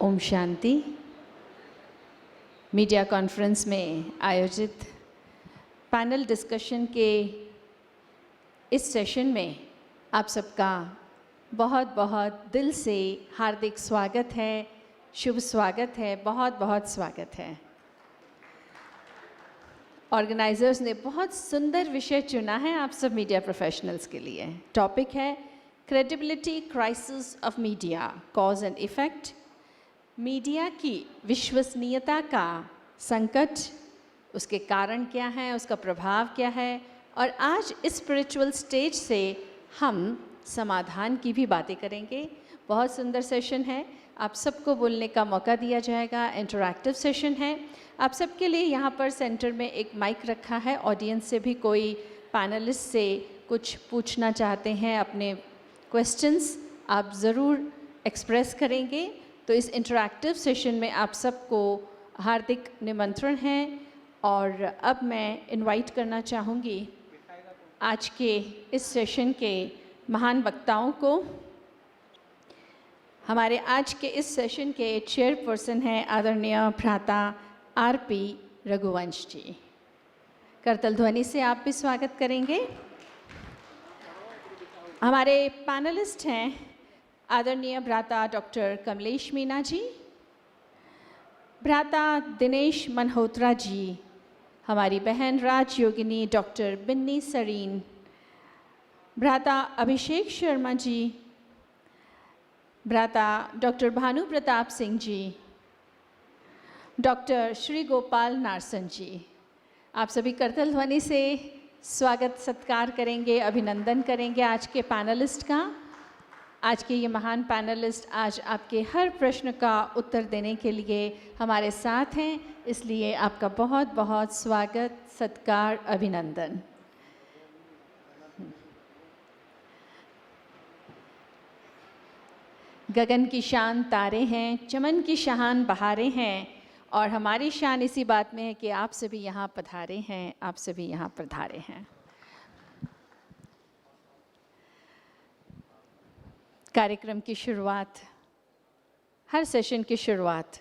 Om Shanti. Media conference में आयोजित panel discussion के इस सेशन में आप सबका बहुत बहुत दिल से हार्दिक स्वागत है, शुभ स्वागत है, बहुत बहुत स्वागत है। ऑर्गेनाइजर्स ने बहुत सुंदर विषय चुना है आप सब मीडिया प्रोफेशनल्स के लिए। टॉपिक है credibility crisis of media, cause and effect. Media की विश्वसनीयता का संकट, उसके कारण क्या हैं, उसका प्रभाव क्या है, और आज इस स्पिरिचुअल स्टेज से हम समाधान की भी बातें करेंगे। बहुत सुंदर सेशन है, आप सबको बोलने का मौका दिया जाएगा। इंटरैक्टिव सेशन है। आप सबके लिए यहाँ पर सेंटर में एक माइक रखा है। ऑडियंस से भी कोई पैनलिस्ट से कुछ पूछना चाहते हैं, अपने क्वेश्चंस आप ज़रूर एक्सप्रेस करेंगे। तो इस इंटरैक्टिव सेशन में आप सबको हार्दिक निमंत्रण है। और अब मैं इनवाइट करना चाहूँगी आज के इस सेशन के महान वक्ताओं को। हमारे आज के इस सेशन के चेयरपर्सन हैं आदरणीय भ्राता आरपी रघुवंश जी। करतल ध्वनि से आप भी स्वागत करेंगे। हमारे पैनलिस्ट हैं आदरणीय भ्राता डॉक्टर कमलेश मीना जी, भ्राता दिनेश मल्होत्रा जी, हमारी बहन राजयोगिनी डॉक्टर बिन्नी सरीन, भ्राता अभिषेक शर्मा जी, भ्राता डॉक्टर भानु प्रताप सिंह जी, डॉक्टर श्री गोपाल नारसन जी। आप सभी करतल ध्वनि से स्वागत सत्कार करेंगे, अभिनंदन करेंगे आज के पैनलिस्ट का। आज के ये महान पैनलिस्ट आज आपके हर प्रश्न का उत्तर देने के लिए हमारे साथ हैं, इसलिए आपका बहुत बहुत स्वागत, सत्कार, अभिनंदन। गगन की शान तारे हैं, चमन की शान बहारें हैं, और हमारी शान इसी बात में है कि आप सभी यहाँ पधारे हैं, आप सभी यहाँ पधारे हैं। कार्यक्रम की शुरुआत, हर सेशन की शुरुआत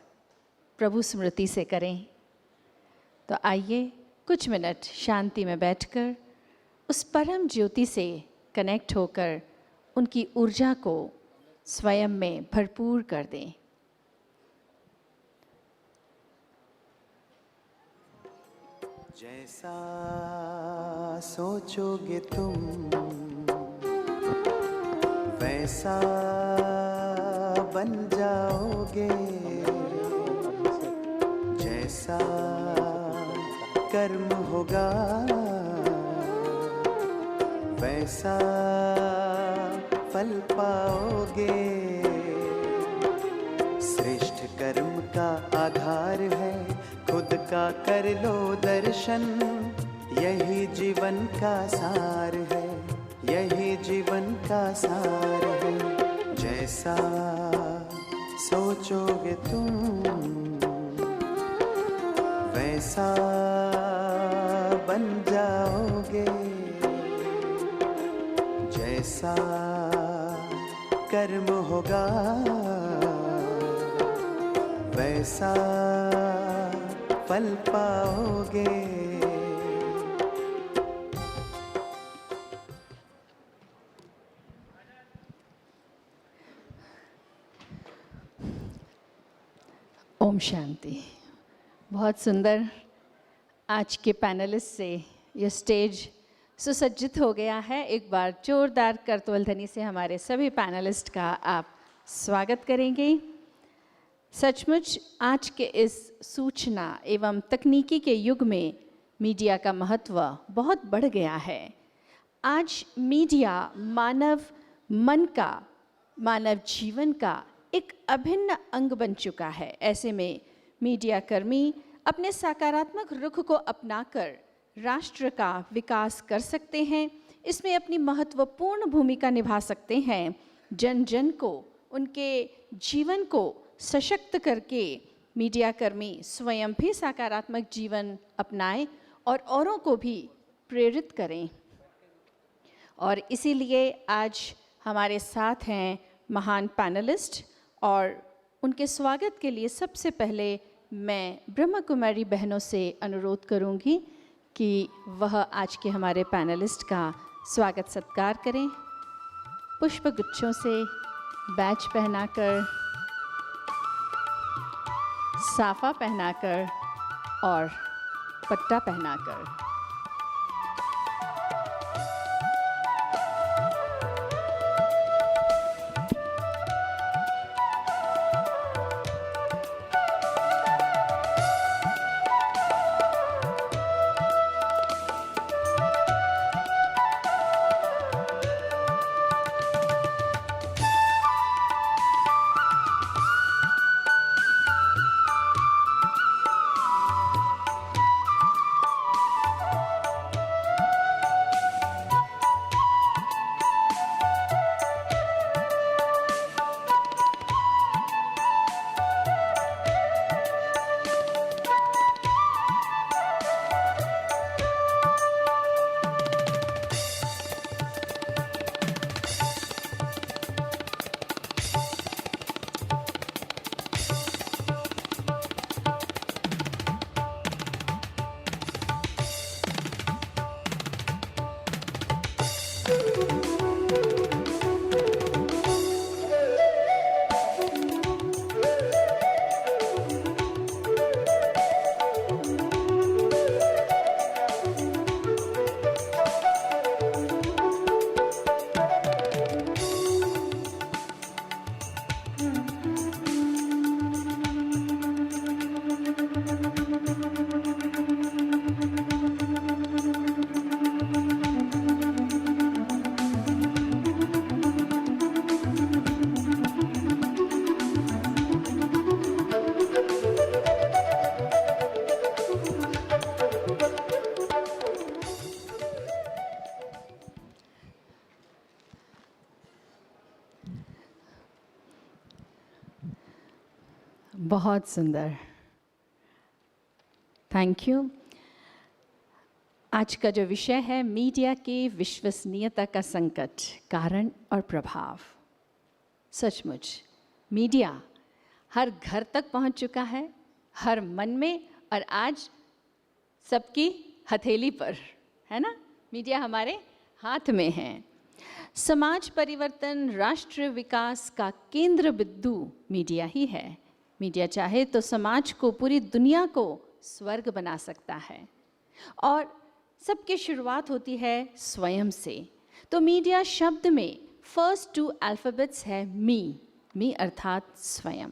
प्रभु स्मृति से करें। तो आइए कुछ मिनट शांति में बैठकर उस परम ज्योति से कनेक्ट होकर उनकी ऊर्जा को स्वयं में भरपूर कर दें। जैसा सोचोगे तुम वैसा बन जाओगे, जैसा कर्म होगा वैसा फल पाओगे। श्रेष्ठ कर्म का आधार है खुद का कर लो दर्शन, यही जीवन का सार है, यही जीवन का सार है। जैसा सोचोगे तुम वैसा बन जाओगे, जैसा कर्म होगा वैसा फल पाओगे। ओम शांति। बहुत सुंदर आज के पैनलिस्ट से ये स्टेज सुसज्जित हो गया है। एक बार जोरदार करतल ध्वनि से हमारे सभी पैनलिस्ट का आप स्वागत करेंगे। सचमुच आज के इस सूचना एवं तकनीकी के युग में मीडिया का महत्व बहुत बढ़ गया है। आज मीडिया मानव मन का, मानव जीवन का एक अभिन्न अंग बन चुका है। ऐसे में मीडिया कर्मी अपने सकारात्मक रुख को अपनाकर राष्ट्र का विकास कर सकते हैं, इसमें अपनी महत्वपूर्ण भूमिका निभा सकते हैं। जन जन को, उनके जीवन को सशक्त करके मीडिया कर्मी स्वयं भी सकारात्मक जीवन अपनाएं और औरों को भी प्रेरित करें। और इसीलिए आज हमारे साथ हैं महान पैनलिस्ट और उनके स्वागत के लिए सबसे पहले मैं ब्रह्मा कुमारी बहनों से अनुरोध करूंगी कि वह आज के हमारे पैनलिस्ट का स्वागत सत्कार करें। पुष्पगुच्छों से बैच पहनाकर, साफा पहनाकर और पट्टा पहनाकर। बहुत सुंदर, थैंक यू। आज का जो विषय है मीडिया की विश्वसनीयता का संकट, कारण और प्रभाव। सचमुच मीडिया हर घर तक पहुंच चुका है, हर मन में, और आज सबकी हथेली पर, है ना। मीडिया हमारे हाथ में है। समाज परिवर्तन, राष्ट्र विकास का केंद्र बिंदु मीडिया ही है। मीडिया चाहे तो समाज को, पूरी दुनिया को स्वर्ग बना सकता है, और सबकी शुरुआत होती है स्वयं से। तो मीडिया शब्द में फर्स्ट 2 अल्फ़ाबेट्स है मी अर्थात स्वयं।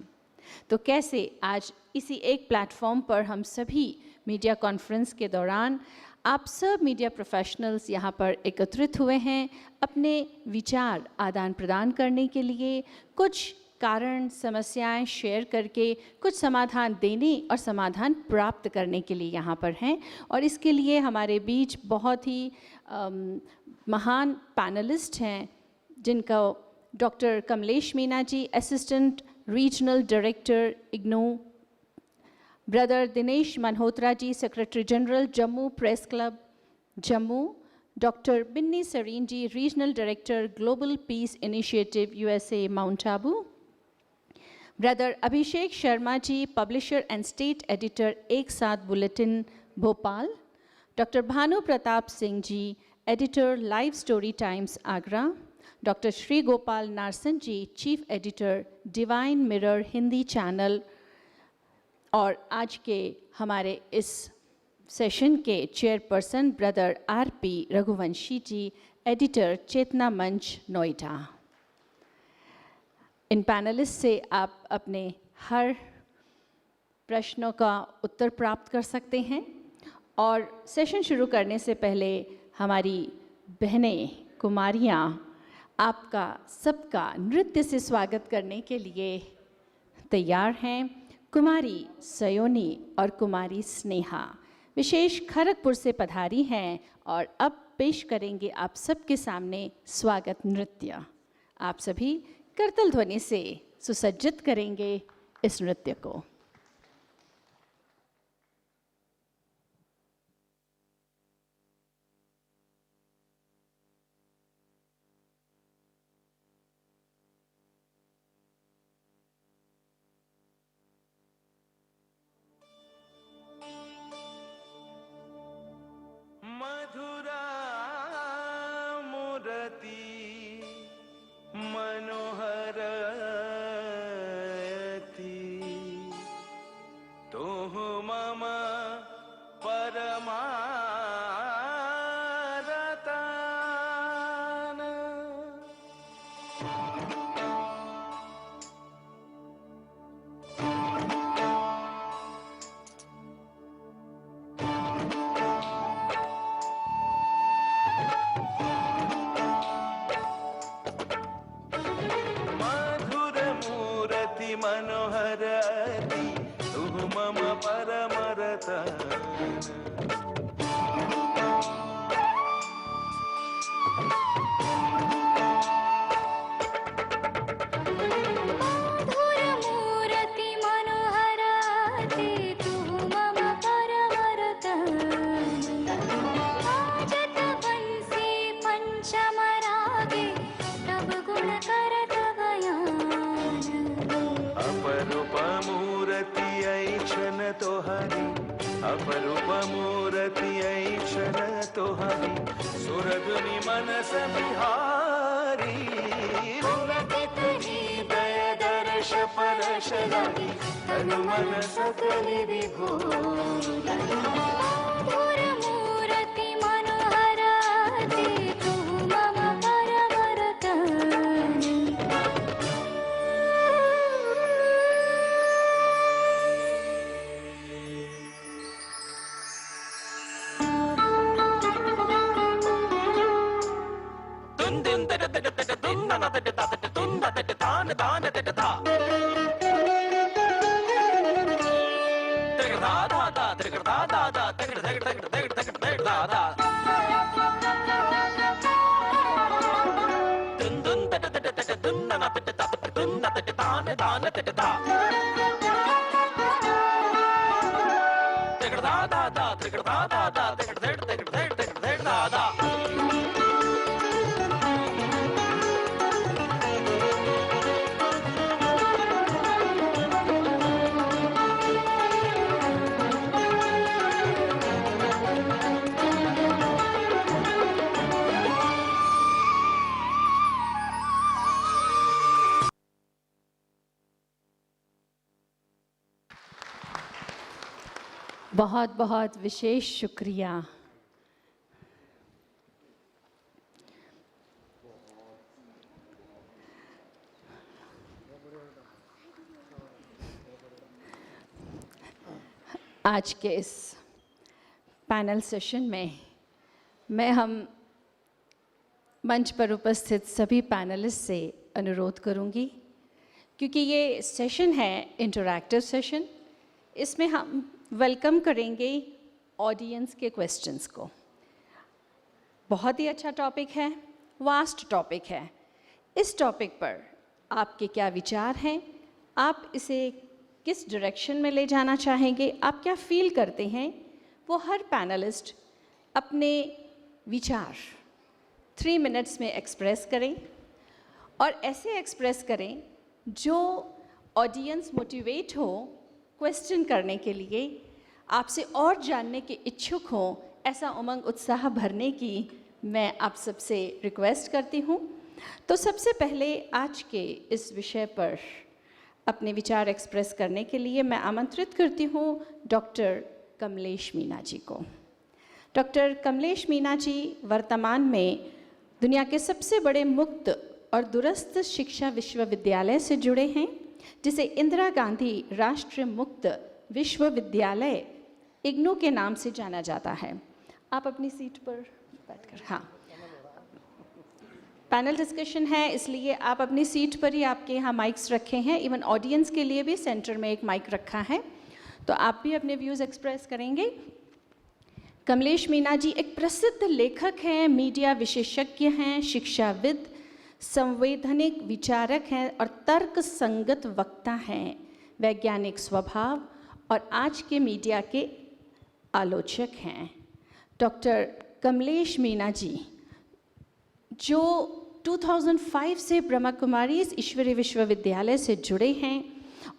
तो कैसे आज इसी एक प्लेटफॉर्म पर हम सभी मीडिया कॉन्फ्रेंस के दौरान आप सब मीडिया प्रोफेशनल्स यहाँ पर एकत्रित हुए हैं अपने विचार आदान प्रदान करने के लिए, कुछ कारण समस्याएं शेयर करके कुछ समाधान देने और समाधान प्राप्त करने के लिए यहाँ पर हैं। और इसके लिए हमारे बीच बहुत ही महान पैनलिस्ट हैं, जिनका doctor Kamlesh Meena ji, assistant regional director IGNOU, brother Dinesh Malhotra ji, secretary general Jammu press club Jammu, doctor Binny Sarin ji, regional director global peace initiative USA mount Abu, brother Abhishek Sharma ji, publisher and state editor एक साथ bulletin Bhopal, doctor Bhanu Pratap Singh ji, editor live story times Agra, doctor Shri Gopal Narson ji, chief editor divine mirror Hindi channel, और आज के हमारे इस session के chairperson brother RP Raghuvanshi जी, editor चेतना मंच नोएडा। इन panelist से आप अपने हर प्रश्नों का उत्तर प्राप्त कर सकते हैं। और सेशन शुरू करने से पहले हमारी बहनें कुमारियाँ आपका सबका नृत्य से स्वागत करने के लिए तैयार हैं। कुमारी सयोनी और कुमारी स्नेहा विशेष खड़गपुर से पधारी हैं और अब पेश करेंगे आप सबके सामने स्वागत नृत्य। आप सभी करतल ध्वनि से सुसज्जित करेंगे इस नृत्य को। मनोहरति तुह मम परमारतान। मनोहरति तुह मम परमरतान। मधुरमूर्ति मनोहरति तुह मम परमरतान। आजत बंसी पंचमरागे तब गुण करत बयान। अपरूप मूर्ति ऐछन तोहरी, अपरूप मूर्ति ऐछन तोहरी, सुरगुनि मनस बिहारी। पुलकित हृदय दर्श परश लगी, तनु मन सकल विभोर। मधुरमूर्ति मनोहरति तुह मम परमरतान। बहुत बहुत विशेष शुक्रिया। आज के इस पैनल सेशन में मैं हम मंच पर उपस्थित सभी पैनलिस्ट से अनुरोध करूंगी, क्योंकि ये सेशन है इंटरैक्टिव सेशन, इसमें हम वेलकम करेंगे ऑडियंस के क्वेश्चंस को। बहुत ही अच्छा टॉपिक है, वास्ट टॉपिक है। इस टॉपिक पर आपके क्या विचार हैं, आप इसे किस डायरेक्शन में ले जाना चाहेंगे, आप क्या फील करते हैं, वो हर पैनलिस्ट अपने विचार 3 मिनट्स में एक्सप्रेस करें, और ऐसे एक्सप्रेस करें जो ऑडियंस मोटिवेट हो क्वेश्चन करने के लिए, आपसे और जानने के इच्छुक हो, ऐसा उमंग उत्साह भरने की मैं आप सबसे रिक्वेस्ट करती हूँ। तो सबसे पहले आज के इस विषय पर अपने विचार एक्सप्रेस करने के लिए मैं आमंत्रित करती हूँ डॉक्टर कमलेश मीना जी को। डॉक्टर कमलेश मीना जी वर्तमान में दुनिया के सबसे बड़े मुक्त और दूरस्थ शिक्षा विश्वविद्यालय से जुड़े हैं, जिसे इंदिरा गांधी राष्ट्रीय मुक्त विश्वविद्यालय इग्नू के नाम से जाना जाता है। आप अपनी सीट पर बैठकर, हाँ, पैनल डिस्कशन है, इसलिए आप अपनी सीट पर ही, आपके यहाँ माइक्स रखे हैं, इवन ऑडियंस के लिए भी सेंटर में एक माइक रखा है, तो आप भी अपने व्यूज़ एक्सप्रेस करेंगे। कमलेश मीना जी एक प्रसिद्ध लेखक हैं, मीडिया विशेषज्ञ हैं, शिक्षाविद, संवैधानिक विचारक हैं और तर्क संगत वक्ता हैं, वैज्ञानिक स्वभाव और आज के मीडिया के आलोचक हैं। डॉक्टर कमलेश मीना जी जो 2005 से ब्रह्मा कुमारी ईश्वरीय विश्वविद्यालय से जुड़े हैं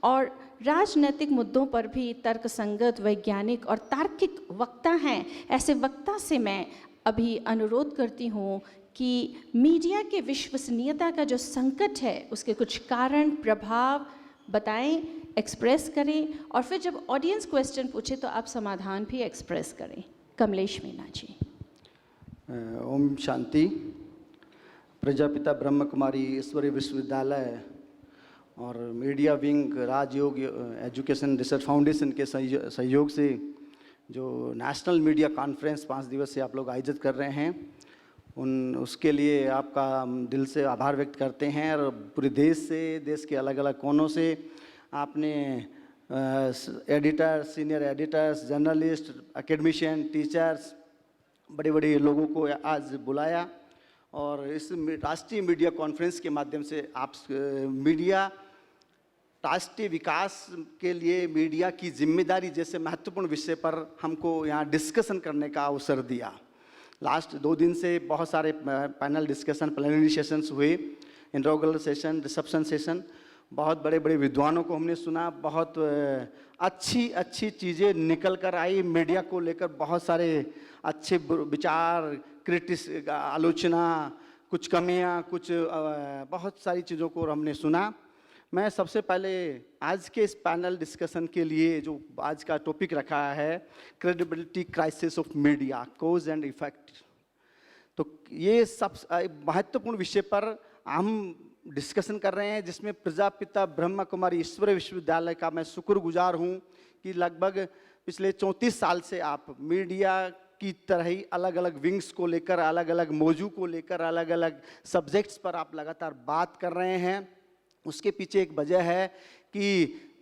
और राजनीतिक मुद्दों पर भी तर्कसंगत, वैज्ञानिक और तार्किक वक्ता हैं, ऐसे वक्ता से मैं अभी अनुरोध करती हूँ कि मीडिया के विश्वसनीयता का जो संकट है उसके कुछ कारण प्रभाव बताएं, एक्सप्रेस करें और फिर जब ऑडियंस क्वेश्चन पूछे तो आप समाधान भी एक्सप्रेस करें। कमलेश मीना जी। ओम शांति। प्रजापिता ब्रह्म कुमारी ईश्वरीय विश्वविद्यालय और मीडिया विंग राजयोग एजुकेशन रिसर्च फाउंडेशन के सहयोग से जो नेशनल मीडिया कॉन्फ्रेंस 5 दिवसीय आप लोग आयोजित कर रहे हैं, उसके लिए आपका हम दिल से आभार व्यक्त करते हैं। और पूरे देश के अलग अलग कोनों से आपने editor, senior editors, journalist, academician, teachers, बड़े बड़े लोगों को आज बुलाया और इस राष्ट्रीय मीडिया कॉन्फ्रेंस के माध्यम से आप मीडिया राष्ट्रीय विकास के लिए मीडिया की जिम्मेदारी जैसे महत्वपूर्ण विषय पर हमको यहाँ डिस्कशन करने का अवसर दिया। लास्ट 2 दिन से बहुत सारे पैनल डिस्कशन, प्लेनरी सेशंस हुए, इनॉग्रेशन सेशन, रिसेप्शन सेशन। बहुत बड़े बड़े विद्वानों को हमने सुना, बहुत अच्छी चीज़ें निकल कर आई। मीडिया को लेकर बहुत सारे अच्छे विचार, क्रिटिस, आलोचना, कुछ कमियां, कुछ बहुत सारी चीज़ों को हमने सुना। मैं सबसे पहले आज के इस पैनल डिस्कशन के लिए जो आज का टॉपिक रखा है, credibility crisis of media, cause and effect, तो ये सब महत्वपूर्ण विषय पर हम डिस्कशन कर रहे हैं, जिसमें प्रजापिता ब्रह्म कुमारी ईश्वरीय विश्वविद्यालय का मैं शुक्रगुजार हूँ कि लगभग पिछले 34 साल से आप मीडिया की तरह ही अलग अलग विंग्स को लेकर, अलग अलग मौजू को लेकर, अलग अलग सब्जेक्ट्स पर आप लगातार बात कर रहे हैं। उसके पीछे एक वजह है कि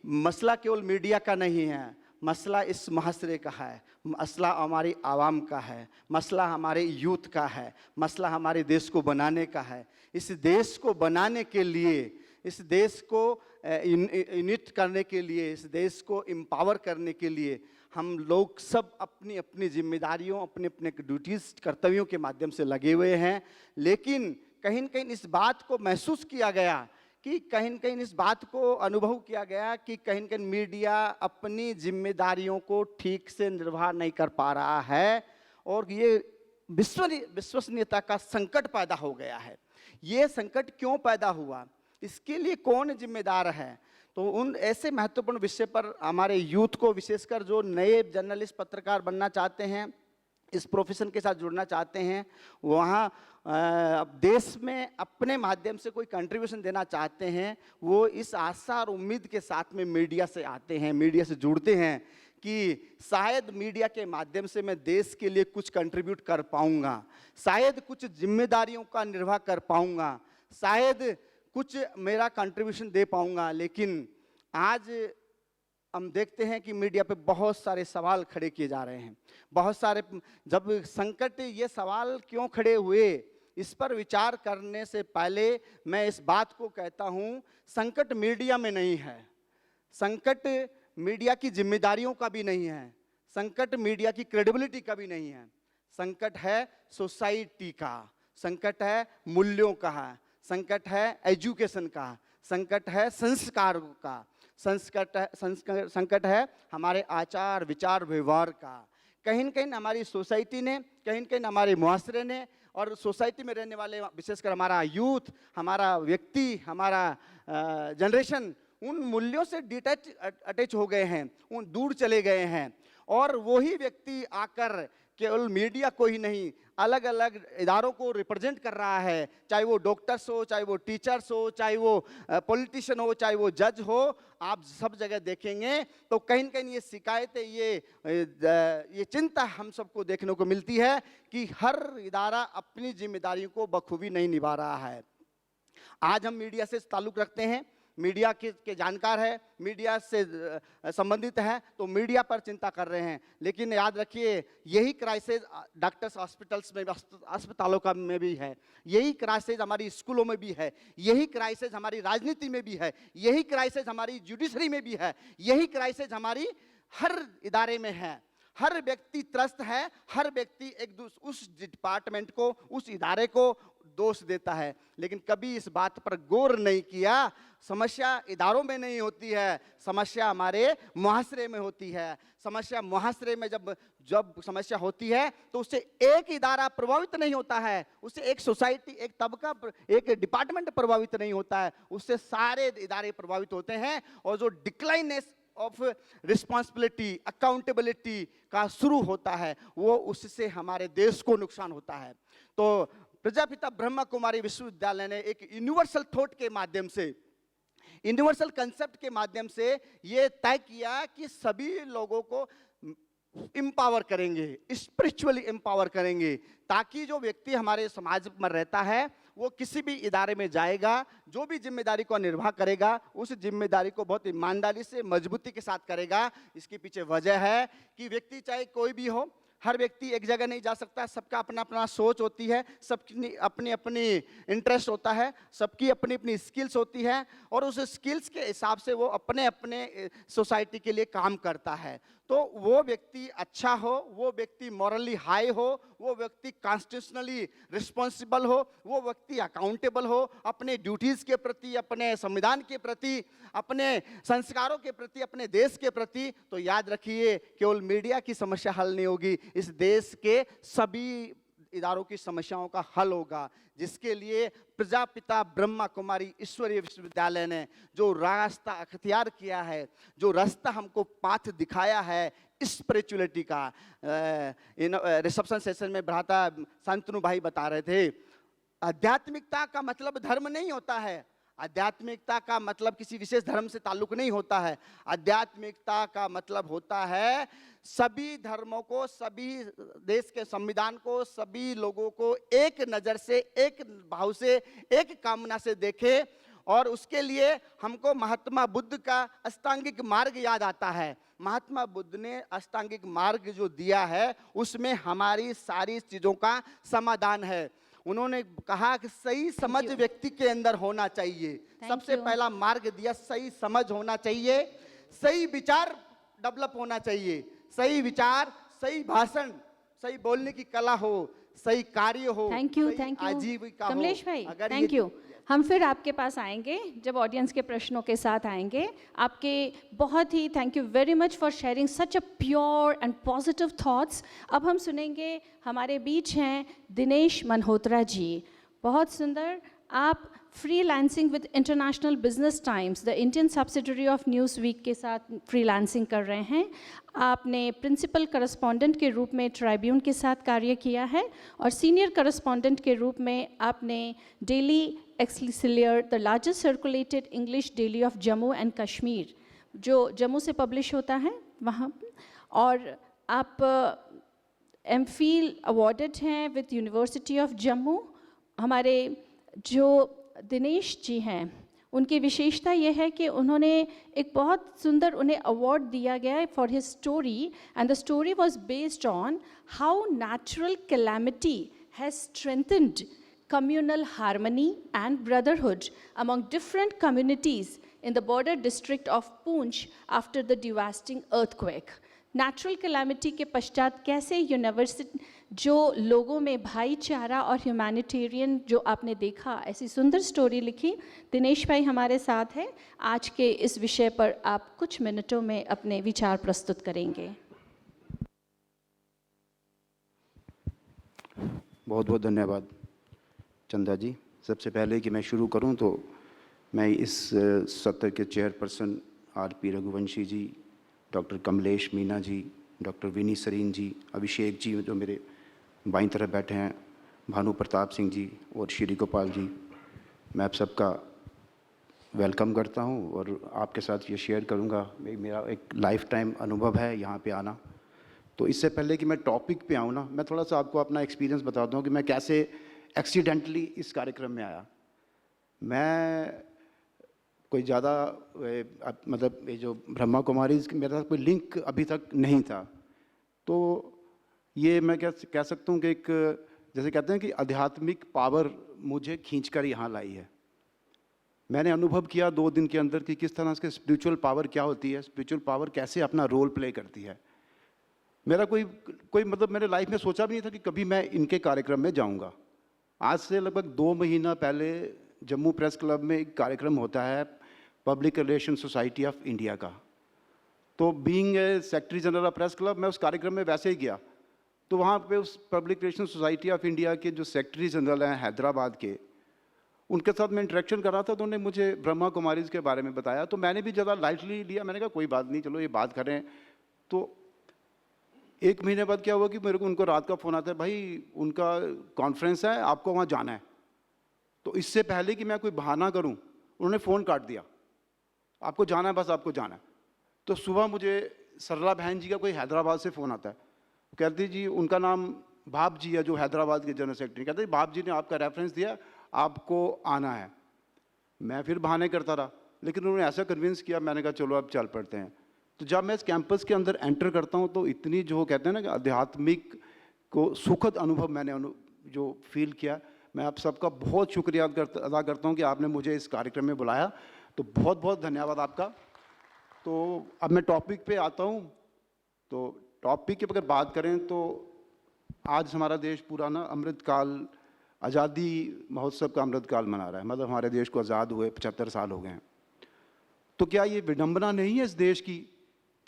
मसला केवल मीडिया का नहीं है, मसला इस महाशरे का है, मसला हमारी आवाम का है, मसला हमारे यूथ का है, मसला हमारे देश को बनाने का है। इस देश को बनाने के लिए, इस देश को यूनिट करने के लिए, इस देश को एम्पावर करने के लिए हम लोग सब अपनी अपनी जिम्मेदारियों, अपने अपने ड्यूटीज़, कर्तव्यों के माध्यम से लगे हुए हैं। लेकिन कहीं न कहीं इस बात को महसूस किया गया कि कहीं न कहीं इस बात को अनुभव किया गया कि कहीं न कहीं मीडिया अपनी जिम्मेदारियों को ठीक से निर्वाह नहीं कर पा रहा है और ये विश्वसनीयता का संकट पैदा हो गया है। ये संकट क्यों पैदा हुआ, इसके लिए कौन जिम्मेदार है? तो उन ऐसे महत्वपूर्ण विषय पर हमारे यूथ को, विशेषकर जो नए जर्नलिस्ट, पत्रकार बनना चाहते हैं, इस प्रोफेशन के साथ जुड़ना चाहते हैं, वहाँ देश में अपने माध्यम से कोई कंट्रीब्यूशन देना चाहते हैं, वो इस आशा और उम्मीद के साथ में मीडिया से आते हैं, मीडिया से जुड़ते हैं कि शायद मीडिया के माध्यम से मैं देश के लिए कुछ कंट्रीब्यूट कर पाऊँगा, शायद कुछ जिम्मेदारियों का निर्वाह कर पाऊँगा, शायद कुछ मेरा कंट्रीब्यूशन दे पाऊँगा। लेकिन आज हम देखते हैं कि मीडिया पे बहुत सारे सवाल खड़े किए जा रहे हैं, बहुत सारे। जब संकट, ये सवाल क्यों खड़े हुए, इस पर विचार करने से पहले मैं इस बात को कहता हूँ, संकट मीडिया में नहीं है, संकट मीडिया की जिम्मेदारियों का भी नहीं है, संकट मीडिया की क्रेडिबिलिटी का भी नहीं है, संकट है सोसाइटी का, संकट है मूल्यों का, संकट है एजुकेशन का, संकट है संस्कार का, संकट है हमारे आचार विचार व्यवहार का। कहीं न कहीं हमारी सोसाइटी ने, कहीं न कहीं हमारे मुआशरे ने और सोसाइटी में रहने वाले, विशेषकर हमारा यूथ, हमारा व्यक्ति, हमारा जनरेशन उन मूल्यों से अटैच हो गए हैं, उन दूर चले गए हैं। और वही व्यक्ति आकर केवल मीडिया को ही नहीं, अलग अलग इदारों को रिप्रेजेंट कर रहा है, चाहे वो डॉक्टर्स हो, चाहे वो टीचर्स हो, चाहे वो पॉलिटिशियन हो, चाहे वो जज हो। आप सब जगह देखेंगे तो कहीं न कहीं ये शिकायतें, ये चिंता हम सबको देखने को मिलती है कि हर इदारा अपनी जिम्मेदारियों को बखूबी नहीं निभा रहा है। आज हम मीडिया से ताल्लुक़ रखते हैं, मीडिया के जानकार है, मीडिया से संबंधित है, तो मीडिया पर चिंता कर रहे हैं। लेकिन याद रखिए, यही क्राइसिस डॉक्टर्स हॉस्पिटल्स में, अस्पतालों का में भी है, यही क्राइसिस हमारी स्कूलों में भी है, यही क्राइसिस हमारी राजनीति में भी है, यही क्राइसिस हमारी जुडिशरी में भी है, यही क्राइसिस हमारी हर इदारे में है। हर व्यक्ति त्रस्त है, हर व्यक्ति उस डिपार्टमेंट को, उस इदारे को दोष देता है, लेकिन कभी इस बात पर गौर नहीं किया। समस्या इदारों में नहीं होती है, समस्या हमारे मुहासरे में होती है। समस्या मुहासरे में जब समस्या होती है तो उससे एक इदारा प्रभावित नहीं होता है, उससे एक सोसाइटी, एक तबका, एक डिपार्टमेंट प्रभावित नहीं होता है, उससे सारे इदारे प्रभावित होते हैं। और जो डिक्लाइनेस ऑफ रिस्पॉन्सिबिलिटी, अकाउंटेबिलिटी का शुरू होता है, वो उससे हमारे देश को नुकसान होता है। तो प्रजापिता ब्रह्मा कुमारी विश्वविद्यालय ने एक यूनिवर्सल थॉट के माध्यम से, यूनिवर्सल कंसेप्ट के माध्यम से ये तय किया कि सभी लोगों को एम्पावर करेंगे, स्पिरिचुअली एम्पावर करेंगे, ताकि जो व्यक्ति हमारे समाज में रहता है वो किसी भी इदारे में जाएगा, जो भी जिम्मेदारी को निर्वाह करेगा, उस जिम्मेदारी को बहुत ईमानदारी से, मजबूती के साथ करेगा। इसके पीछे वजह है कि व्यक्ति चाहे कोई भी हो, हर व्यक्ति एक जगह नहीं जा सकता, सबका अपना अपना सोच होती है, सबकी अपनी अपनी इंटरेस्ट होता है, सबकी अपनी अपनी स्किल्स होती है, और उस स्किल्स के हिसाब से वो अपने अपने सोसाइटी के लिए काम करता है। तो वो व्यक्ति अच्छा हो, वो व्यक्ति मॉरली हाई हो, वो व्यक्ति कॉन्स्टिट्यूशनली रिस्पॉन्सिबल हो, वो व्यक्ति अकाउंटेबल हो अपने ड्यूटीज़ के प्रति, अपने संविधान के प्रति, अपने संस्कारों के प्रति, अपने देश के प्रति। तो याद रखिए, केवल मीडिया की समस्या हल नहीं होगी, इस देश के सभी इदारों की समस्याओं का हल होगा, जिसके लिए प्रजापिता ब्रह्मा कुमारी ईश्वरीय विश्वविद्यालय ने जो रास्ता अख्तियार किया है, जो रास्ता हमको पाथ दिखाया है स्पिरिचुअलिटी का। रिसेप्शन सेशन में भ्राता शांतनु भाई बता रहे थे, आध्यात्मिकता का मतलब धर्म नहीं होता है, आध्यात्मिकता का मतलब किसी विशेष धर्म से ताल्लुक नहीं होता है। आध्यात्मिकता का मतलब होता है सभी धर्मों को, सभी देश के संविधान को, सभी लोगों को एक नज़र से, एक भाव से, एक कामना से देखे। और उसके लिए हमको महात्मा बुद्ध का अष्टांगिक मार्ग याद आता है। महात्मा बुद्ध ने अष्टांगिक मार्ग जो दिया है, उसमें हमारी सारी चीज़ों का समाधान है। उन्होंने कहा कि सही समझ व्यक्ति के अंदर होना चाहिए। सबसे पहला मार्ग दिया, सही समझ होना चाहिए, सही विचार डेवलप होना चाहिए, सही विचार, सही भाषण, सही बोलने की कला हो, सही कार्य हो, थैंक यू आजीविका हो। कमलेश भाई, थैंक यू। हम फिर आपके पास आएंगे जब ऑडियंस के प्रश्नों के साथ आएंगे। आपके बहुत ही thank you very much for sharing such a pure and positive thoughts. अब हम सुनेंगे, हमारे बीच हैं दिनेश मल्होत्रा जी। बहुत सुंदर, आप freelancing with International Business Times, the Indian subsidiary of Newsweek के साथ फ्रीलांसिंग कर रहे हैं। आपने प्रिंसिपल करस्पॉन्डेंट के रूप में ट्राइब्यून के साथ कार्य किया है, और सीनियर करस्पॉन्डेंट के रूप में आपने daily Excelsior, the largest circulated English daily of Jammu and Kashmir, जो जम्मू से पब्लिश होता है वहाँ, और आप MPhil अवॉर्डेड हैं विद यूनिवर्सिटी ऑफ जम्मू। हमारे जो दिनेश जी हैं, उनकी विशेषता यह है कि उन्होंने एक बहुत सुंदर, उन्हें अवार्ड दिया गया है for his story, and the story was based on how natural calamity has strengthened communal harmony and brotherhood among different communities in the border district of Poonch after the devastating earthquake. Natural calamity के पश्चात कैसे university, जो लोगों में भाईचारा और humanitarian जो आपने देखा, ऐसी सुंदर स्टोरी लिखी। दिनेश भाई हमारे साथ हैं। आज के इस विषय पर आप कुछ मिनटों में अपने विचार प्रस्तुत करेंगे। बहुत बहुत धन्यवाद चंदा जी। सबसे पहले कि मैं शुरू करूं तो मैं इस सत्र के चेयरपर्सन RP रघुवंशी जी, डॉक्टर कमलेश मीना जी, डॉक्टर विनी सरीन जी, अभिषेक जी जो मेरे बाईं तरफ बैठे हैं, भानु प्रताप सिंह जी और श्री गोपाल जी, मैं आप सबका वेलकम करता हूं और आपके साथ ये शेयर करूंगा। मेरा एक लाइफ टाइम अनुभव है यहाँ पे आना। तो इससे पहले कि मैं टॉपिक पे आऊँ ना, मैं थोड़ा सा आपको अपना एक्सपीरियंस बताता हूँ कि मैं कैसे एक्सीडेंटली इस कार्यक्रम में आया। मैं कोई ज़्यादा मतलब ये जो ब्रह्मा कुमारी, मेरा कोई लिंक अभी तक नहीं था। तो ये मैं कह सकता हूँ कि एक, जैसे कहते हैं कि आध्यात्मिक पावर मुझे खींचकर यहाँ लाई है। मैंने अनुभव किया 2 दिन के अंदर कि किस तरह से स्पिरिचुअल पावर क्या होती है, स्पिरिचुअल पावर कैसे अपना रोल प्ले करती है। मेरा कोई मतलब मैंने लाइफ में सोचा भी नहीं था कि कभी मैं इनके कार्यक्रम में जाऊंगा। आज से लगभग 2 महीना पहले जम्मू प्रेस क्लब में एक कार्यक्रम होता है public relation society of India का। तो being a secretary general of press club, मैं उस कार्यक्रम में वैसे ही गया। तो वहाँ पे उस public relation society of India के जो सेक्रेटरी जनरल हैं हैदराबाद के, उनके साथ मैं इंटरेक्शन कर रहा था, तो उन्होंने मुझे ब्रह्मा कुमारीज़ के बारे में बताया। तो मैंने भी ज़्यादा लाइटली लिया, मैंने कहा कोई बात नहीं, चलो ये बात करें। तो 1 महीने बाद क्या हुआ कि मेरे को उनको रात का फ़ोन आता है, भाई उनका कॉन्फ्रेंस है, आपको वहाँ जाना है। तो इससे पहले कि मैं कोई बहाना करूँ, उन्होंने फ़ोन काट दिया, आपको जाना है, बस आपको जाना है। तो सुबह मुझे सरला बहन जी का कोई हैदराबाद से फ़ोन आता है, कहती जी उनका नाम भाप जी है जो हैदराबाद के जनरल सेक्रेटरी, कहते भाप जी ने आपका रेफरेंस दिया, आपको आना है। मैं फिर बहाने करता रहा, लेकिन उन्होंने ऐसा कन्विंस किया, मैंने कहा चलो अब चल पड़ते हैं। तो जब मैं इस कैंपस के अंदर एंटर करता हूँ तो इतनी जो कहते हैं ना कि आध्यात्मिक को सुखद अनुभव मैंने जो फील किया। मैं आप सबका बहुत शुक्रिया अदा करता हूँ कि आपने मुझे इस कार्यक्रम में बुलाया, तो बहुत बहुत धन्यवाद आपका। तो अब मैं टॉपिक पे आता हूँ। तो टॉपिक की अगर बात करें तो आज हमारा देश पूरा ना अमृतकाल, आज़ादी महोत्सव का अमृतकाल मना रहा है। मतलब हमारे देश को आज़ाद हुए 75 साल हो गए हैं। तो क्या ये विडंबना नहीं है इस देश की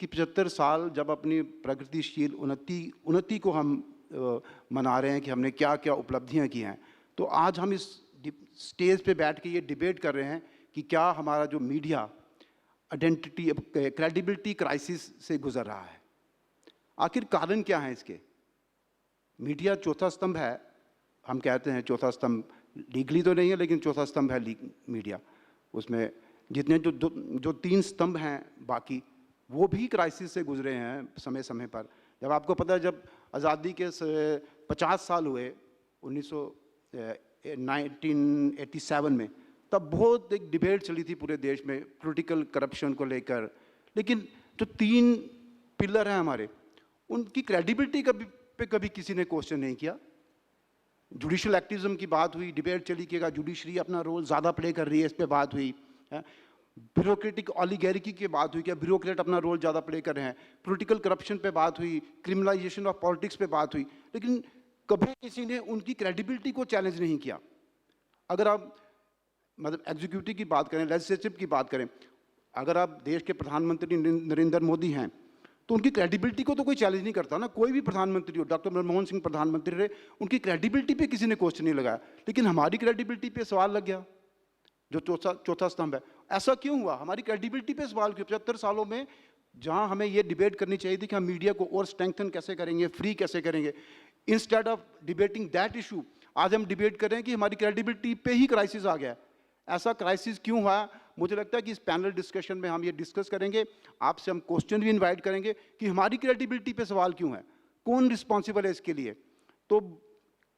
कि 75 साल जब अपनी प्रगतिशील उन्नति को हम मना रहे हैं कि हमने क्या क्या उपलब्धियां की हैं, तो आज हम इस स्टेज पे बैठ के ये डिबेट कर रहे हैं कि क्या हमारा जो मीडिया आइडेंटिटी क्रेडिबिलिटी क्राइसिस से गुजर रहा है। आखिर कारण क्या है इसके? मीडिया चौथा स्तंभ है, हम कहते हैं चौथा स्तंभ, लीगली तो नहीं है लेकिन चौथा स्तंभ है मीडिया। उसमें जितने जो 3 स्तंभ हैं बाकी वो भी क्राइसिस से गुजरे हैं समय समय पर। जब आपको पता है जब आज़ादी के 50 साल हुए 1987 में, तब बहुत एक डिबेट चली थी पूरे देश में पॉलिटिकल करप्शन को लेकर। लेकिन जो 3 पिलर हैं हमारे, उनकी क्रेडिबिलिटी पे कभी किसी ने क्वेश्चन नहीं किया। जुडिशल एक्टिविज्म की बात हुई, डिबेट चली कि जुडिशरी अपना रोल ज़्यादा प्ले कर रही है, इस पे बात हुई। ब्यूरोक्रेटिक ऑलिगैरिकी की बात हुई, क्या ब्यूरोक्रेट अपना रोल ज़्यादा प्ले कर रहे हैं। पॉलिटिकल करप्शन पे बात हुई, क्रिमिनलाइजेशन ऑफ पॉलिटिक्स पे बात हुई, लेकिन कभी किसी ने उनकी क्रेडिबिलिटी को चैलेंज नहीं किया। अगर आप मतलब एग्जीक्यूटिव की बात करें, लेजिस्लेटिव की बात करें, अगर आप देश के प्रधानमंत्री नरेंद्र मोदी हैं तो उनकी क्रेडिबिलिटी को तो कोई चैलेंज नहीं करता ना। कोई भी प्रधानमंत्री हो, डॉक्टर मनमोहन सिंह प्रधानमंत्री रहे, उनकी क्रेडिबिलिटी पे किसी ने क्वेश्चन नहीं लगाया। लेकिन हमारी क्रेडिबिलिटी पे सवाल लग गया, जो चौथा स्तंभ है। ऐसा क्यों हुआ? हमारी क्रेडिबिलिटी पे सवाल क्यों? 75 सालों में जहां हमें ये डिबेट करनी चाहिए थी कि हम मीडिया को और स्ट्रेंथन कैसे करेंगे, फ्री कैसे करेंगे, instead of debating that issue आज हम डिबेट करें कि हमारी क्रेडिबिलिटी पे ही क्राइसिस आ गया। ऐसा क्राइसिस क्यों हुआ? मुझे लगता है कि इस पैनल डिस्कशन में हम ये डिस्कस करेंगे। आपसे हम क्वेश्चन भी इनवाइट करेंगे कि हमारी क्रेडिबिलिटी पे सवाल क्यों है, कौन रिस्पॉन्सिबल है इसके लिए। तो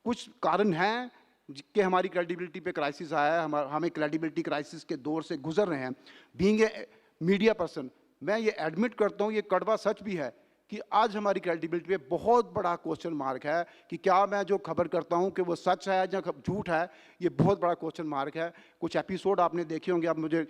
कुछ कारण हैं कि हमारी क्रेडिबिलिटी पे क्राइसिस आया है, हमें क्रेडिबिलिटी क्राइसिस के दौर से गुजर रहे हैं। बीइंग ए मीडिया पर्सन, मैं ये एडमिट करता हूँ, ये कड़वा सच भी है कि आज हमारी क्रेडिबिलिटी पे बहुत बड़ा क्वेश्चन मार्क है कि क्या मैं जो खबर करता हूँ कि वो सच है या झूठ है। ये बहुत बड़ा क्वेश्चन मार्क है। कुछ एपिसोड आपने देखे होंगे, अब मुझे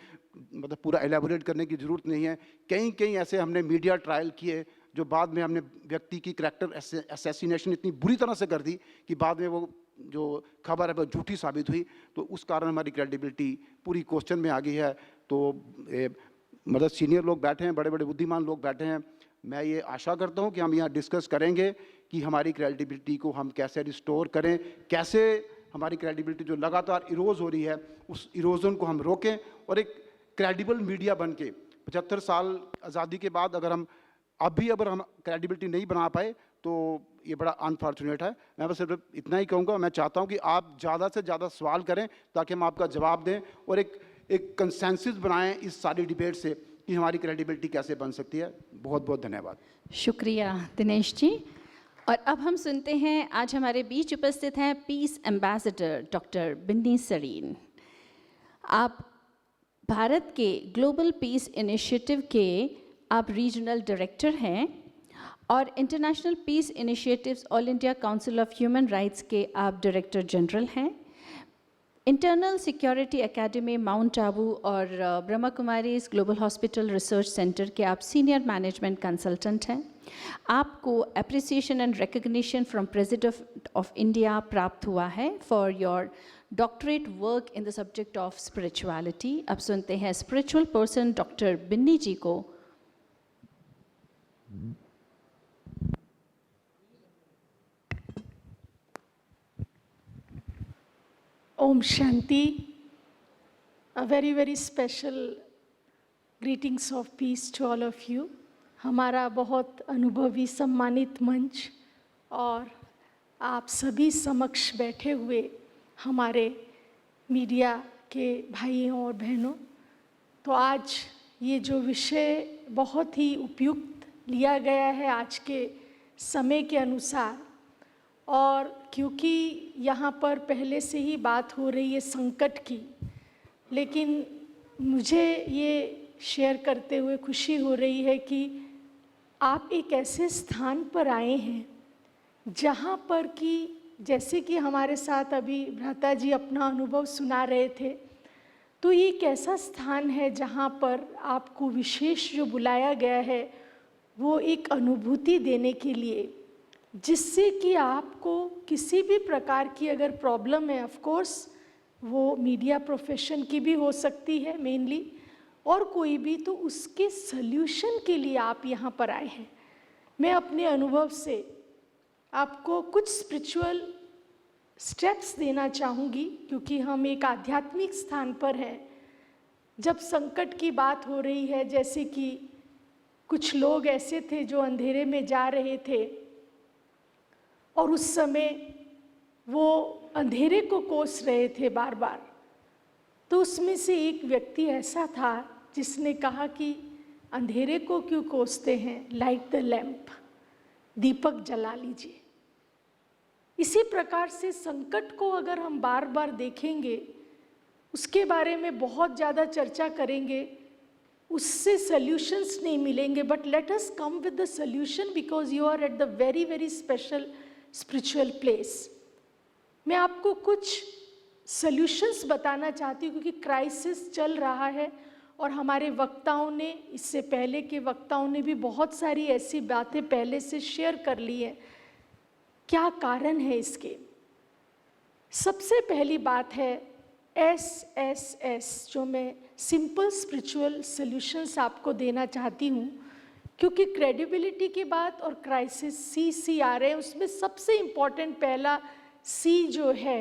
मतलब पूरा एलेबोरेट करने की ज़रूरत नहीं है। कई ऐसे हमने मीडिया ट्रायल किए जो बाद में हमने व्यक्ति की करैक्टर असैसिनेशन इतनी बुरी तरह से कर दी कि बाद में वो जो खबर है वो झूठी साबित हुई। तो उस कारण हमारी क्रेडिबिलिटी पूरी क्वेश्चन में आ गई है। तो मतलब सीनियर लोग बैठे हैं, बड़े बड़े बुद्धिमान लोग बैठे हैं। मैं ये आशा करता हूँ कि हम यहाँ डिस्कस करेंगे कि हमारी क्रेडिबिलिटी को हम कैसे रिस्टोर करें, कैसे हमारी क्रेडिबिलिटी जो लगातार इरोज हो रही है उस इरोजन को हम रोकें और एक क्रेडिबल मीडिया बन के 75 साल आज़ादी के बाद अगर हम क्रेडिबिलिटी नहीं बना पाए तो ये बड़ा अनफॉर्चुनेट है। मैं बस सिर्फ इतना ही कहूँगा। मैं चाहता हूँ कि आप ज़्यादा से ज़्यादा सवाल करें ताकि हम आपका जवाब दें और एक कंसेंसस बनाएं इस सारी डिबेट से कि हमारी क्रेडिबिलिटी कैसे बन सकती है। बहुत बहुत धन्यवाद। शुक्रिया दिनेश जी। और अब हम सुनते हैं, आज हमारे बीच उपस्थित हैं peace ambassador doctor Binny Sarin. आप भारत के ग्लोबल पीस इनिशिएटिव के आप रीजनल डायरेक्टर हैं और international peace initiatives all India council of human rights के आप डायरेक्टर जनरल हैं। Internal security academy mount Abu और Brahma Kumaris global hospital research centre के आप सीनियर मैनेजमेंट कंसल्टेंट हैं। आपको appreciation and recognition from president of India प्राप्त हुआ है for your doctorate work in the subject of spirituality. अब सुनते हैं spiritual person doctor Binny ji को। Om Shanti. A very, very special greetings of peace to all of you. हमारा बहुत अनुभवी सम्मानित मंच और आप सभी समक्ष बैठे हुए हमारे मीडिया के भाइयों और बहनों, तो आज ये जो विषय बहुत ही उपयुक्त लिया गया है आज के समय के अनुसार, और क्योंकि यहाँ पर पहले से ही बात हो रही है संकट की, लेकिन मुझे ये शेयर करते हुए खुशी हो रही है कि आप एक ऐसे स्थान पर आए हैं जहाँ पर कि जैसे कि हमारे साथ अभी भ्राता जी अपना अनुभव सुना रहे थे, तो ये एक ऐसा स्थान है जहाँ पर आपको विशेष जो बुलाया गया है वो एक अनुभूति देने के लिए, जिससे कि आपको किसी भी प्रकार की अगर प्रॉब्लम है, ऑफ कोर्स वो मीडिया प्रोफेशन की भी हो सकती है मेनली, और कोई भी, तो उसके सल्यूशन के लिए आप यहाँ पर आए हैं। मैं अपने अनुभव से आपको कुछ स्पिरिचुअल स्टेप्स देना चाहूँगी, क्योंकि हम एक आध्यात्मिक स्थान पर हैं। जब संकट की बात हो रही है, जैसे कि कुछ लोग ऐसे थे जो अंधेरे में जा रहे थे और उस समय वो अंधेरे को कोस रहे थे बार बार, तो उसमें से एक व्यक्ति ऐसा था जिसने कहा कि अंधेरे को क्यों कोसते हैं, लाइट द लैंप, दीपक जला लीजिए। इसी प्रकार से संकट को अगर हम बार बार देखेंगे, उसके बारे में बहुत ज़्यादा चर्चा करेंगे, उससे सल्यूशंस नहीं मिलेंगे, but let us come with the solution because you are at the very very special spiritual place. मैं आपको कुछ सल्यूशंस बताना चाहती हूँ, क्योंकि क्राइसिस चल रहा है और हमारे वक्ताओं ने, इससे पहले के वक्ताओं ने भी बहुत सारी ऐसी बातें पहले से शेयर कर ली हैं। क्या कारण है इसके? सबसे पहली बात है SSS, जो मैं सिंपल स्पिरिचुअल सॉल्यूशंस आपको देना चाहती हूँ, क्योंकि क्रेडिबिलिटी की बात और क्राइसिस C आ रहे हैं। उसमें सबसे इम्पॉर्टेंट पहला C जो है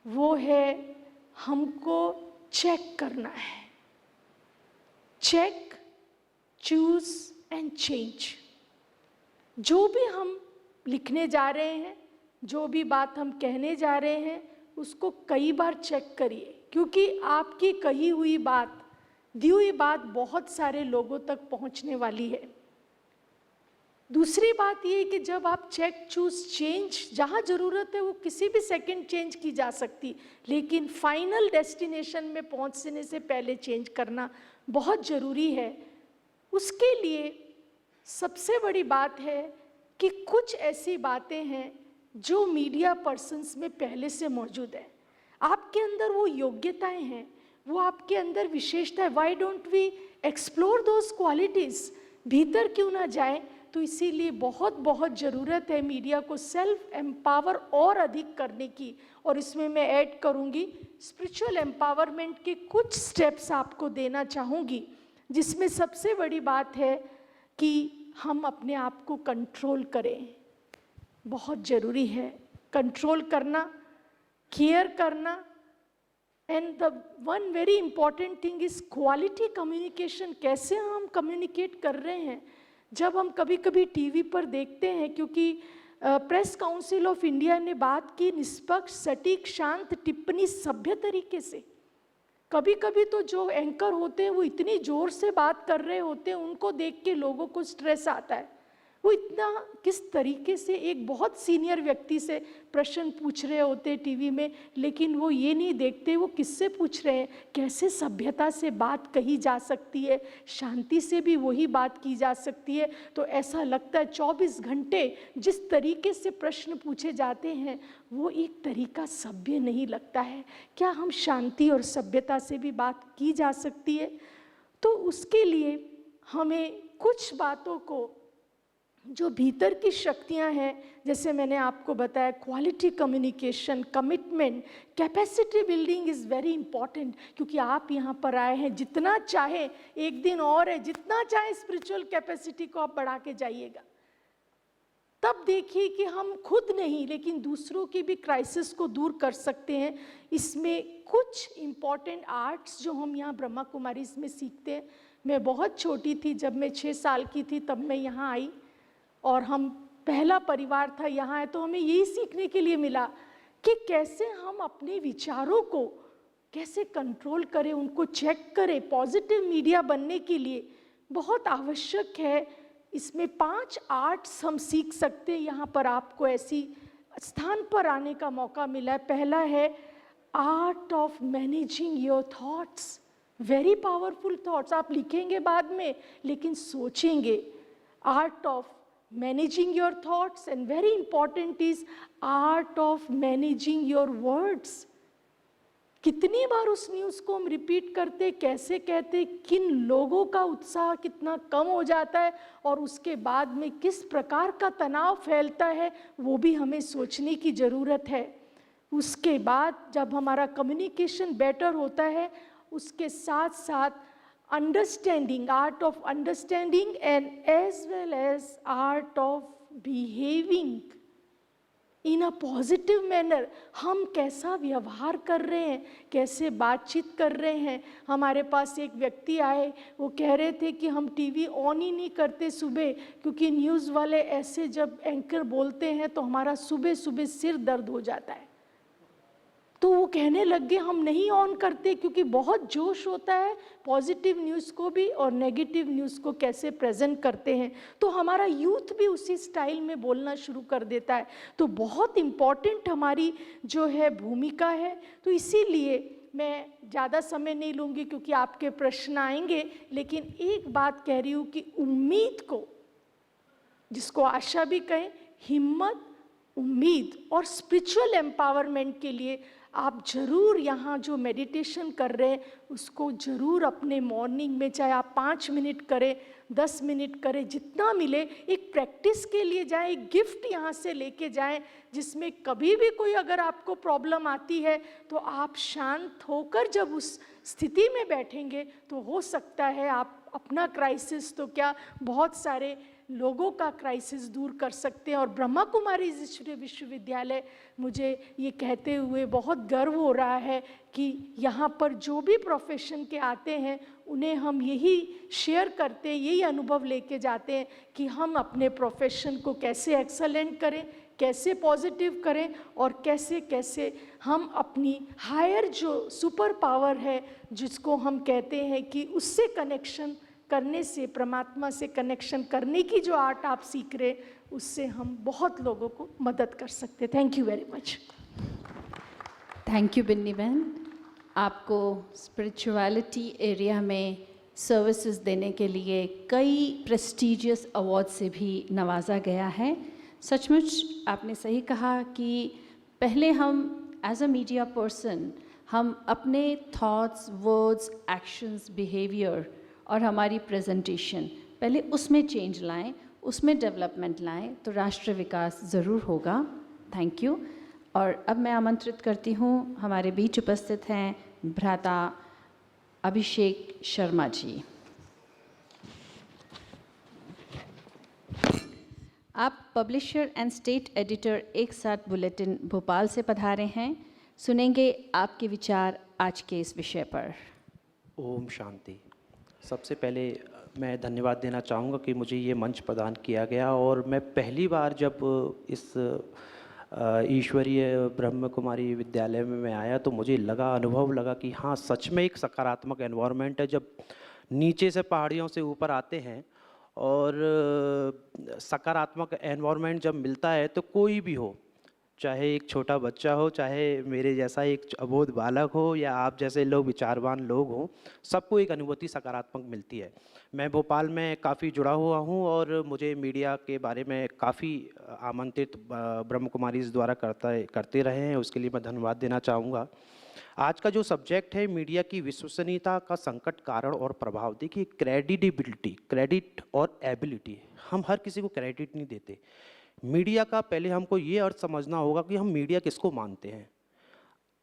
वो है हमको चेक करना है। Check, choose and change. जो भी हम लिखने जा रहे हैं, जो भी बात हम कहने जा रहे हैं, उसको कई बार चेक करिए, क्योंकि आपकी कही हुई बात, दी हुई बात बहुत सारे लोगों तक पहुंचने वाली है। दूसरी बात ये कि जब आप चेक, चूज, चेंज, जहाँ ज़रूरत है वो किसी भी सेकंड चेंज की जा सकती, लेकिन फाइनल डेस्टिनेशन में पहुँचने से पहले चेंज करना बहुत ज़रूरी है। उसके लिए सबसे बड़ी बात है कि कुछ ऐसी बातें हैं जो मीडिया पर्सन्स में पहले से मौजूद है। आपके अंदर वो योग्यताएं हैं, वो आपके अंदर विशेषता है। Why don't we explore those qualities? भीतर क्यों ना जाए? तो इसीलिए बहुत बहुत ज़रूरत है मीडिया को सेल्फ एम्पावर और अधिक करने की, और इसमें मैं ऐड करूँगी स्पिरिचुअल एम्पावरमेंट के कुछ स्टेप्स आपको देना चाहूँगी, जिसमें सबसे बड़ी बात है कि हम अपने आप को कंट्रोल करें। बहुत ज़रूरी है कंट्रोल करना, केयर करना, and the one very important thing is quality communication. कैसे हम कम्युनिकेट कर रहे हैं? जब हम कभी कभी टीवी पर देखते हैं, क्योंकि प्रेस काउंसिल ऑफ इंडिया ने बात की निष्पक्ष, सटीक, शांत टिप्पणी सभ्य तरीके से। कभी कभी तो जो एंकर होते हैं वो इतनी ज़ोर से बात कर रहे होते हैं, उनको देख के लोगों को स्ट्रेस आता है। वो इतना किस तरीके से एक बहुत सीनियर व्यक्ति से प्रश्न पूछ रहे होते हैं टीवी में, लेकिन वो ये नहीं देखते वो किससे पूछ रहे हैं, कैसे सभ्यता से बात कही जा सकती है, शांति से भी वही बात की जा सकती है। तो ऐसा लगता है 24 घंटे जिस तरीके से प्रश्न पूछे जाते हैं वो एक तरीका सभ्य नहीं लगता है। क्या हम शांति और सभ्यता से भी बात की जा सकती है? तो उसके लिए हमें कुछ बातों को जो भीतर की शक्तियां हैं, जैसे मैंने आपको बताया, quality communication, commitment, capacity building is very important, क्योंकि आप यहाँ पर आए हैं। जितना चाहे, एक दिन और है, जितना चाहे स्पिरिचुअल कैपेसिटी को आप बढ़ा के जाइएगा। तब देखिए कि हम खुद नहीं लेकिन दूसरों की भी क्राइसिस को दूर कर सकते हैं। इसमें कुछ इम्पॉर्टेंट आर्ट्स जो हम यहाँ ब्रह्मा कुमारी इसमें सीखते हैं। मैं बहुत छोटी थी, जब मैं 6 साल की थी तब मैं यहाँ आई, और हम पहला परिवार था यहाँ है, तो हमें यही सीखने के लिए मिला कि कैसे हम अपने विचारों को कैसे कंट्रोल करें, उनको चेक करें। पॉजिटिव मीडिया बनने के लिए बहुत आवश्यक है। इसमें 5 आर्ट्स हम सीख सकते हैं। यहाँ पर आपको ऐसी स्थान पर आने का मौका मिला है। पहला है art of managing your thoughts, very powerful thoughts. आप लिखेंगे बाद में लेकिन सोचेंगे। Art of managing your thoughts, and very important is art of managing your words. कितनी बार उस न्यूज़ को हम रिपीट करते, कैसे कहते, किन लोगों का उत्साह कितना कम हो जाता है और उसके बाद में किस प्रकार का तनाव फैलता है, वो भी हमें सोचने की ज़रूरत है। उसके बाद जब हमारा कम्युनिकेशन बेटर होता है, उसके साथ साथ understanding, art of understanding and as well as art of behaving in a positive manner. हम कैसा व्यवहार कर रहे हैं, कैसे बातचीत कर रहे हैं। हमारे पास एक व्यक्ति आए, वो कह रहे थे कि हम टीवी ऑन ही नहीं करते सुबह, क्योंकि न्यूज़ वाले ऐसे जब एंकर बोलते हैं तो हमारा सुबह सुबह सिर दर्द हो जाता है। तो वो कहने लग गए हम नहीं ऑन करते, क्योंकि बहुत जोश होता है पॉजिटिव न्यूज़ को भी और नेगेटिव न्यूज़ को कैसे प्रेजेंट करते हैं। तो हमारा यूथ भी उसी स्टाइल में बोलना शुरू कर देता है। तो बहुत इम्पॉर्टेंट हमारी जो है भूमिका है। तो इसीलिए मैं ज़्यादा समय नहीं लूँगी क्योंकि आपके प्रश्न आएंगे, लेकिन एक बात कह रही हूँ कि उम्मीद को, जिसको आशा भी कहें, हिम्मत, उम्मीद और स्पिरिचुअल एम्पावरमेंट के लिए आप ज़रूर यहाँ जो मेडिटेशन कर रहे हैं उसको ज़रूर अपने मॉर्निंग में, चाहे आप 5 मिनट करें, 10 मिनट करें, जितना मिले, एक प्रैक्टिस के लिए जाएं, एक गिफ्ट यहाँ से लेके जाएं, जिसमें कभी भी कोई अगर आपको प्रॉब्लम आती है तो आप शांत होकर जब उस स्थिति में बैठेंगे तो हो सकता है आप अपना क्राइसिस तो क्या, बहुत सारे लोगों का क्राइसिस दूर कर सकते हैं। और ब्रह्मा कुमारी विश्वविद्यालय, मुझे ये कहते हुए बहुत गर्व हो रहा है कि यहाँ पर जो भी प्रोफेशन के आते हैं उन्हें हम यही शेयर करते हैं, यही अनुभव लेके जाते हैं कि हम अपने प्रोफेशन को कैसे एक्सेलेंट करें, कैसे पॉजिटिव करें और कैसे कैसे हम अपनी हायर जो सुपर पावर है, जिसको हम कहते हैं कि उससे कनेक्शन करने से, परमात्मा से कनेक्शन करने की जो आर्ट आप सीख रहे, उससे हम बहुत लोगों को मदद कर सकते हैं। Thank you very much. Thank you Binny बहन। आपको स्पिरिचुअलिटी एरिया में सर्विसेज देने के लिए कई प्रेस्टिजियस अवार्ड से भी नवाजा गया है। सचमुच आपने सही कहा कि पहले हम एज अ मीडिया पर्सन हम अपने थॉट्स, वर्ड्स, एक्शंस, बिहेवियर और हमारी प्रेजेंटेशन पहले उसमें चेंज लाएं, उसमें डेवलपमेंट लाएं, तो राष्ट्र विकास ज़रूर होगा। Thank you. और अब मैं आमंत्रित करती हूँ, हमारे बीच उपस्थित हैं भ्राता अभिषेक शर्मा जी। आप पब्लिशर एंड स्टेट एडिटर एक साथ बुलेटिन भोपाल से पधारे हैं। सुनेंगे आपके विचार आज के इस विषय पर। ओम शांति। सबसे पहले मैं धन्यवाद देना चाहूँगा कि मुझे ये मंच प्रदान किया गया, और मैं पहली बार जब इस ईश्वरीय ब्रह्म कुमारी विद्यालय में मैं आया तो मुझे अनुभव लगा कि हाँ, सच में एक सकारात्मक एनवायरनमेंट है। जब नीचे से पहाड़ियों से ऊपर आते हैं और सकारात्मक एनवायरनमेंट जब मिलता है तो कोई भी हो, चाहे एक छोटा बच्चा हो, चाहे मेरे जैसा एक अबोध बालक हो, या आप जैसे लोग विचारवान लोग हों, सबको एक अनुभूति सकारात्मक मिलती है। मैं भोपाल में काफ़ी जुड़ा हुआ हूँ और मुझे मीडिया के बारे में काफ़ी आमंत्रित ब्रह्म कुमारीज़ द्वारा करते रहे हैं, उसके लिए मैं धन्यवाद देना चाहूँगा। आज का जो सब्जेक्ट है, मीडिया की विश्वसनीयता का संकट, कारण और प्रभाव। देखिए, क्रेडिबिलिटी, क्रेडिट और एबिलिटी, हम हर किसी को क्रेडिट नहीं देते। मीडिया का पहले हमको ये अर्थ समझना होगा कि हम मीडिया किसको मानते हैं।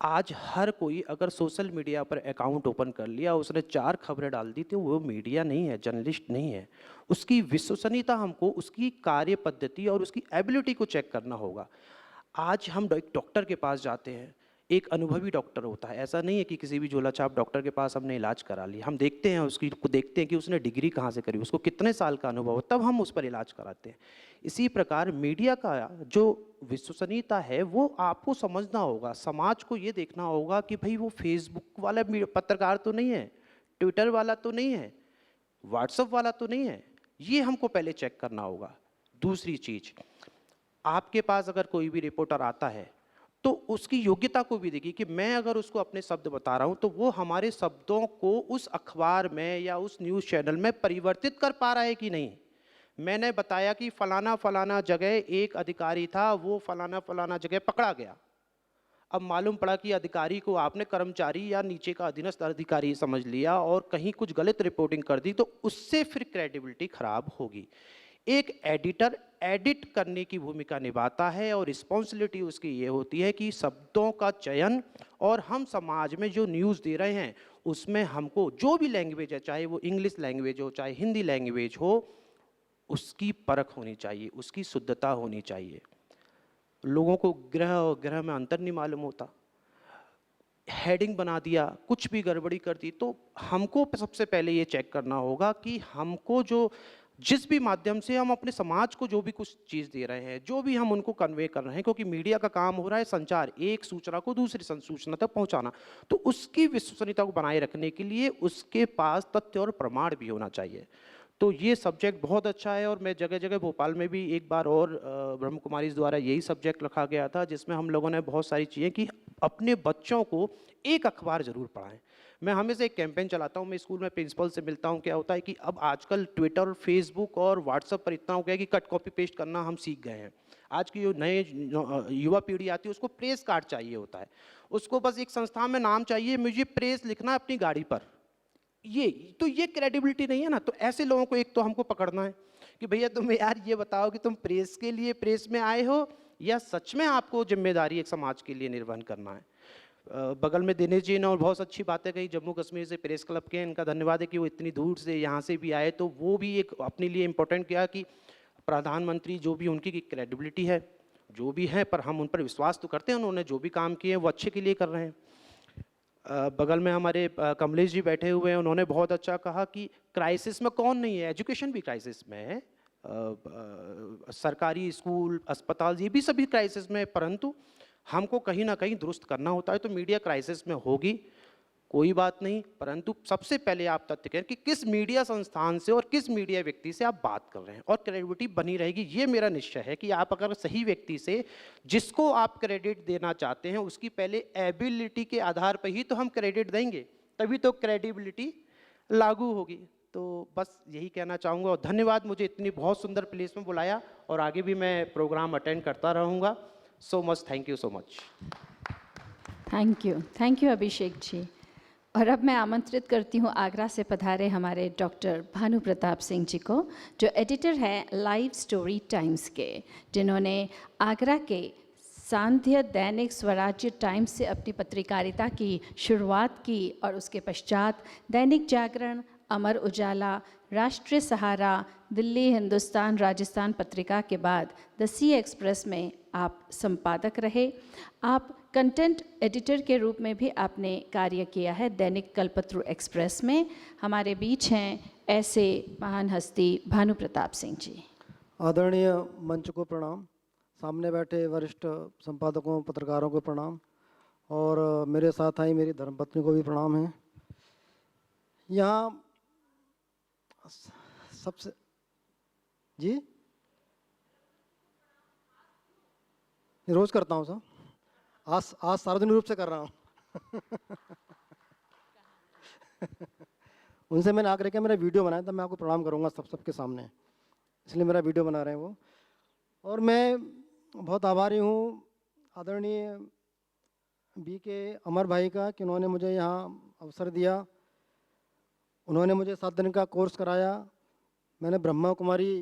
आज हर कोई अगर सोशल मीडिया पर अकाउंट ओपन कर लिया, उसने 4 खबरें डाल दी, तो वो मीडिया नहीं है, जर्नलिस्ट नहीं है। उसकी विश्वसनीयता हमको उसकी कार्य पद्धति और उसकी एबिलिटी को चेक करना होगा। आज हम एक डॉक्टर के पास जाते हैं, एक अनुभवी डॉक्टर होता है, ऐसा नहीं है कि किसी भी झोला छाप डॉक्टर के पास हमने इलाज करा लिया। हम देखते हैं उसकी को, देखते हैं कि उसने डिग्री कहाँ से करी, उसको कितने साल का अनुभव हो, तब हम उस पर इलाज कराते हैं। इसी प्रकार मीडिया का जो विश्वसनीयता है वो आपको समझना होगा। समाज को ये देखना होगा कि भाई वो फेसबुक वाला पत्रकार तो नहीं है, ट्विटर वाला तो नहीं है, व्हाट्सएप वाला तो नहीं है, ये हमको पहले चेक करना होगा। दूसरी चीज़, आपके पास अगर कोई भी रिपोर्टर आता है तो उसकी योग्यता को भी देखिए कि मैं अगर उसको अपने शब्द बता रहा हूँ तो वो हमारे शब्दों को उस अखबार में या उस न्यूज़ चैनल में परिवर्तित कर पा रहा है कि नहीं। मैंने बताया कि फलाना फलाना जगह एक अधिकारी था, वो फलाना फलाना जगह पकड़ा गया। अब मालूम पड़ा कि अधिकारी को आपने कर्मचारी या नीचे का अधीनस्थ अधिकारी समझ लिया और कहीं कुछ गलत रिपोर्टिंग कर दी, तो उससे फिर क्रेडिबिलिटी खराब होगी। एक एडिटर एडिट करने की भूमिका निभाता है और रिस्पॉन्सिबिलिटी उसकी ये होती है कि शब्दों का चयन, और हम समाज में जो न्यूज़ दे रहे हैं उसमें हमको जो भी लैंग्वेज है, चाहे वो इंग्लिश लैंग्वेज हो चाहे हिंदी लैंग्वेज हो, उसकी परख होनी चाहिए, उसकी शुद्धता होनी चाहिए। लोगों को ग्रह और ग्रह में अंतर नहीं मालूम होता। हेडिंग बना दिया, कुछ भी गड़बड़ी कर दी, तो हमको सबसे पहले ये चेक करना होगा कि हमको जो जिस भी माध्यम से हम अपने समाज को जो भी कुछ चीज़ दे रहे हैं, जो भी हम उनको कन्वे कर रहे हैं, क्योंकि मीडिया का काम हो रहा है संचार, एक सूचना को दूसरी सूचना तक पहुंचाना, तो उसकी विश्वसनीयता को बनाए रखने के लिए उसके पास तथ्य और प्रमाण भी होना चाहिए। तो ये सब्जेक्ट बहुत अच्छा है और मैं जगह जगह भोपाल में भी एक बार और ब्रह्म कुमारी द्वारा यही सब्जेक्ट रखा गया था, जिसमें हम लोगों ने बहुत सारी चीज़ें कि अपने बच्चों को एक अखबार ज़रूर पढ़ाएं। मैं हमेशा एक कैंपेन चलाता हूँ, मैं स्कूल में प्रिंसिपल से मिलता हूँ। क्या होता है कि अब आजकल ट्विटर, फेसबुक और व्हाट्सएप पर इतना हो गया कि कट कॉपी पेस्ट करना हम सीख गए हैं। आज की जो नए युवा पीढ़ी आती है उसको प्रेस कार्ड चाहिए होता है, उसको बस एक संस्था में नाम चाहिए, मुझे प्रेस लिखना है अपनी गाड़ी पर। ये क्रेडिबिलिटी नहीं है ना। तो ऐसे लोगों को एक तो हमको पकड़ना है कि भैया तुम यार ये बताओ कि तुम प्रेस के लिए प्रेस में आए हो या सच में आपको जिम्मेदारी एक समाज के लिए निर्वहन करना है। बगल में दिनेश जी ने और बहुत अच्छी बातें कही, जम्मू कश्मीर से प्रेस क्लब के, इनका धन्यवाद है कि वो इतनी दूर से यहाँ से भी आए, तो वो भी एक अपने लिए इम्पोर्टेंट किया कि प्रधानमंत्री जो भी उनकी क्रेडिबिलिटी है जो भी है, पर हम उन पर विश्वास तो करते हैं, उन्होंने जो भी काम किए हैं वो अच्छे के लिए कर रहे हैं। बगल में हमारे कमलेश जी बैठे हुए हैं, उन्होंने बहुत अच्छा कहा कि क्राइसिस में कौन नहीं है, एजुकेशन भी क्राइसिस में है, सरकारी स्कूल, अस्पताल, ये भी सभी क्राइसिस में है, परंतु हमको कहीं ना कहीं दुरुस्त करना होता है। तो मीडिया क्राइसिस में होगी, कोई बात नहीं, परंतु सबसे पहले आप तथ्य करें कि किस मीडिया संस्थान से और किस मीडिया व्यक्ति से आप बात कर रहे हैं, और क्रेडिबिलिटी बनी रहेगी। ये मेरा निश्चय है कि आप अगर सही व्यक्ति से, जिसको आप क्रेडिट देना चाहते हैं, उसकी पहले एबिलिटी के आधार पर ही तो हम क्रेडिट देंगे, तभी तो क्रेडिबिलिटी लागू होगी। तो बस यही कहना चाहूँगा और धन्यवाद, मुझे इतनी बहुत सुंदर प्लेस में बुलाया और आगे भी मैं प्रोग्राम अटेंड करता रहूँगा। So much, thank you so much. Thank you Abhishek ji. और अब मैं आमंत्रित करती हूँ आगरा से पधारे हमारे डॉक्टर भानु प्रताप सिंह जी को, जो एडिटर हैं लाइव स्टोरी टाइम्स के, जिन्होंने आगरा के सांध्य दैनिक स्वराज्य टाइम्स से अपनी पत्रकारिता की शुरुआत की और उसके पश्चात दैनिक जागरण, अमर उजाला, राष्ट्रीय सहारा, दिल्ली हिंदुस्तान, राजस्थान पत्रिका के बाद द सी एक्सप्रेस में आप संपादक रहे। आप कंटेंट एडिटर के रूप में भी आपने कार्य किया है दैनिक कल्पत्रु एक्सप्रेस में। हमारे बीच हैं ऐसे महान हस्ती भानु प्रताप सिंह जी। आदरणीय मंच को प्रणाम, सामने बैठे वरिष्ठ संपादकों, पत्रकारों को प्रणाम, और मेरे साथ आई मेरी धर्मपत्नी को भी प्रणाम है। यहाँ सबसे जी ये रोज़ करता हूँ सर, आज सार्वजनिक रूप से कर रहा हूँ। उनसे मैंने आग्रह किया, मेरा वीडियो बनाया, तब मैं आपको प्रणाम करूँगा सबके सामने, इसलिए मेरा वीडियो बना रहे हैं वो। और मैं बहुत आभारी हूँ आदरणीय BK अमर भाई का कि उन्होंने मुझे यहाँ अवसर दिया। उन्होंने मुझे 7 दिन का कोर्स कराया। मैंने ब्रह्मा कुमारी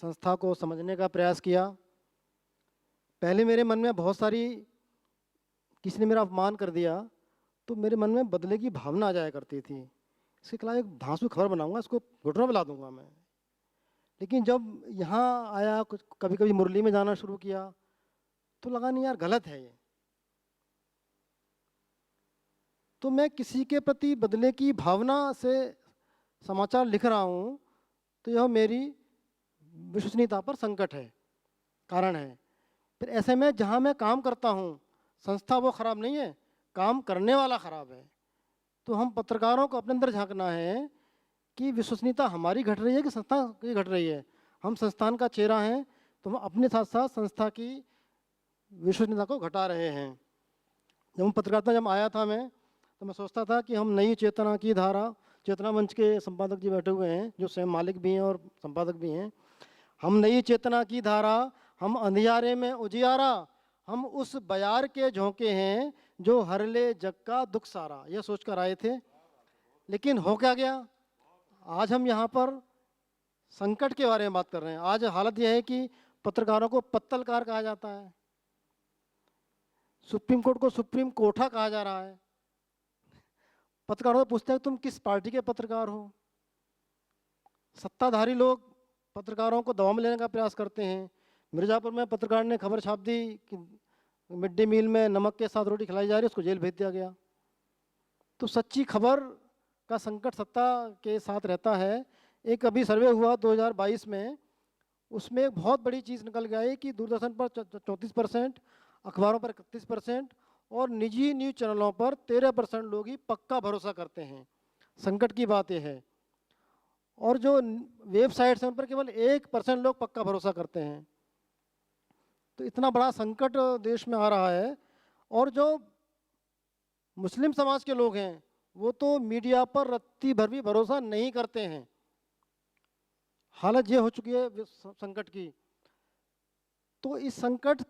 संस्था को समझने का प्रयास किया। पहले मेरे मन में बहुत सारी, किसी ने मेरा अपमान कर दिया तो मेरे मन में बदले की भावना आ जाया करती थी। इसके खिलाफ एक धांसू खबर बनाऊंगा, इसको घुटना पिला दूंगा मैं। लेकिन जब यहाँ आया, कुछ कभी कभी मुरली में जाना शुरू किया तो लगा नहीं यार, गलत है ये। तो मैं किसी के प्रति बदले की भावना से समाचार लिख रहा हूँ तो यह मेरी विश्वसनीयता पर संकट है, कारण है। फिर ऐसे में जहाँ मैं काम करता हूँ, संस्था वो खराब नहीं है, काम करने वाला खराब है। तो हम पत्रकारों को अपने अंदर झांकना है कि विश्वसनीयता हमारी घट रही है कि संस्था की घट रही है। हम संस्थान का चेहरा हैं तो हम अपने साथ साथ संस्था की विश्वसनीयता को घटा रहे हैं। जब पत्रकारिता जब आया था मैं, तो मैं सोचता था कि हम नई चेतना की धारा, चेतना मंच के संपादक जी बैठे हुए हैं जो स्वयं मालिक भी हैं और संपादक भी हैं, हम नई चेतना की धारा, हम अंधियारे में उजियारा, हम उस बयार के झोंके हैं जो हर ले जग का दुख सारा, यह सोच कर आए थे। लेकिन हो क्या गया, आज हम यहाँ पर संकट के बारे में बात कर रहे हैं। आज हालत यह है कि पत्रकारों को पत्तलकार कहा जाता है, सुप्रीम कोर्ट को सुप्रीम कोठा कहा जा रहा है। पत्रकारों से पूछते हैं तुम किस पार्टी के पत्रकार हो। सत्ताधारी लोग पत्रकारों को दबाव में लेने का प्रयास करते हैं। मिर्ज़ापुर में पत्रकार ने खबर छाप दी कि मिड डे मील में नमक के साथ रोटी खिलाई जा रही है, उसको जेल भेज दिया गया। तो सच्ची खबर का संकट सत्ता के साथ रहता है। एक अभी सर्वे हुआ 2022 में, उसमें एक बहुत बड़ी चीज़ निकल गया है कि दूरदर्शन पर 34%, अखबारों पर 31% और निजी न्यूज़ चैनलों पर 13% लोग ही पक्का भरोसा करते हैं। संकट की बात यह है। और जो वेबसाइट्स हैं उन पर केवल 1% लोग पक्का भरोसा करते हैं। तो इतना बड़ा संकट देश में आ रहा है। और जो मुस्लिम समाज के लोग हैं वो तो मीडिया पर रत्ती भर भी भरोसा नहीं करते हैं। हालत ये हो चुकी है संकट की। तो इस संकट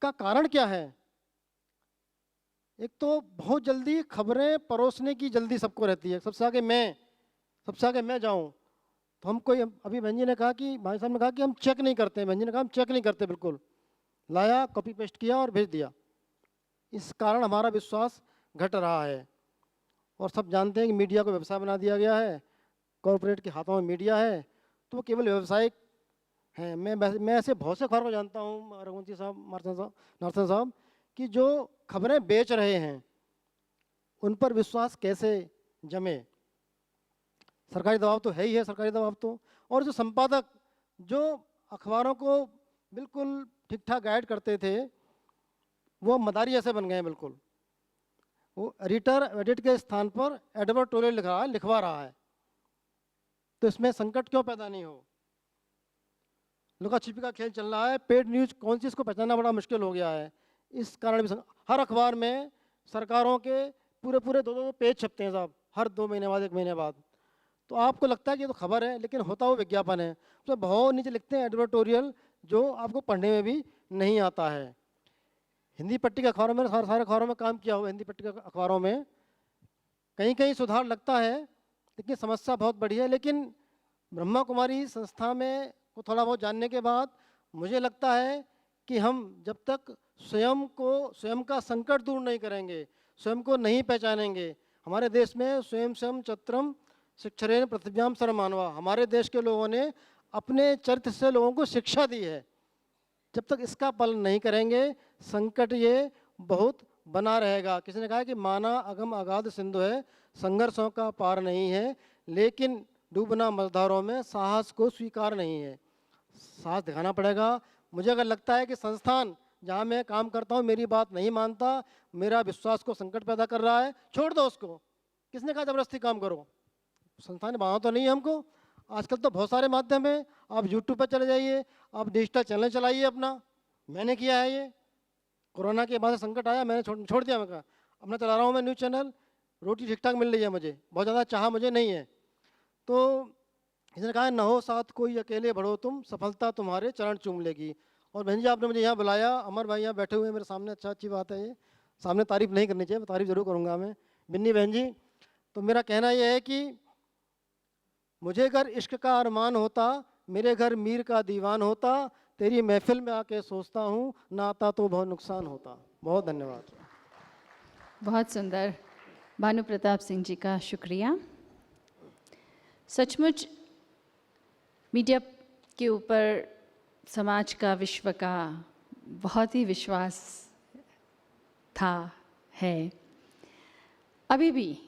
का कारण क्या है? एक तो बहुत जल्दी खबरें परोसने की जल्दी सबको रहती है, सबसे आगे मैं जाऊं। तो हम कोई, अभी बहन जी ने कहा कि, भाई साहब ने कहा कि हम चेक नहीं करते हैं। बहन जी ने कहा हम चेक नहीं करते, बिल्कुल लाया, कॉपी पेस्ट किया और भेज दिया। इस कारण हमारा विश्वास घट रहा है। और सब जानते हैं कि मीडिया को व्यवसाय बना दिया गया है, कॉरपोरेट के हाथों में मीडिया है, तो वो केवल व्यावसायिक हैं। मैं ऐसे बहुत से खबरों को जानता हूँ, रघुवंशी साहब, नारसन साहब, कि जो खबरें बेच रहे हैं उन पर विश्वास कैसे जमे। सरकारी दबाव तो है ही है, सरकारी दबाव तो। और जो संपादक जो अखबारों को बिल्कुल ठीक ठाक गाइड करते थे वो मदारी ऐसे बन गए हैं बिल्कुल। वो एडिट के स्थान पर एडवर्टोरियल लिखवा रहा है। तो इसमें संकट क्यों पैदा नहीं हो? लुका छिपी का खेल चल रहा है। पेड न्यूज कौन सी, इसको पहचानना बड़ा मुश्किल हो गया है। इस कारण भी हर अखबार में सरकारों के पूरे 2 पेज छपते हैं साहब, हर 2 महीने बाद, 1 महीने बाद। तो आपको लगता है कि ये तो खबर है, लेकिन होता वो विज्ञापन है। तो बहुत नीचे लिखते हैं एडवर्टोरियल, जो आपको पढ़ने में भी नहीं आता है। हिंदी पट्टी के अखबारों में, सारे अखबारों में काम किया हुआ, हिंदी पट्टी के अखबारों में कहीं कहीं सुधार लगता है, लेकिन समस्या बहुत बड़ी है। लेकिन ब्रह्मा कुमारी संस्था में को थोड़ा बहुत जानने के बाद मुझे लगता है कि हम जब तक स्वयं का संकट दूर नहीं करेंगे, स्वयं को नहीं पहचानेंगे। हमारे देश में स्वयं चत्रम शिक्षरेण पृथिव्याम सर्वमानवा, हमारे देश के लोगों ने अपने चरित्र से लोगों को शिक्षा दी है। जब तक इसका पालन नहीं करेंगे, संकट ये बहुत बना रहेगा। किसी ने कहा कि माना अगम अगाध सिंधु है, संघर्षों का पार नहीं है, लेकिन डूबना मझधारों में साहस को स्वीकार नहीं है। साहस दिखाना पड़ेगा। मुझे अगर लगता है कि संस्थान जहाँ मैं काम करता हूँ मेरी बात नहीं मानता, मेरा विश्वास को संकट पैदा कर रहा है, छोड़ दो उसको। किसने कहा जबरदस्ती काम करो? संस्थान ने बांधा तो नहीं है हमको। आजकल तो बहुत सारे माध्यम हैं, आप यूट्यूब पर चले जाइए, आप डिजिटल चैनल चलाइए अपना। मैंने किया है ये, कोरोना के बाद संकट आया, मैंने छोड़ दिया। मैं कहा अपना चला रहा हूँ मैं न्यूज़ चैनल, रोटी ठीक ठाक मिल रही है मुझे, बहुत ज़्यादा चाह मुझे नहीं है। तो इसने कहा न हो साथ कोई अकेले बढ़ो तुम, सफलता तुम्हारे चरण चूम लेगी। और बहन जी आपने मुझे यहाँ बुलाया, अमर भाई यहाँ बैठे हुए हैं मेरे सामने, अच्छी बात है ये, सामने तारीफ़ नहीं करनी चाहिए, तारीफ़ ज़रूर करूँगा मैं। बिन्नी बहन जी, तो मेरा कहना यह है कि मुझे अगर इश्क का अरमान होता, मेरे घर मीर का दीवान होता, तेरी महफिल में आके सोचता हूँ, ना आता तो बहुत नुकसान होता। बहुत धन्यवाद। बहुत सुंदर। भानु प्रताप सिंह जी का शुक्रिया। सचमुच मीडिया के ऊपर समाज का, विश्व का बहुत ही विश्वास था, है। अभी भी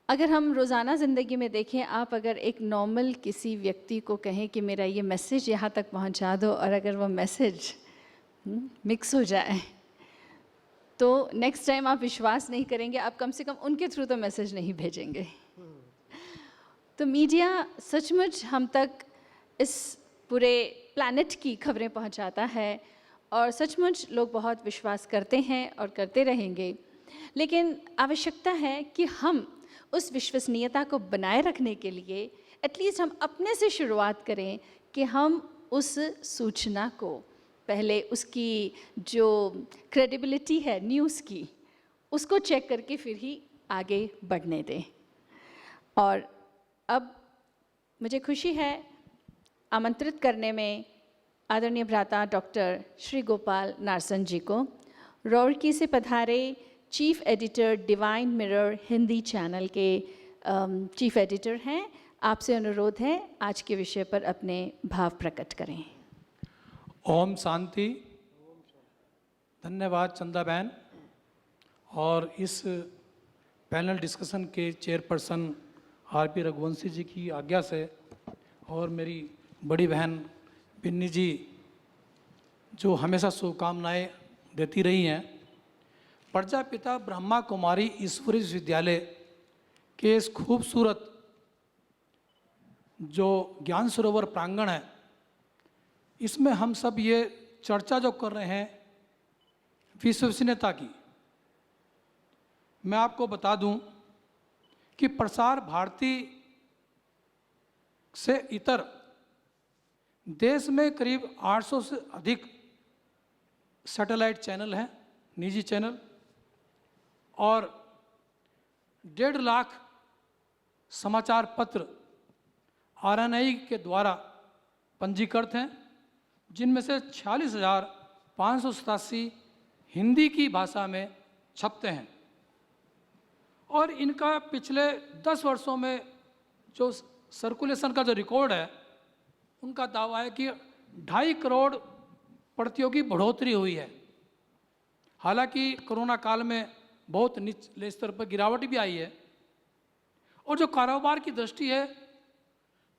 अगर हम रोज़ाना ज़िंदगी में देखें, आप अगर एक नॉर्मल किसी व्यक्ति को कहें कि मेरा ये मैसेज यहाँ तक पहुँचा दो, और अगर वो मैसेज मिक्स हो जाए तो नेक्स्ट टाइम आप विश्वास नहीं करेंगे, आप कम से कम उनके थ्रू तो मैसेज नहीं भेजेंगे। तो मीडिया सचमुच हम तक इस पूरे प्लैनेट की खबरें पहुंचाता है, और सचमुच लोग बहुत विश्वास करते हैं और करते रहेंगे। लेकिन आवश्यकता है कि हम उस विश्वसनीयता को बनाए रखने के लिए एटलीस्ट हम अपने से शुरुआत करें कि हम उस सूचना को पहले, उसकी जो क्रेडिबिलिटी है न्यूज़ की, उसको चेक करके फिर ही आगे बढ़ने दें। और अब मुझे खुशी है आमंत्रित करने में आदरणीय भ्राता डॉक्टर श्री गोपाल नारसन जी को, रुड़की से पधारे chief editor divine mirror Hindi channel के चीफ एडिटर हैं। आपसे अनुरोध है आज के विषय पर अपने भाव प्रकट करें। ओम शांति। धन्यवाद चंदा बहन। और इस पैनल डिस्कशन के चेयरपर्सन आरपी रघुवंशी जी की आज्ञा से, और मेरी बड़ी बहन बिन्नी जी जो हमेशा शुभकामनाएं देती रही हैं, प्रजापिता ब्रह्मा कुमारी ईश्वरी विश्वविद्यालय के इस खूबसूरत जो ज्ञान सरोवर प्रांगण है, इसमें हम सब ये चर्चा जो कर रहे हैं विश्वसनीयता की, मैं आपको बता दूं कि प्रसार भारती से इतर देश में करीब 800 से अधिक सैटेलाइट चैनल हैं, निजी चैनल, और 1.5 लाख समाचार पत्र RNI के द्वारा पंजीकृत हैं, जिनमें से 46,587 हिंदी की भाषा में छपते हैं। और इनका पिछले 10 वर्षों में जो सर्कुलेशन का जो रिकॉर्ड है, उनका दावा है कि 2.5 करोड़ प्रतियों की बढ़ोतरी हुई है। हालांकि कोरोना काल में बहुत निचले स्तर पर गिरावट भी आई है। और जो कारोबार की दृष्टि है,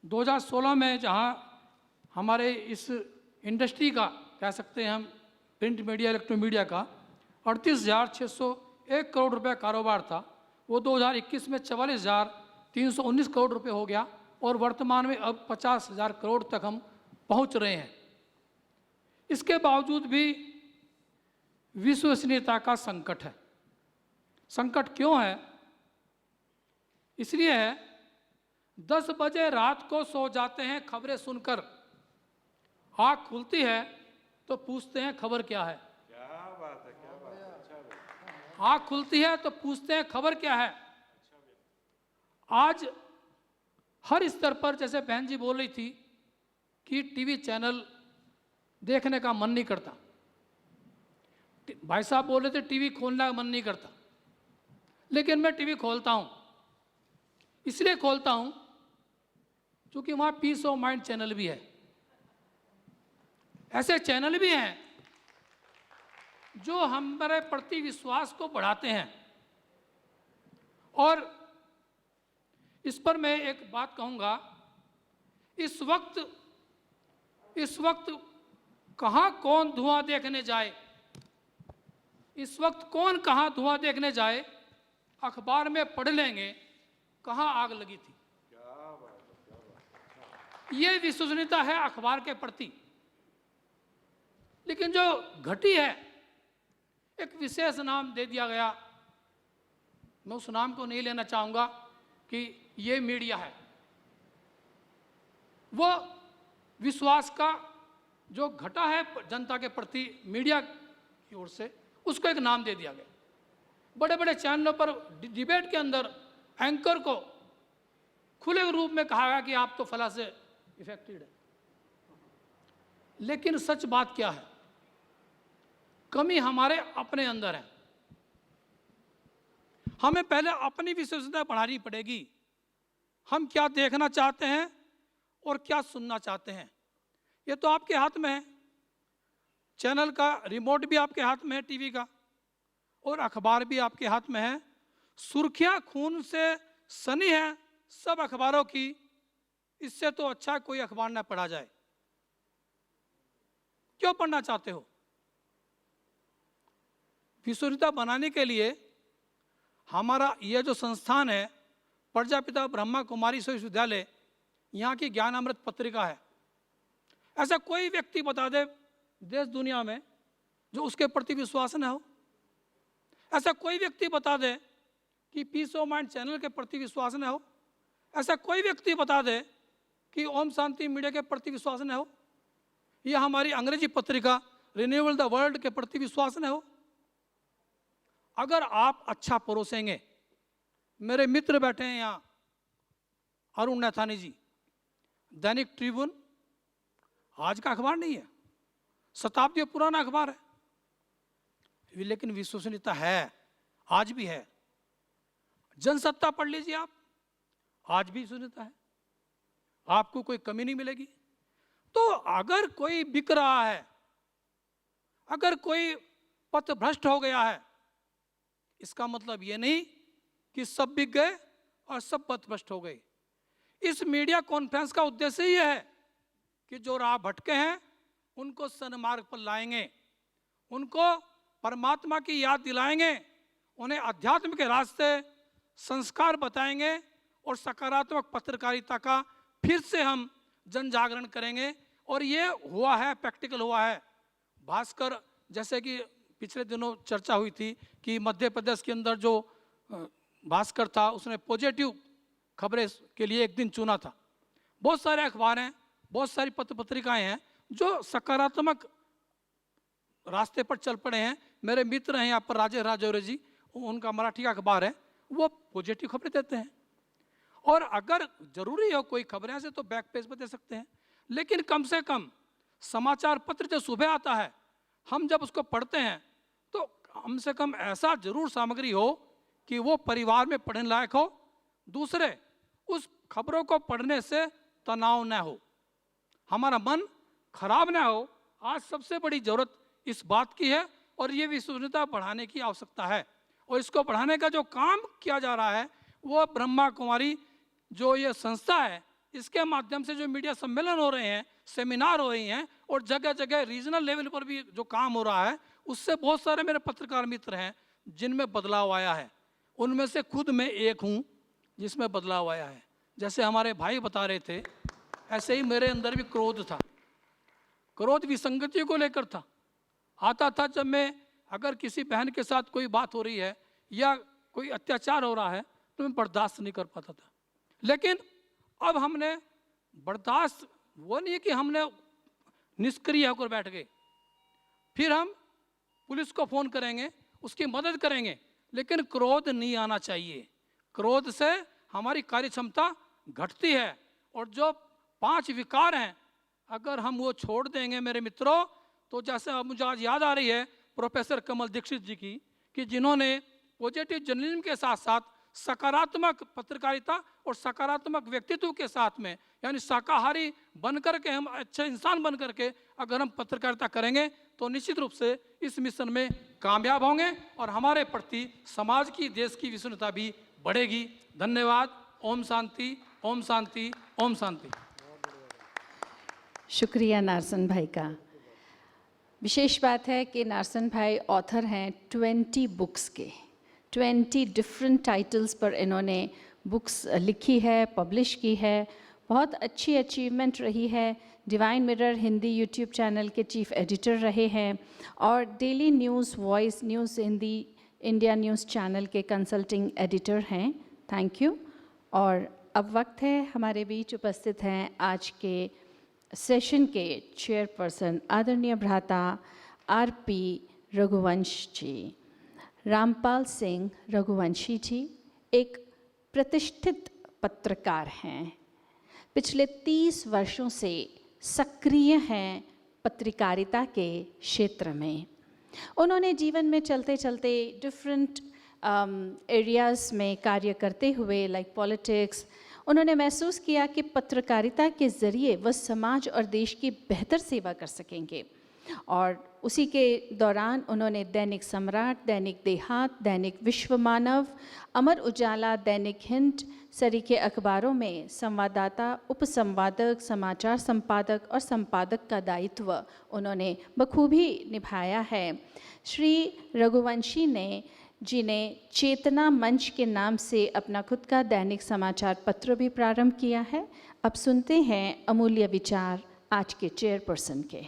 2016 में जहां हमारे इस इंडस्ट्री का, कह सकते हैं हम प्रिंट मीडिया, इलेक्ट्रॉनिक मीडिया का 38,601 करोड़ रुपए कारोबार था, वो 2021 में 44,319 करोड़ रुपए हो गया, और वर्तमान में अब 50,000 करोड़ तक हम पहुंच रहे हैं। इसके बावजूद भी विश्वसनीयता का संकट है। संकट क्यों है? इसलिए है 10 बजे रात को सो जाते हैं खबरें सुनकर, आँख खुलती है तो पूछते हैं खबर क्या है। क्या बात है, क्या बात है। आँख खुलती है तो पूछते हैं खबर क्या है। आज हर स्तर पर, जैसे बहन जी बोल रही थी कि टीवी चैनल देखने का मन नहीं करता, भाई साहब बोल रहे थे टीवी खोलने का मन नहीं करता, लेकिन मैं टीवी खोलता हूं। इसलिए खोलता हूं क्योंकि वहां पीस ऑफ माइंड चैनल भी है। ऐसे चैनल भी हैं जो हमारे प्रति विश्वास को बढ़ाते हैं। और इस पर मैं एक बात कहूंगा, इस वक्त कहां कौन धुआं देखने जाए, इस वक्त कौन कहां धुआं देखने जाए, अखबार में पढ़ लेंगे कहां आग लगी थी। ये विश्वसनीयता है अखबार के प्रति। लेकिन जो घटी है एक विशेष नाम दे दिया गया। मैं उस नाम को नहीं लेना चाहूँगा कि ये मीडिया है। वो विश्वास का जो घटा है जनता के प्रति मीडिया की ओर से, उसको एक नाम दे दिया गया। बड़े बड़े चैनलों पर डिबेट के अंदर एंकर को खुले रूप में कहा गया कि आप तो फला से इफेक्टेड है। लेकिन सच बात क्या है? कमी हमारे अपने अंदर है। हमें पहले अपनी विश्वसनीयता बढ़ानी पड़ेगी। हम क्या देखना चाहते हैं और क्या सुनना चाहते हैं, ये तो आपके हाथ में है। चैनल का रिमोट भी आपके हाथ में है, टीवी का, और अखबार भी आपके हाथ में है। सुर्खियां खून से सनी है सब अखबारों की, इससे तो अच्छा कोई अखबार ना पढ़ा जाए। क्यों पढ़ना चाहते हो? विश्वसनीयता बनाने के लिए हमारा ये जो संस्थान है प्रजापिता ब्रह्मा कुमारी विश्वविद्यालय, यहाँ की ज्ञान अमृत पत्रिका है। ऐसा कोई व्यक्ति बता दे देश दुनिया में जो उसके प्रति विश्वास न हो। ऐसा कोई व्यक्ति बता दे कि पीस ऑफ माइंड चैनल के प्रति विश्वास न हो। ऐसा कोई व्यक्ति बता दे कि ओम शांति मीडिया के प्रति विश्वास न हो, या हमारी अंग्रेजी पत्रिका रिन्यूअल द वर्ल्ड के प्रति विश्वास न हो। अगर आप अच्छा परोसेंगे, मेरे मित्र बैठे हैं यहाँ, अरुण नैथानी जी, दैनिक ट्रिब्यून आज का अखबार नहीं है, शताब्दियों पुराना अखबार है, लेकिन विश्वसनीयता है, आज भी है। जनसत्ता पढ़ लीजिए आप, आज भी विश्वसनीयता है, आपको कोई कमी नहीं मिलेगी। तो अगर कोई बिक रहा है, अगर कोई पथभ्रष्ट हो गया है, इसका मतलब ये नहीं कि सब बिक गए और सब पथभ्रष्ट हो गए। इस मीडिया कॉन्फ्रेंस का उद्देश्य ये है कि जो राह भटके हैं उनको सन्मार्ग पर लाएंगे, उनको परमात्मा की याद दिलाएंगे, उन्हें अध्यात्म के रास्ते संस्कार बताएंगे और सकारात्मक पत्रकारिता का फिर से हम जन जागरण करेंगे। और ये हुआ है, प्रैक्टिकल हुआ है। भास्कर, जैसे कि पिछले दिनों चर्चा हुई थी कि मध्य प्रदेश के अंदर जो भास्कर था उसने पॉजिटिव खबरें के लिए एक दिन चुना था। बहुत सारे अखबार हैं, बहुत सारी पत्र पत्रिकाएं हैं जो सकारात्मक रास्ते पर चल पड़े हैं। मेरे मित्र हैं यहाँ पर राजेश राजौरे जी, उनका मराठी का अखबार है, वो पॉजिटिव खबरें देते हैं। और अगर जरूरी हो कोई खबरें ऐसे तो बैक पेज पर दे सकते हैं, लेकिन कम से कम समाचार पत्र जो सुबह आता है, हम जब उसको पढ़ते हैं तो कम से कम ऐसा जरूर सामग्री हो कि वो परिवार में पढ़ने लायक हो। दूसरे, उस खबरों को पढ़ने से तनाव न हो, हमारा मन खराब ना हो। आज सबसे बड़ी जरूरत इस बात की है और ये विश्वसनीयता बढ़ाने की आवश्यकता है। और इसको बढ़ाने का जो काम किया जा रहा है वो ब्रह्मा कुमारी जो ये संस्था है, इसके माध्यम से जो मीडिया सम्मेलन हो रहे हैं, सेमिनार हो रही हैं, और जगह जगह रीजनल लेवल पर भी जो काम हो रहा है, उससे बहुत सारे मेरे पत्रकार मित्र हैं जिनमें बदलाव आया है। उनमें से खुद मैं एक हूँ जिसमें बदलाव आया है। जैसे हमारे भाई बता रहे थे, ऐसे ही मेरे अंदर भी क्रोध था। क्रोध विसंगति को लेकर था, आता था जब मैं अगर किसी बहन के साथ कोई बात हो रही है या कोई अत्याचार हो रहा है तो मैं बर्दाश्त नहीं कर पाता था। लेकिन अब हमने बर्दाश्त, वो नहीं है कि हमने निष्क्रिय होकर बैठ गए, फिर हम पुलिस को फ़ोन करेंगे, उसकी मदद करेंगे, लेकिन क्रोध नहीं आना चाहिए। क्रोध से हमारी कार्य क्षमता घटती है। और जो 5 विकार हैं, अगर हम वो छोड़ देंगे मेरे मित्रों, तो जैसे अब मुझे आज याद आ रही है प्रोफेसर कमल दीक्षित जी की, कि जिन्होंने पॉजिटिव जर्नलिज्म के साथ साथ सकारात्मक पत्रकारिता और सकारात्मक व्यक्तित्व के साथ में, यानी शाकाहारी बन करके, हम अच्छे इंसान बन करके अगर हम पत्रकारिता करेंगे तो निश्चित रूप से इस मिशन में कामयाब होंगे और हमारे प्रति समाज की, देश की विश्वसनीयता भी बढ़ेगी। धन्यवाद। ओम शांति, ओम शांति, ओम शांति। शुक्रिया नारसन भाई का। विशेष बात है कि नारसन भाई ऑथर हैं 20 बुक्स के, 20 डिफरेंट टाइटल्स पर इन्होंने बुक्स लिखी है, पब्लिश की है। बहुत अच्छी अचीवमेंट रही है divine mirror Hindi YouTube channel के चीफ एडिटर रहे हैं और daily news voice news Hindi India news channel के कंसल्टिंग एडिटर हैं। Thank you. और अब वक्त है, हमारे बीच उपस्थित हैं आज के सेशन के चेयरपर्सन आदरणीय भ्राता आरपी रघुवंश जी। रामपाल सिंह रघुवंशी जी एक प्रतिष्ठित पत्रकार हैं, पिछले 30 वर्षों से सक्रिय हैं पत्रकारिता के क्षेत्र में। उन्होंने जीवन में चलते चलते डिफरेंट एरियाज़ में कार्य करते हुए लाइक पॉलिटिक्स, उन्होंने महसूस किया कि पत्रकारिता के ज़रिए वह समाज और देश की बेहतर सेवा कर सकेंगे और उसी के दौरान उन्होंने दैनिक सम्राट, दैनिक देहात, दैनिक विश्व मानव, अमर उजाला, दैनिक हिंद सरीखे अखबारों में संवाददाता, उपसंवादक, समाचार संपादक और संपादक का दायित्व उन्होंने बखूबी निभाया है। श्री रघुवंशी जी ने चेतना मंच के नाम से अपना खुद का दैनिक समाचार पत्र भी प्रारंभ किया है। अब सुनते हैं अमूल्य विचार आज के चेयरपर्सन के।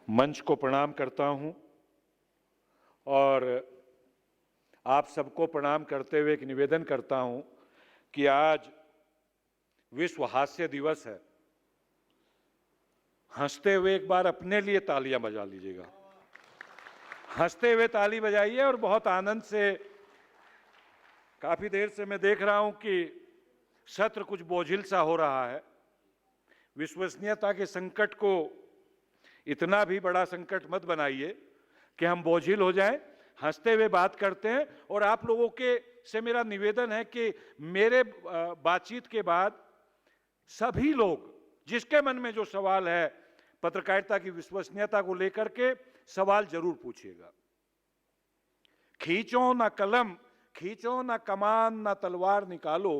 मंच को प्रणाम करता हूं और आप सबको प्रणाम करते हुए एक निवेदन करता हूं कि आज विश्व हास्य दिवस है। हंसते हुए एक बार अपने लिए तालियां बजा लीजिएगा। हंसते हुए ताली बजाइए और बहुत आनंद से। काफी देर से मैं देख रहा हूं कि सत्र कुछ बोझिल सा हो रहा है। विश्वसनीयता के संकट को इतना भी बड़ा संकट मत बनाइए कि हम बोझिल हो जाएं। हंसते हुए बात करते हैं और आप लोगों के से मेरा निवेदन है कि मेरे बातचीत के बाद सभी लोग जिसके मन में जो सवाल है पत्रकारिता की विश्वसनीयता को लेकर के, सवाल जरूर पूछिएगा। खींचो ना कलम, खींचो ना कमान ना तलवार निकालो,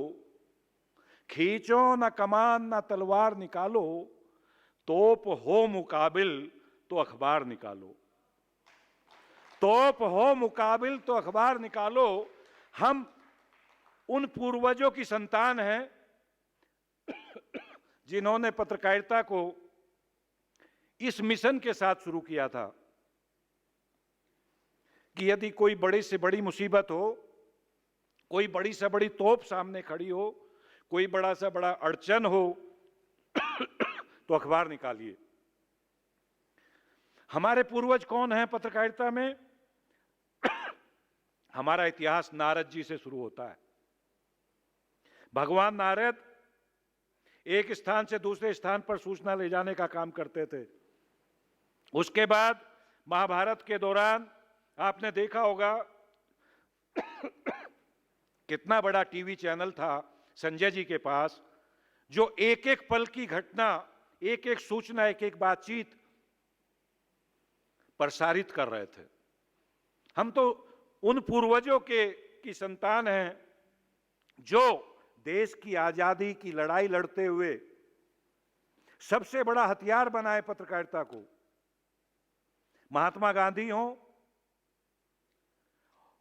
खींचो ना कमान ना तलवार निकालो, तोप हो मुकाबिल तो अखबार निकालो, तोप हो मुकाबिल तो अखबार निकालो। हम उन पूर्वजों की संतान हैं जिन्होंने पत्रकारिता को इस मिशन के साथ शुरू किया था कि यदि कोई बड़ी से बड़ी मुसीबत हो, कोई बड़ी से बड़ी तोप सामने खड़ी हो, कोई बड़ा सा बड़ा अड़चन हो तो अखबार निकालिए। हमारे पूर्वज कौन हैं पत्रकारिता में? हमारा इतिहास नारद जी से शुरू होता है। भगवान नारद एक स्थान से दूसरे स्थान पर सूचना ले जाने का काम करते थे। उसके बाद महाभारत के दौरान आपने देखा होगा कितना बड़ा टीवी चैनल था संजय जी के पास, जो एक एक पल की घटना, एक एक सूचना, एक एक बातचीत प्रसारित कर रहे थे। हम तो उन पूर्वजों की संतान हैं जो देश की आजादी की लड़ाई लड़ते हुए सबसे बड़ा हथियार बनाए पत्रकारिता को। महात्मा गांधी हों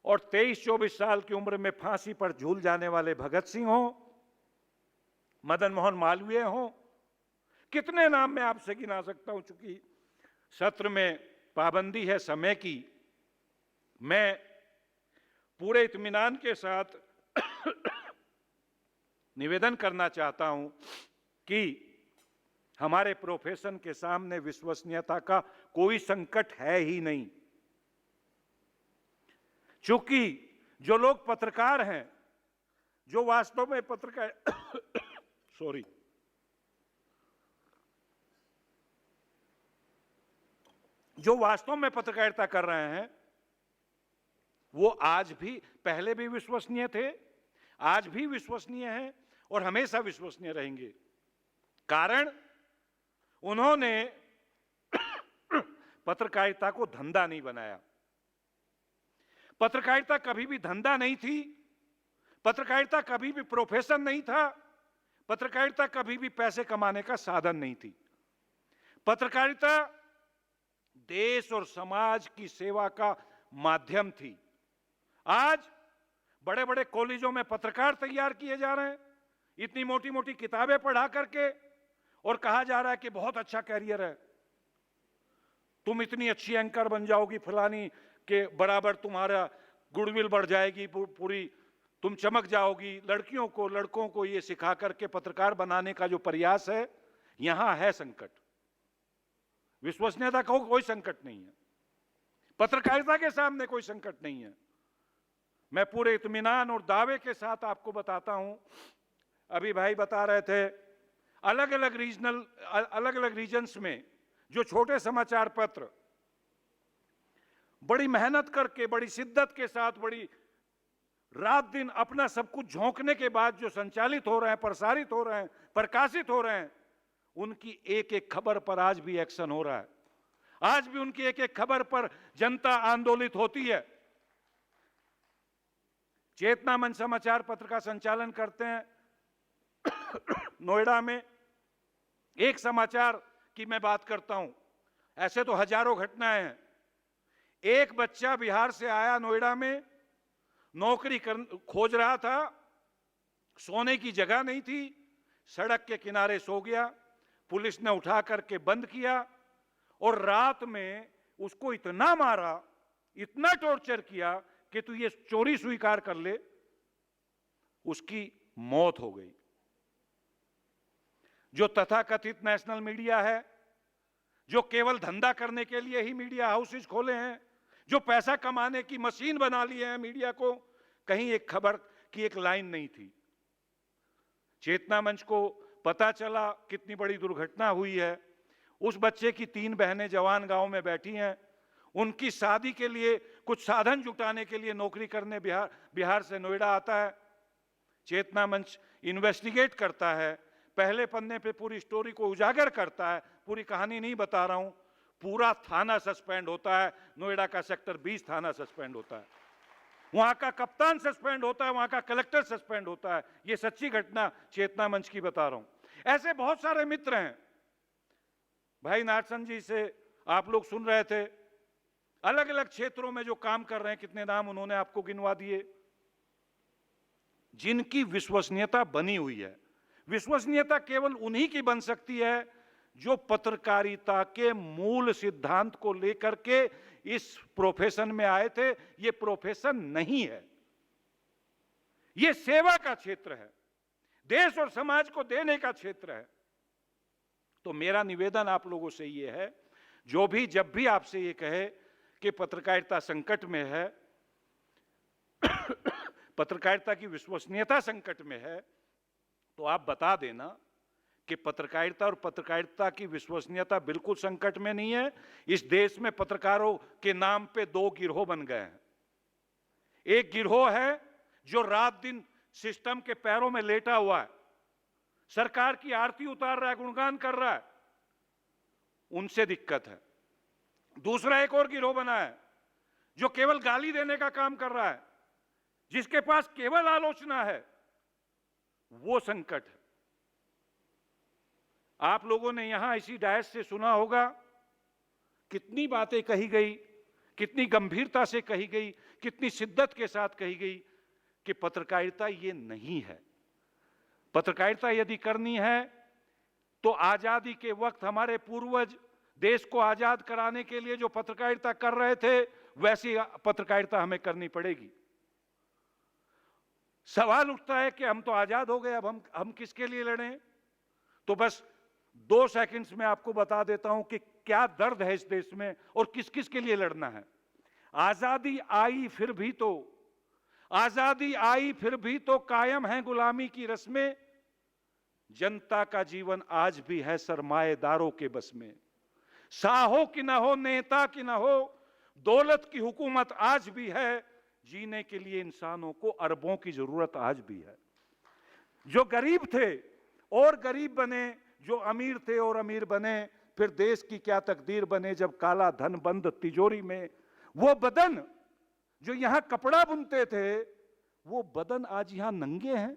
और 23-24 साल की उम्र में फांसी पर झूल जाने वाले भगत सिंह हों, मदन मोहन मालवीय हों, कितने नाम मैं आपसे गिना सकता हूं। चूंकि सत्र में पाबंदी है समय की, मैं पूरे इत्मीनान के साथ निवेदन करना चाहता हूं कि हमारे प्रोफेशन के सामने विश्वसनीयता का कोई संकट है ही नहीं। चूंकि जो लोग पत्रकार हैं, जो वास्तव में पत्रकार सॉरी जो वास्तव में पत्रकारिता कर रहे हैं, वो आज भी, पहले भी विश्वसनीय थे, आज भी विश्वसनीय हैं और हमेशा विश्वसनीय रहेंगे। कारण उन्होंने पत्रकारिता को धंधा नहीं बनाया। पत्रकारिता कभी भी धंधा नहीं थी, पत्रकारिता कभी भी प्रोफेशन नहीं था, पत्रकारिता कभी भी पैसे कमाने का साधन नहीं थी। पत्रकारिता देश और समाज की सेवा का माध्यम थी। आज बड़े बड़े कॉलेजों में पत्रकार तैयार किए जा रहे हैं, इतनी मोटी मोटी किताबें पढ़ा करके, और कहा जा रहा है कि बहुत अच्छा कैरियर है, तुम इतनी अच्छी एंकर बन जाओगी, फलानी के बराबर तुम्हारा गुडविल बढ़ जाएगी पूरी, तुम चमक जाओगी। लड़कियों को लड़कों को ये सिखा करके पत्रकार बनाने का जो प्रयास है, यहां है संकट। विश्वसनीयता का कोई संकट नहीं है, पत्रकारिता के सामने कोई संकट नहीं है। मैं पूरे इत्मीनान और दावे के साथ आपको बताता हूं, अभी भाई बता रहे थे अलग अलग रीजन्स में जो छोटे समाचार पत्र बड़ी मेहनत करके, बड़ी शिद्दत के साथ, बड़ी रात दिन अपना सब कुछ झोंकने के बाद जो संचालित हो रहे हैं, प्रसारित हो रहे हैं, प्रकाशित हो रहे हैं, उनकी एक एक खबर पर आज भी एक्शन हो रहा है। आज भी उनकी एक एक खबर पर जनता आंदोलित होती है। चेतना मंच समाचार पत्र का संचालन करते हैं नोएडा में। एक समाचार की मैं बात करता हूं, ऐसे तो हजारों घटनाएं हैं। एक बच्चा बिहार से आया नोएडा में, नौकरी खोज रहा था, सोने की जगह नहीं थी, सड़क के किनारे सो गया। पुलिस ने उठा करके बंद किया और रात में उसको इतना मारा, इतना टॉर्चर किया कि तू ये चोरी स्वीकार कर ले। उसकी मौत हो गई। जो तथाकथित नेशनल मीडिया है, जो केवल धंधा करने के लिए ही मीडिया हाउसेज खोले हैं, जो पैसा कमाने की मशीन बना लिए हैं मीडिया को, कहीं एक खबर की एक लाइन नहीं थी। चेतना मंच को पता चला कितनी बड़ी दुर्घटना हुई है। उस बच्चे की 3 बहनें जवान गांव में बैठी हैं, उनकी शादी के लिए कुछ साधन जुटाने के लिए नौकरी करने बिहार से नोएडा आता है। चेतना मंच इन्वेस्टिगेट करता है, पहले पन्ने पे पूरी स्टोरी को उजागर करता है। पूरी कहानी नहीं बता रहा हूं, पूरा थाना सस्पेंड होता है। नोएडा का सेक्टर 20 थाना सस्पेंड होता है, वहां का कप्तान सस्पेंड होता है, वहां का कलेक्टर सस्पेंड होता है। ये सच्ची घटना चेतना मंच की बता रहा हूं। ऐसे बहुत सारे मित्र हैं। भाई नारसन जी से आप लोग सुन रहे थे, अलग अलग क्षेत्रों में जो काम कर रहे हैं, कितने नाम उन्होंने आपको गिनवा दिए, जिनकी विश्वसनीयता बनी हुई है। विश्वसनीयता केवल उन्हीं की बन सकती है जो पत्रकारिता के मूल सिद्धांत को लेकर के इस प्रोफेशन में आए थे। ये प्रोफेशन नहीं है, ये सेवा का क्षेत्र है, देश और समाज को देने का क्षेत्र है। तो मेरा निवेदन आप लोगों से ये है, जो भी जब भी आपसे ये कहे कि पत्रकारिता संकट में है, पत्रकारिता की विश्वसनीयता संकट में है, तो आप बता देना कि पत्रकारिता और पत्रकारिता की विश्वसनीयता बिल्कुल संकट में नहीं है। इस देश में पत्रकारों के नाम पे 2 गिरोह बन गए हैं। एक गिरोह है जो रात दिन सिस्टम के पैरों में लेटा हुआ है, सरकार की आरती उतार रहा है, गुणगान कर रहा है, उनसे दिक्कत है। दूसरा एक और गिरोह बना है जो केवल गाली देने का काम कर रहा है, जिसके पास केवल आलोचना है, वो संकट है। आप लोगों ने यहां इसी डायस से सुना होगा, कितनी बातें कही गई, कितनी गंभीरता से कही गई, कितनी शिद्दत के साथ कही गई कि पत्रकारिता ये नहीं है। पत्रकारिता यदि करनी है तो आजादी के वक्त हमारे पूर्वज देश को आजाद कराने के लिए जो पत्रकारिता कर रहे थे, वैसी पत्रकारिता हमें करनी पड़ेगी। सवाल उठता है कि हम तो आजाद हो गए, अब हम किसके लिए लड़ें? तो बस 2 सेकंड्स में आपको बता देता हूं कि क्या दर्द है इस देश में और किस किस के लिए लड़ना है। आजादी आई फिर भी तो, आजादी आई फिर भी तो कायम है गुलामी की रस्में। जनता का जीवन आज भी है सरमाएदारों के बस में। साहो की ना हो, नेता की ना हो, दौलत की हुकूमत आज भी है। जीने के लिए इंसानों को अरबों की जरूरत आज भी है। जो गरीब थे और गरीब बने, जो अमीर थे और अमीर बने, फिर देश की क्या तकदीर बने जब काला धन बंद तिजोरी में। वो बदन जो यहां कपड़ा बुनते थे, वो बदन आज यहां नंगे हैं।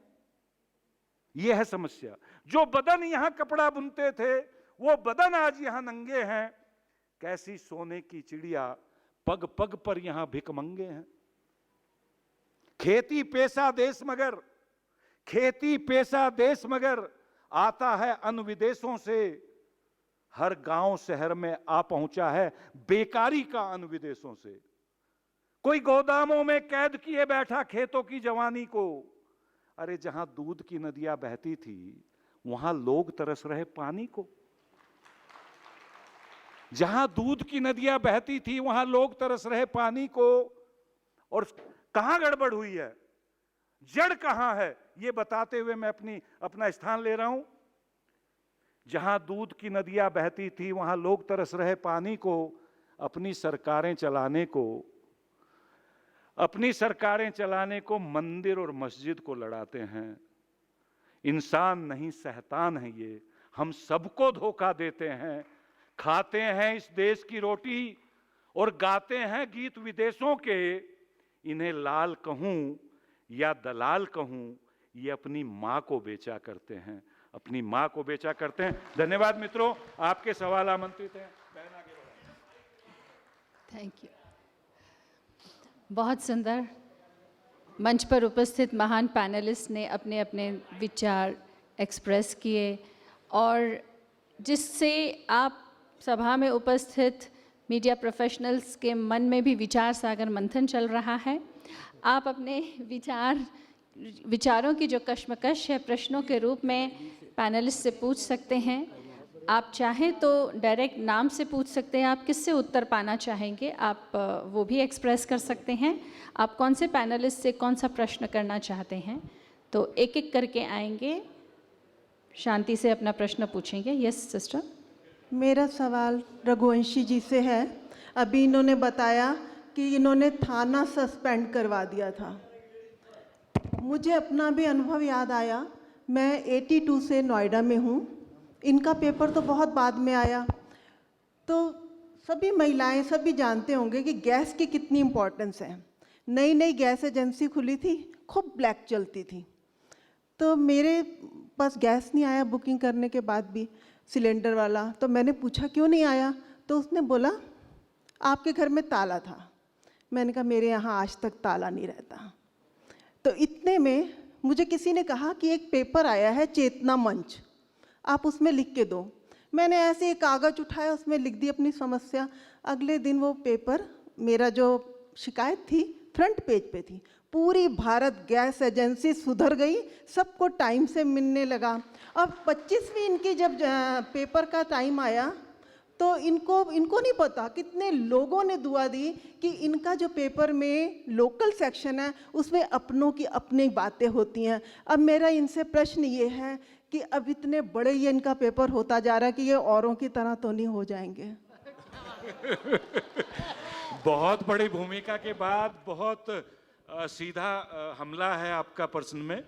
यह है समस्या। जो बदन यहां कपड़ा बुनते थे, वो बदन आज यहां नंगे हैं। कैसी सोने की चिड़िया, पग पग पर यहां भिकमंगे हैं। खेती पेशा देश मगर, खेती पेशा देश मगर, आता है अन्य विदेशों से। हर गांव शहर में आ पहुंचा है बेकारी का अन्य विदेशों से। कोई गोदामों में कैद किए बैठा खेतों की जवानी को। अरे जहां दूध की नदियां बहती थी वहां लोग तरस रहे पानी को। जहां दूध की नदियां बहती थी वहां लोग तरस रहे पानी को। और कहां गड़बड़ हुई है, जड़ कहां है, यह बताते हुए मैं अपना स्थान ले रहा हूं। जहां दूध की नदियां बहती थी वहां लोग तरस रहे पानी को। अपनी सरकारें चलाने को मंदिर और मस्जिद को लड़ाते हैं। इंसान नहीं शैतान है ये, हम सबको धोखा देते हैं। खाते हैं इस देश की रोटी और गाते हैं गीत विदेशों के। इन्हें लाल कहूं या दलाल कहूं, ये अपनी मां को बेचा करते हैं, अपनी मां को बेचा करते हैं। धन्यवाद मित्रों, आपके सवाल आमंत्रित हैं। Thank you. बहुत सुंदर। मंच पर उपस्थित महान पैनलिस्ट ने अपने अपने विचार एक्सप्रेस किए और जिससे आप सभा में उपस्थित मीडिया प्रोफेशनल्स के मन में भी विचार सागर मंथन चल रहा है। आप अपने विचारों की जो कश्मकश है प्रश्नों के रूप में पैनलिस्ट से पूछ सकते हैं। आप चाहें तो डायरेक्ट नाम से पूछ सकते हैं, आप किससे उत्तर पाना चाहेंगे आप वो भी एक्सप्रेस कर सकते हैं। आप कौन से पैनलिस्ट से कौन सा प्रश्न करना चाहते हैं, तो एक एक करके आएंगे, शांति से अपना प्रश्न पूछेंगे। Yes sister. मेरा सवाल रघुवंशी जी से है। अभी इन्होंने बताया कि इन्होंने थाना सस्पेंड करवा दिया था। मुझे अपना भी अनुभव याद आया। मैं 82 से नोएडा में हूँ। इनका पेपर तो बहुत बाद में आया। तो सभी महिलाएं सभी जानते होंगे कि गैस की कितनी इम्पोर्टेंस है। नई नई गैस एजेंसी खुली थी, खूब ब्लैक चलती थी। तो मेरे पास गैस नहीं आया बुकिंग करने के बाद भी, सिलेंडर वाला। तो मैंने पूछा क्यों नहीं आया, तो उसने बोला आपके घर में ताला था। मैंने कहा मेरे यहाँ आज तक ताला नहीं रहता। तो इतने में मुझे किसी ने कहा कि एक पेपर आया है चेतना मंच, आप उसमें लिख के दो। मैंने ऐसे एक कागज़ उठाया, उसमें लिख दी अपनी समस्या। अगले दिन वो पेपर, मेरा जो शिकायत थी फ्रंट पेज पे थी। पूरी भारत गैस एजेंसी सुधर गई, सबको टाइम से मिलने लगा। अब 25वीं इनकी जब पेपर का टाइम आया तो इनको नहीं पता कितने लोगों ने दुआ दी कि इनका जो पेपर में लोकल सेक्शन है उसमें अपनों की अपनी बातें होती हैं। अब मेरा इनसे प्रश्न ये है कि अब इतने बड़े ये इनका पेपर होता जा रहा है कि ये औरों की तरह तो नहीं हो जाएंगे। बहुत बड़ी भूमिका के बाद बहुत सीधा हमला है आपका प्रश्न में।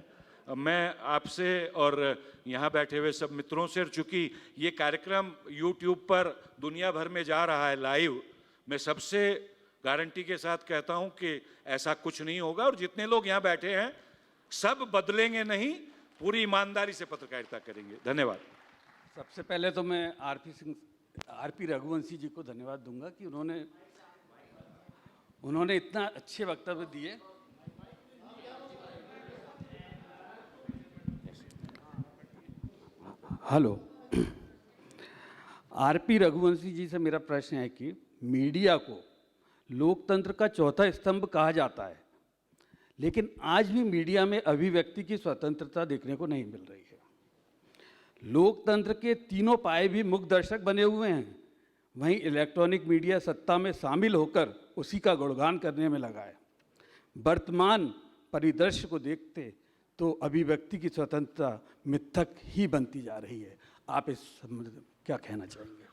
मैं आपसे और यहाँ बैठे हुए सब मित्रों से, चूंकि ये कार्यक्रम YouTube पर दुनिया भर में जा रहा है लाइव, मैं सबसे गारंटी के साथ कहता हूँ कि ऐसा कुछ नहीं होगा। और जितने लोग यहाँ बैठे हैं सब बदलेंगे नहीं, पूरी ईमानदारी से पत्रकारिता करेंगे। धन्यवाद। सबसे पहले तो मैं आरपी रघुवंशी जी को धन्यवाद दूंगा कि उन्होंने इतना अच्छे वक्तव्य दिए। हेलो, आरपी रघुवंशी जी से मेरा प्रश्न है कि मीडिया को लोकतंत्र का चौथा स्तंभ कहा जाता है, लेकिन आज भी मीडिया में अभिव्यक्ति की स्वतंत्रता देखने को नहीं मिल रही है। लोकतंत्र के तीनों पाए भी मुख्य दर्शक बने हुए हैं, वहीं इलेक्ट्रॉनिक मीडिया सत्ता में शामिल होकर उसी का गुणगान करने में लगा है। वर्तमान परिदृश्य को देखते तो अभिव्यक्ति की स्वतंत्रता मिथक ही बनती जा रही है। आप इस संबंध में क्या कहना चाहेंगे?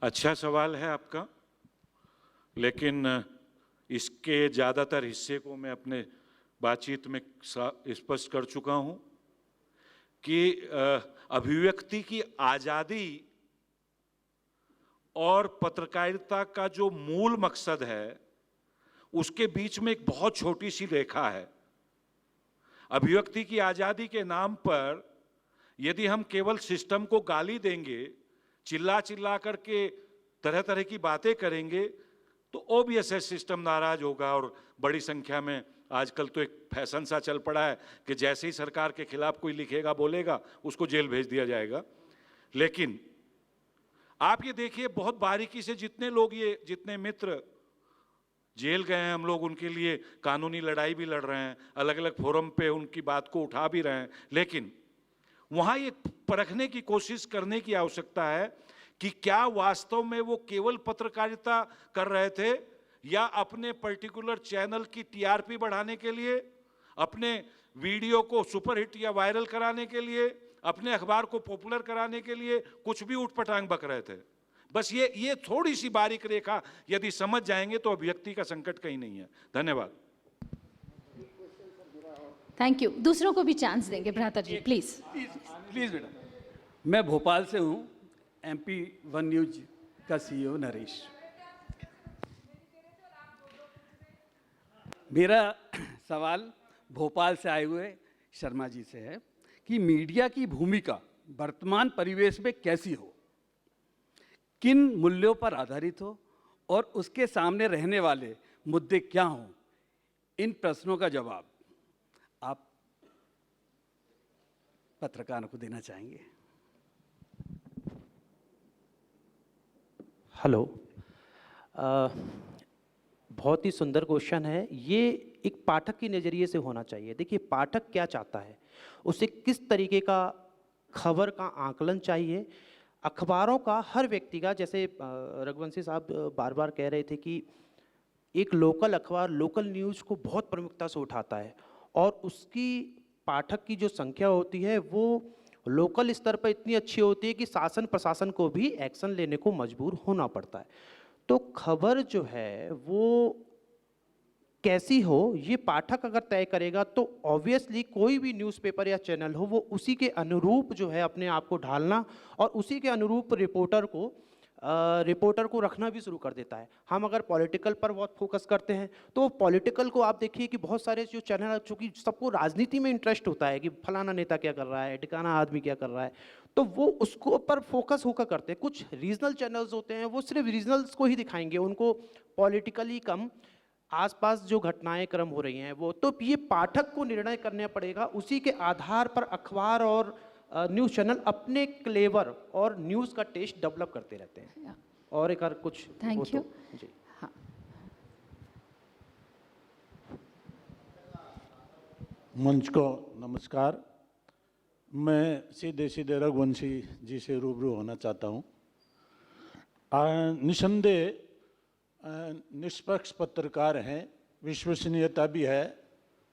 अच्छा सवाल है आपका, लेकिन इसके ज़्यादातर हिस्से को मैं अपने बातचीत में स्पष्ट कर चुका हूं कि अभिव्यक्ति की आज़ादी और पत्रकारिता का जो मूल मकसद है उसके बीच में एक बहुत छोटी सी रेखा है। अभिव्यक्ति की आज़ादी के नाम पर यदि हम केवल सिस्टम को गाली देंगे, चिल्ला चिल्ला करके तरह तरह की बातें करेंगे तो ओबियस है सिस्टम नाराज होगा। और बड़ी संख्या में आजकल तो एक फैशन सा चल पड़ा है कि जैसे ही सरकार के खिलाफ कोई लिखेगा बोलेगा उसको जेल भेज दिया जाएगा। लेकिन आप ये देखिए बहुत बारीकी से जितने लोग, ये जितने मित्र जेल गए हैं, हम लोग उनके लिए कानूनी लड़ाई भी लड़ रहे हैं, अलग अलग फोरम पे उनकी बात को उठा भी रहे हैं। लेकिन वहाँ ये परखने की कोशिश करने की आवश्यकता है कि क्या वास्तव में वो केवल पत्रकारिता कर रहे थे या अपने पर्टिकुलर चैनल की टीआरपी बढ़ाने के लिए, अपने वीडियो को सुपरहिट या वायरल कराने के लिए, अपने अखबार को पॉपुलर कराने के लिए कुछ भी उठपटांग बक रहे थे। बस ये थोड़ी सी बारीक रेखा यदि समझ जाएंगे तो अभिव्यक्ति का संकट कहीं नहीं है। धन्यवाद। Thank you. दूसरों को भी चांस देंगे। भ्राता जी प्लीज। प्लीज बेटा। मैं भोपाल से हूँ, MP 1 न्यूज का CEO नरेश। मेरा सवाल भोपाल से आए हुए शर्मा जी से है कि मीडिया की भूमिका वर्तमान परिवेश में कैसी हो, किन मूल्यों पर आधारित हो और उसके सामने रहने वाले मुद्दे क्या हों। इन प्रश्नों का जवाब आप पत्रकारों को देना चाहेंगे। हेलो, बहुत ही सुंदर क्वेश्चन है। ये एक पाठक के नज़रिए से होना चाहिए। देखिए पाठक क्या चाहता है, उसे किस तरीके का खबर का आकलन चाहिए। अखबारों का हर व्यक्ति का, जैसे रघुवंशी साहब बार बार कह रहे थे कि एक लोकल अखबार लोकल न्यूज़ को बहुत प्रमुखता से उठाता है और उसकी पाठक की जो संख्या होती है वो लोकल स्तर पर इतनी अच्छी होती है कि शासन प्रशासन को भी एक्शन लेने को मजबूर होना पड़ता है। तो खबर जो है वो कैसी हो ये पाठक अगर तय करेगा तो ऑब्वियसली कोई भी न्यूज़पेपर या चैनल हो वो उसी के अनुरूप जो है अपने आप को ढालना और उसी के अनुरूप रिपोर्टर को रखना भी शुरू कर देता है। हम अगर पॉलिटिकल पर बहुत फोकस करते हैं तो पॉलिटिकल को आप देखिए कि बहुत सारे जो चैनल, चूँकि सबको राजनीति में इंटरेस्ट होता है कि फलाना नेता क्या कर रहा है, ठिकाना आदमी क्या कर रहा है, तो वो उसको पर फोकस होकर करते हैं। कुछ रीजनल चैनल्स होते हैं वो सिर्फ रीजनल्स को ही दिखाएंगे, उनको पॉलिटिकली कम आसपास जो घटनाएं क्रम हो रही हैं वो। तो ये पाठक को निर्णय करना पड़ेगा, उसी के आधार पर अखबार और न्यूज़ चैनल अपने क्लेवर और न्यूज़ का टेस्ट डेवलप करते रहते हैं। और एक और कुछ थैंक यू। जी हाँ, मंच को नमस्कार। मैं सीधे सीधे रघुवंशी जी से रूबरू होना चाहता हूँ। निसंदेह निष्पक्ष पत्रकार हैं, विश्वसनीयता भी है,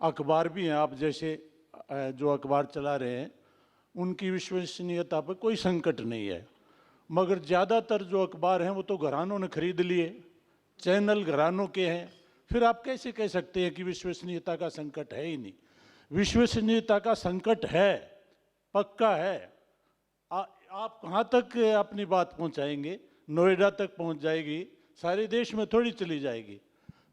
अखबार भी हैं। आप जैसे जो अखबार चला रहे हैं उनकी विश्वसनीयता पर कोई संकट नहीं है। मगर ज़्यादातर जो अखबार हैं वो तो घरानों ने खरीद लिए, चैनल घरानों के हैं। फिर आप कैसे कह सकते हैं कि विश्वसनीयता का संकट है ही नहीं? विश्वसनीयता का संकट है, पक्का है। आप कहाँ तक अपनी बात पहुँचाएंगे? नोएडा तक पहुँच जाएगी, सारे देश में थोड़ी चली जाएगी।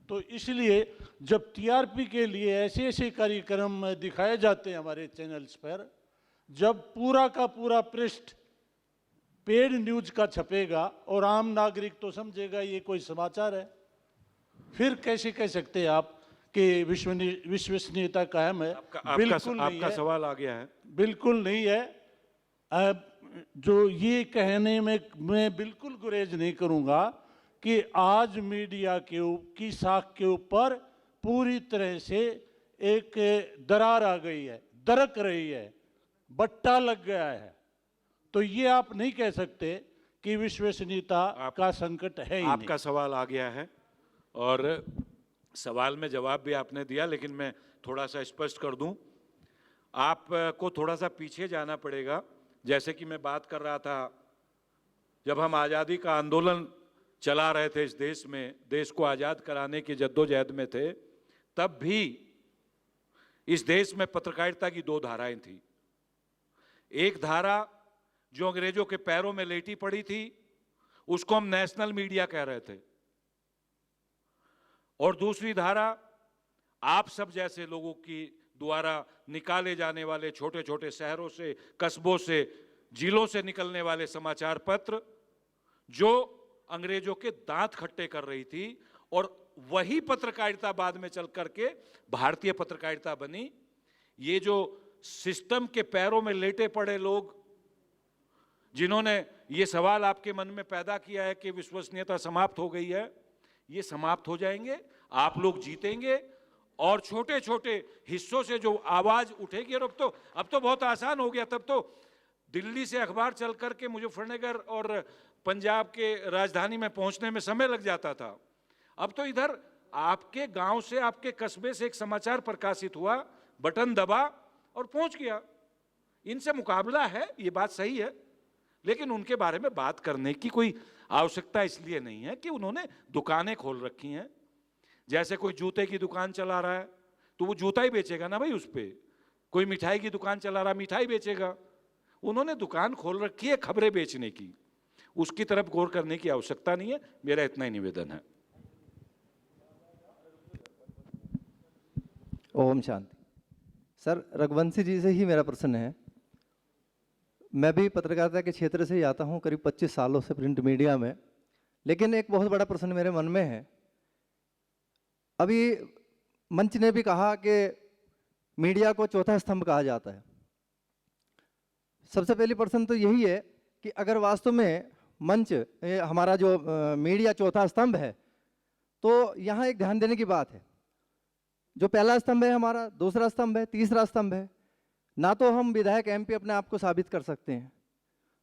तो इसलिए जब टीआरपी के लिए ऐसे ऐसे कार्यक्रम दिखाए जाते हैं हमारे चैनल्स पर, जब पूरा का पूरा पृष्ठ पेड न्यूज का छपेगा और आम नागरिक तो समझेगा ये कोई समाचार है, फिर कैसे कह सकते हैं आप कि विश्वसनीयता कायम है? बिल्कुल नहीं आपका है। सवाल आ गया है। बिल्कुल नहीं है। जो ये कहने में मैं बिल्कुल गुरेज नहीं करूँगा कि आज मीडिया की साख के ऊपर पूरी तरह से एक दरार आ गई है, दरक रही है, बट्टा लग गया है। तो ये आप नहीं कह सकते कि विश्वसनीयता का संकट है ही नहीं। आपका सवाल आ गया है और सवाल में जवाब भी आपने दिया, लेकिन मैं थोड़ा सा स्पष्ट कर दूं। आपको थोड़ा सा पीछे जाना पड़ेगा। जैसे कि मैं बात कर रहा था, जब हम आज़ादी का आंदोलन चला रहे थे इस देश में, देश को आज़ाद कराने की जद्दोजहद में थे, तब भी इस देश में पत्रकारिता की दो धाराएं थी। एक धारा जो अंग्रेजों के पैरों में लेटी पड़ी थी, उसको हम नेशनल मीडिया कह रहे थे, और दूसरी धारा आप सब जैसे लोगों की द्वारा निकाले जाने वाले छोटे छोटे शहरों से, कस्बों से, जिलों से निकलने वाले समाचार पत्र जो अंग्रेजों के दांत खट्टे कर रही थी, और वही पत्रकारिता बाद में चल करके भारतीय पत्रकारिता बनी। ये जो सिस्टम के पैरों में लेटे पड़े लोग जिन्होंने ये सवाल आपके मन में पैदा किया है कि विश्वसनीयता समाप्त हो गई है, ये समाप्त हो जाएंगे, आप लोग जीतेंगे, और छोटे छोटे हिस्सों से जो आवाज उठेगी। और अब तो बहुत आसान हो गया। तब तो दिल्ली से अखबार चल करके मुजफ्फरनगर और पंजाब के राजधानी में पहुंचने में समय लग जाता था। अब तो इधर आपके गांव से, आपके कस्बे से एक समाचार प्रकाशित हुआ, बटन दबा और पहुंच गया। इनसे मुकाबला है, ये बात सही है, लेकिन उनके बारे में बात करने की कोई आवश्यकता इसलिए नहीं है कि उन्होंने दुकानें खोल रखी हैं। जैसे कोई जूते की दुकान चला रहा है तो वो जूता ही बेचेगा ना भाई, उस पे। कोई मिठाई की दुकान चला रहा है, मिठाई बेचेगा। उन्होंने दुकान खोल रखी है खबरें बेचने की, उसकी तरफ गौर करने की आवश्यकता नहीं है। मेरा इतना ही निवेदन है। ओम शांति। सर, रघुवंशी जी से ही मेरा प्रश्न है। मैं भी पत्रकारिता के क्षेत्र से ही आता हूं, करीब 25 सालों से प्रिंट मीडिया में। लेकिन एक बहुत बड़ा प्रश्न मेरे मन में है। अभी मंच ने भी कहा कि मीडिया को चौथा स्तंभ कहा जाता है। सबसे पहली प्रश्न तो यही है कि अगर वास्तव में मंच हमारा जो मीडिया चौथा स्तंभ है, तो यहाँ एक ध्यान देने की बात है। जो पहला स्तंभ है हमारा, दूसरा स्तंभ है, तीसरा स्तंभ है। ना तो हम विधायक एमपी अपने आप को साबित कर सकते हैं,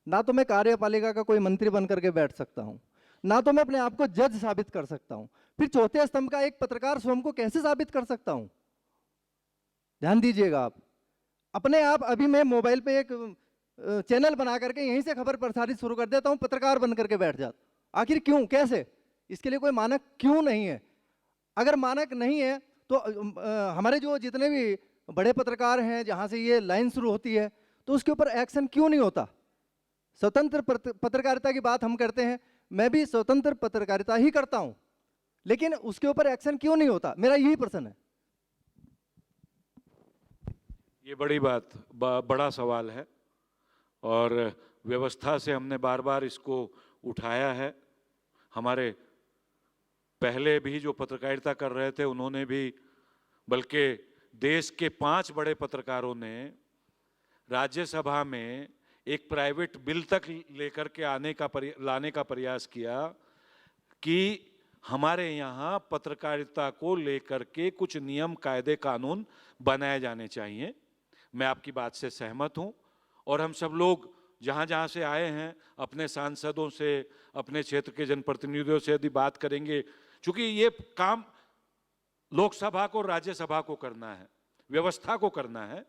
ना तो मैं कार्यपालिका का कोई मंत्री बन करके बैठ सकता हूँ, ना तो मैं अपने आप को जज साबित कर सकता हूँ। फिर चौथे स्तंभ का एक पत्रकार स्वयं को कैसे साबित कर सकता हूँ? ध्यान दीजिएगा आप। अपने आप अभी मैं मोबाइल पे एक चैनल बना करके यहीं से खबर प्रसारित शुरू कर देता हूँ, पत्रकार बन करके बैठ जाता। आखिर क्यों, कैसे? इसके लिए कोई मानक क्यों नहीं है? अगर मानक नहीं है तो हमारे जो जितने भी बड़े पत्रकार हैं, जहाँ से ये लाइन शुरू होती है, तो उसके ऊपर एक्शन क्यों नहीं होता? स्वतंत्र पत्रकारिता की बात हम करते हैं, मैं भी स्वतंत्र पत्रकारिता ही करता हूं, लेकिन उसके ऊपर एक्शन क्यों नहीं होता? मेरा यही प्रश्न है। ये बड़ी बात, बड़ा सवाल है, और व्यवस्था से हमने बार बार इसको उठाया है। हमारे पहले भी जो पत्रकारिता कर रहे थे उन्होंने भी, बल्कि देश के 5 बड़े पत्रकारों ने राज्यसभा में एक प्राइवेट बिल तक लेकर के लाने का प्रयास किया कि हमारे यहाँ पत्रकारिता को लेकर के कुछ नियम, कायदे, कानून बनाए जाने चाहिए। मैं आपकी बात से सहमत हूँ, और हम सब लोग जहाँ जहाँ से आए हैं अपने सांसदों से, अपने क्षेत्र के जनप्रतिनिधियों से यदि बात करेंगे, चूँकि ये काम लोकसभा को, राज्यसभा को करना है, व्यवस्था को करना है।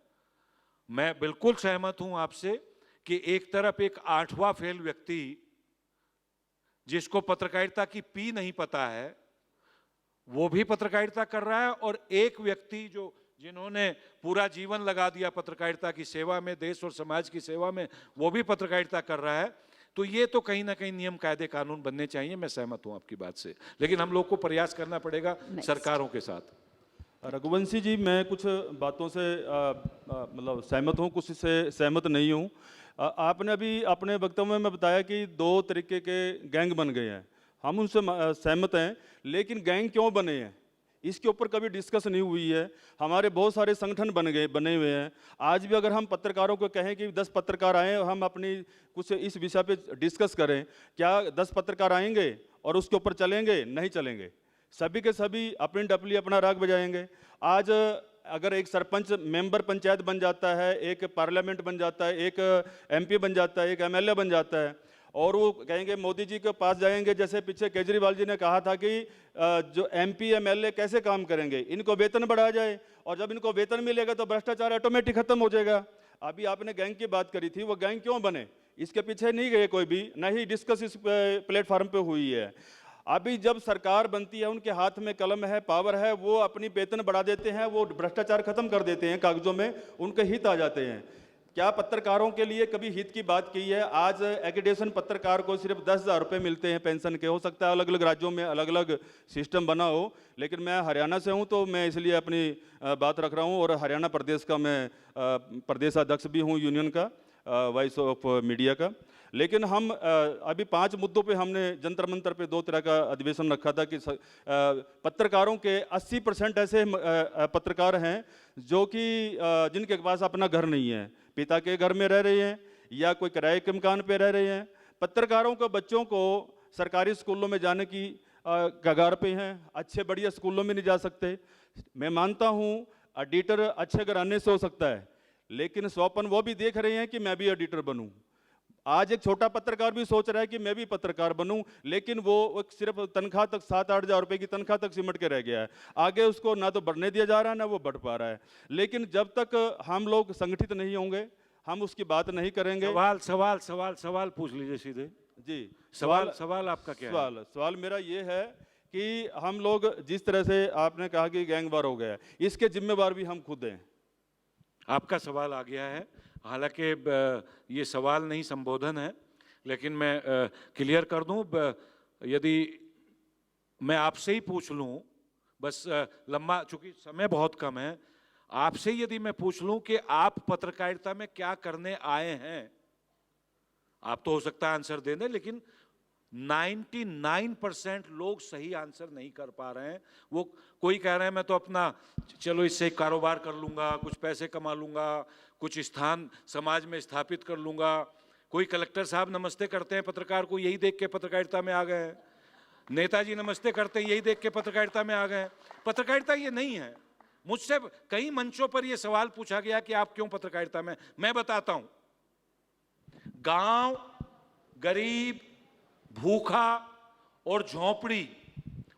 मैं बिल्कुल सहमत हूँ आपसे कि एक तरफ एक 8वां फेल व्यक्ति जिसको पत्रकारिता की पी नहीं पता है, वो भी पत्रकारिता कर रहा है, और एक व्यक्ति जिन्होंने पूरा जीवन लगा दिया पत्रकारिता की सेवा में, देश और समाज की सेवा में, वो भी पत्रकारिता कर रहा है। तो ये तो कहीं ना कहीं नियम, कायदे, कानून बनने चाहिए। मैं सहमत हूं आपकी बात से, लेकिन हम लोग को प्रयास करना पड़ेगा सरकारों के साथ। रघुवंशी जी, मैं कुछ बातों से मतलब सहमत हूँ, कुछ से सहमत नहीं हूँ। आपने अभी अपने वक्तव्य में बताया कि 2 तरीके के गैंग बन गए हैं, हम उनसे सहमत हैं, लेकिन गैंग क्यों बने हैं इसके ऊपर कभी डिस्कस नहीं हुई है। हमारे बहुत सारे संगठन बने हुए हैं। आज भी अगर हम पत्रकारों को कहें कि 10 पत्रकार आए, हम अपनी कुछ इस विषय पे डिस्कस करें, क्या 10 पत्रकार आएंगे और उसके ऊपर चलेंगे? नहीं चलेंगे। सभी के सभी अपनी डपली अपना राग बजाएंगे। आज अगर एक सरपंच मेंबर पंचायत बन जाता है, एक पार्लियामेंट बन जाता है, एक एमपी बन जाता है, एक एमएलए बन जाता है, और वो कहेंगे मोदी जी के पास जाएंगे, जैसे पीछे केजरीवाल जी ने कहा था कि जो एमपी एमएलए कैसे काम करेंगे, इनको वेतन बढ़ाया जाए, और जब इनको वेतन मिलेगा तो भ्रष्टाचार ऑटोमेटिक खत्म हो जाएगा। अभी आपने गैंग की बात करी थी, वो गैंग क्यों बने इसके पीछे नहीं गए कोई भी, न ही डिस्कस इस प्लेटफॉर्म पे हुई है। अभी जब सरकार बनती है, उनके हाथ में कलम है, पावर है, वो अपनी वेतन बढ़ा देते हैं, वो भ्रष्टाचार खत्म कर देते हैं, कागजों में उनके हित आ जाते हैं। क्या पत्रकारों के लिए कभी हित की बात की है? आज एग्रीडेशन पत्रकार को सिर्फ 10,000 रुपये मिलते हैं पेंशन के। हो सकता है अलग अलग राज्यों में अलग अलग सिस्टम बना हो, लेकिन मैं हरियाणा से हूं तो मैं इसलिए अपनी बात रख रहा हूं, और हरियाणा प्रदेश का मैं प्रदेशाध्यक्ष भी हूं यूनियन का। वॉइस ऑफ मीडिया का। लेकिन हम अभी 5 मुद्दों पे हमने जंतर मंतर पे 2 तरह का अधिवेशन रखा था कि पत्रकारों के 80% ऐसे पत्रकार हैं जो कि जिनके पास अपना घर नहीं है, पिता के घर में रह रहे हैं या कोई किराए के मकान पे रह रहे हैं। पत्रकारों के बच्चों को सरकारी स्कूलों में जाने की कगार पे हैं, अच्छे बढ़िया स्कूलों में नहीं जा सकते। मैं मानता हूँ एडिटर अच्छे घराने से हो सकता है, लेकिन स्वप्न वो भी देख रहे हैं कि मैं भी एडिटर बनूं। आज एक छोटा पत्रकार भी सोच रहा है कि मैं भी पत्रकार बनूं, लेकिन वो सिर्फ तनख्वाह तक 7-8 हज़ार रुपये की तनख्वाह तक सिमट के रह गया है। आगे उसको ना तो बढ़ने दिया जा रहा है ना वो बढ़ पा रहा है। लेकिन जब तक हम लोग संगठित नहीं होंगे हम उसकी बात नहीं करेंगे। सवाल पूछ लीजिए सीधे जी। सवाल आपका क्या है? सवाल मेरा ये है कि हम लोग जिस तरह से आपने कहा कि गैंग वार हो गया, इसके जिम्मेवार भी हम खुद हैं। आपका सवाल आ गया है, हालांकि ये सवाल नहीं संबोधन है, लेकिन मैं क्लियर कर दूं। यदि मैं आपसे ही पूछ लूं, बस लंबा, चूंकि समय बहुत कम है, आपसे यदि मैं पूछ लूं कि आप पत्रकारिता में क्या करने आए हैं, आप तो हो सकता है आंसर दे दें, लेकिन 99% लोग सही आंसर नहीं कर पा रहे हैं। वो कोई कह रहे हैं मैं तो अपना चलो इससे कारोबार कर लूंगा, कुछ पैसे कमा लूंगा, कुछ स्थान समाज में स्थापित कर लूंगा। कोई कलेक्टर साहब नमस्ते करते हैं पत्रकार को, यही देख के पत्रकारिता में आ गए हैं। नेताजी नमस्ते करते हैं, यही देख के पत्रकारिता में आ गए हैं। पत्रकारिता ये नहीं है। मुझसे कई मंचों पर यह सवाल पूछा गया कि आप क्यों पत्रकारिता में। मैं बताता हूं, गांव, गरीब, भूखा और झोंपड़ी,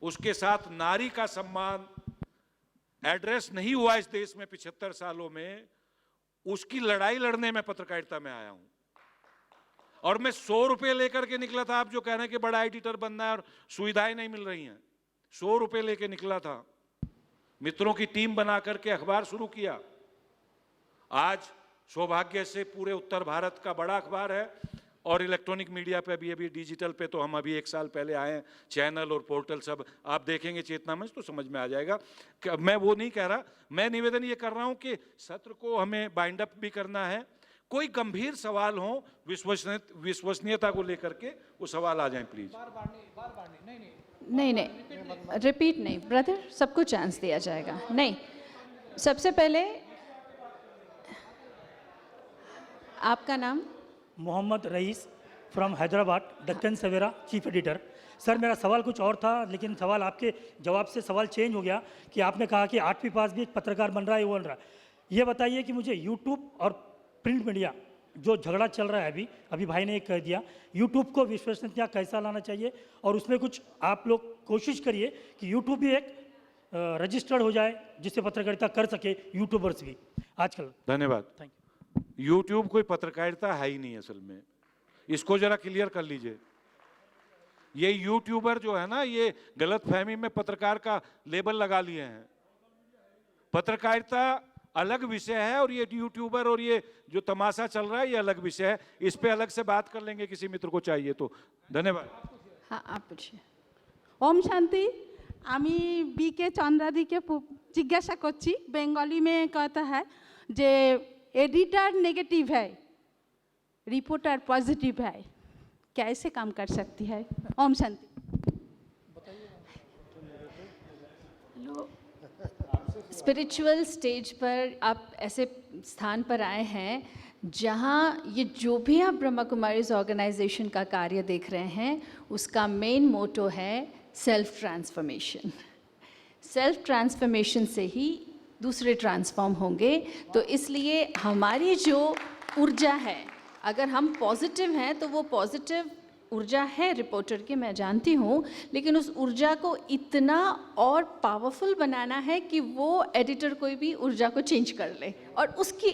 उसके साथ नारी का सम्मान एड्रेस नहीं हुआ इस देश में 75 सालों में, उसकी लड़ाई लड़ने में पत्रकारिता में आया हूं। और मैं 100 रुपए लेकर के निकला था। आप जो कह रहे हैं कि बड़ा एडिटर बनना है और सुविधाएं नहीं मिल रही हैं, 100 रुपए लेके निकला था। मित्रों की टीम बना करके अखबार शुरू किया। आज सौभाग्य से पूरे उत्तर भारत का बड़ा अखबार है और इलेक्ट्रॉनिक मीडिया पे अभी डिजिटल पे तो हम अभी 1 साल पहले आए हैं। चैनल और पोर्टल सब आप देखेंगे चेतना मंच तो समझ में आ जाएगा। मैं वो नहीं कह रहा, मैं निवेदन ये कर रहा हूं कि सत्र को हमें बाइंड अप भी करना है। कोई गंभीर सवाल हो विश्वसनीयता को लेकर के, वो सवाल आ जाए प्लीज। नहीं, रिपीट नहीं ब्रदर, सबको चांस दिया जाएगा। नहीं, सबसे पहले आपका नाम? Mohammed Rais from Hyderabad, Deccan Savera, chief editor. Sir मेरा सवाल कुछ और था, लेकिन सवाल आपके जवाब से सवाल चेंज हो गया कि आपने कहा कि 8वीं पास भी एक पत्रकार बन रहा है, वो बन रहा है। ये बताइए कि मुझे यूट्यूब और प्रिंट मीडिया जो झगड़ा चल रहा है अभी भाई ने एक कह दिया, यूट्यूब को विश्वसनीयता कैसा लाना चाहिए, और उसमें कुछ आप लोग कोशिश करिए कि यूट्यूब भी एक रजिस्टर्ड हो जाए जिससे पत्रकारिता कर सके यूट्यूबर्स भी आजकल। धन्यवाद। Thank you. यूट्यूब कोई पत्रकारिता है ही नहीं असल में, इसको जरा क्लियर कर लीजिए। ये यूट्यूबर जो है ना, ये गलतफहमी में पत्रकार का लेबल लगा लिए हैं। पत्रकारिता अलग विषय है और ये यूट्यूबर और ये जो तमाशा चल रहा है ये अलग विषय है। इस पे अलग से बात कर लेंगे, किसी मित्र को चाहिए तो। धन्यवाद। हाँ, आप पूछिए। ओम शांति। আমি বিকে চন্দ্রাদিকে জিজ্ঞাসা করছি, বেঙ্গলি में कहता है যে एडिटर नेगेटिव है, रिपोर्टर पॉजिटिव है, कैसे काम कर सकती है? ओम शांति। स्पिरिचुअल स्टेज पर आप ऐसे स्थान पर आए हैं जहाँ ये जो भी आप ब्रह्मा कुमारीज ऑर्गेनाइजेशन का कार्य देख रहे हैं, उसका मेन मोटो है सेल्फ ट्रांसफॉर्मेशन। सेल्फ ट्रांसफॉर्मेशन से ही दूसरे ट्रांसफॉर्म होंगे। तो इसलिए हमारी जो ऊर्जा है, अगर हम पॉजिटिव हैं तो वो पॉजिटिव ऊर्जा है रिपोर्टर की, मैं जानती हूँ, लेकिन उस ऊर्जा को इतना और पावरफुल बनाना है कि वो एडिटर कोई भी ऊर्जा को चेंज कर ले और उसकी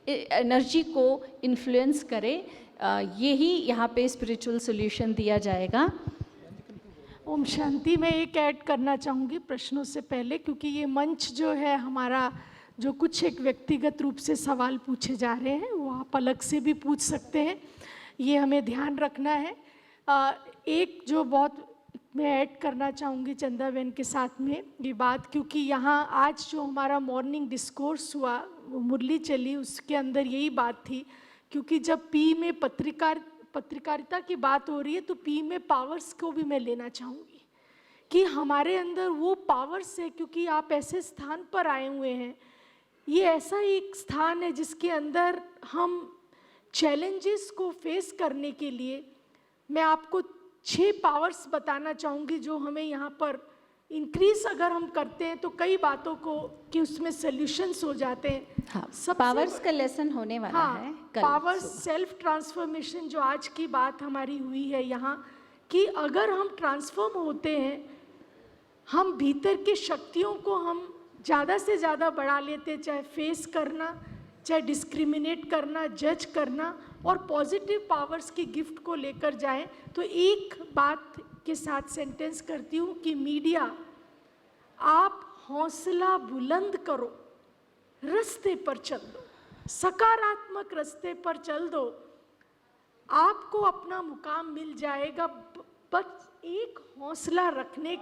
एनर्जी को इन्फ्लुएंस करे। यही यहाँ पे स्पिरिचुअल सॉल्यूशन दिया जाएगा। ओम शांति। मैं एक ऐड करना चाहूँगी प्रश्नों से पहले, क्योंकि ये मंच जो है हमारा, जो कुछ एक व्यक्तिगत रूप से सवाल पूछे जा रहे हैं वो आप अलग से भी पूछ सकते हैं, ये हमें ध्यान रखना है। एक जो बहुत मैं ऐड करना चाहूँगी चंदा बहन के साथ में ये बात, क्योंकि यहाँ आज जो हमारा मॉर्निंग डिस्कोर्स हुआ, वो मुरली चली, उसके अंदर यही बात थी क्योंकि जब पी में पत्रकारिता की बात हो रही है तो पी में पावर्स को भी मैं लेना चाहूँगी कि हमारे अंदर वो पावर्स है, क्योंकि आप ऐसे स्थान पर आए हुए हैं, ये ऐसा एक स्थान है जिसके अंदर हम चैलेंजेस को फेस करने के लिए मैं आपको 6 पावर्स बताना चाहूँगी जो हमें यहाँ पर इंक्रीज अगर हम करते हैं तो कई बातों को कि उसमें सॉल्यूशंस हो जाते हैं। हाँ, पावर्स का लेसन होने वाला है कल पावर्स सुबह। सेल्फ ट्रांसफॉर्मेशन जो आज की बात हमारी हुई है यहाँ कि अगर हम ट्रांसफॉर्म होते हैं, हम भीतर की शक्तियों को हम ज़्यादा से ज़्यादा बढ़ा लेते, चाहे फेस करना, चाहे डिस्क्रिमिनेट करना, जज करना, और पॉजिटिव पावर्स की गिफ्ट को लेकर जाएं। तो एक बात के साथ सेंटेंस करती हूँ कि मीडिया, आप हौसला बुलंद करो, रास्ते पर चल दो, सकारात्मक रास्ते पर चल दो, आपको अपना मुकाम मिल जाएगा। बस एक हौसला रखने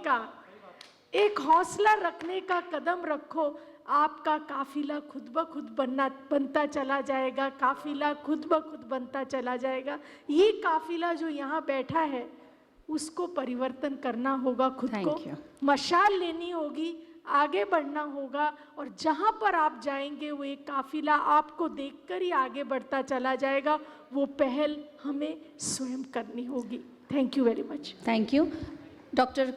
का कदम रखो, आपका काफिला खुद ब खुद बनता चला जाएगा, काफिला खुद ब खुद बनता चला जाएगा। ये काफिला जो यहाँ बैठा है उसको परिवर्तन करना होगा, खुद को मशाल लेनी होगी, आगे बढ़ना होगा, और जहाँ पर आप जाएंगे वो एक काफिला आपको देखकर ही आगे बढ़ता चला जाएगा। वो पहल हमें स्वयं करनी होगी। Thank you very much. Thank you. Doctor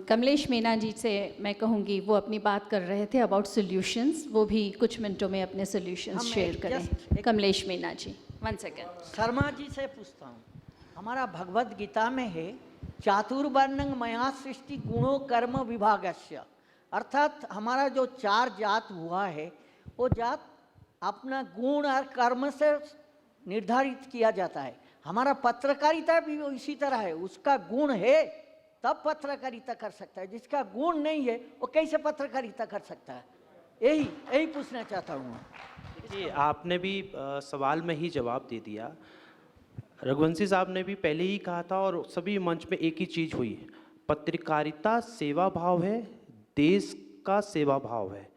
Kamlesh Meena ji से मैं कहूँगी, वो अपनी बात कर रहे थे अबाउट सॉल्यूशंस, वो भी कुछ मिनटों में अपने सॉल्यूशंस शेयर करें। कमलेश मीना जी, 1 सेकेंड। शर्मा जी से पूछता हूँ, हमारा भगवत गीता में है चातुर्वर्णं मया सृष्टि गुणों कर्म विभागस्य, अर्थात हमारा जो 4 जात हुआ है वो जात अपना गुण और कर्म से निर्धारित किया जाता है। हमारा पत्रकारिता भी इसी तरह है, उसका गुण है तब पत्रकारिता कर सकता है, जिसका गुण नहीं है वो कैसे पत्रकारिता कर सकता है? यही पूछना चाहता हूँ। देखिए, आपने भी सवाल में ही जवाब दे दिया। रघुवंशी साहब ने भी पहले ही कहा था और सभी मंच में एक ही चीज़ हुई है, पत्रकारिता सेवा भाव है, देश का सेवा भाव है,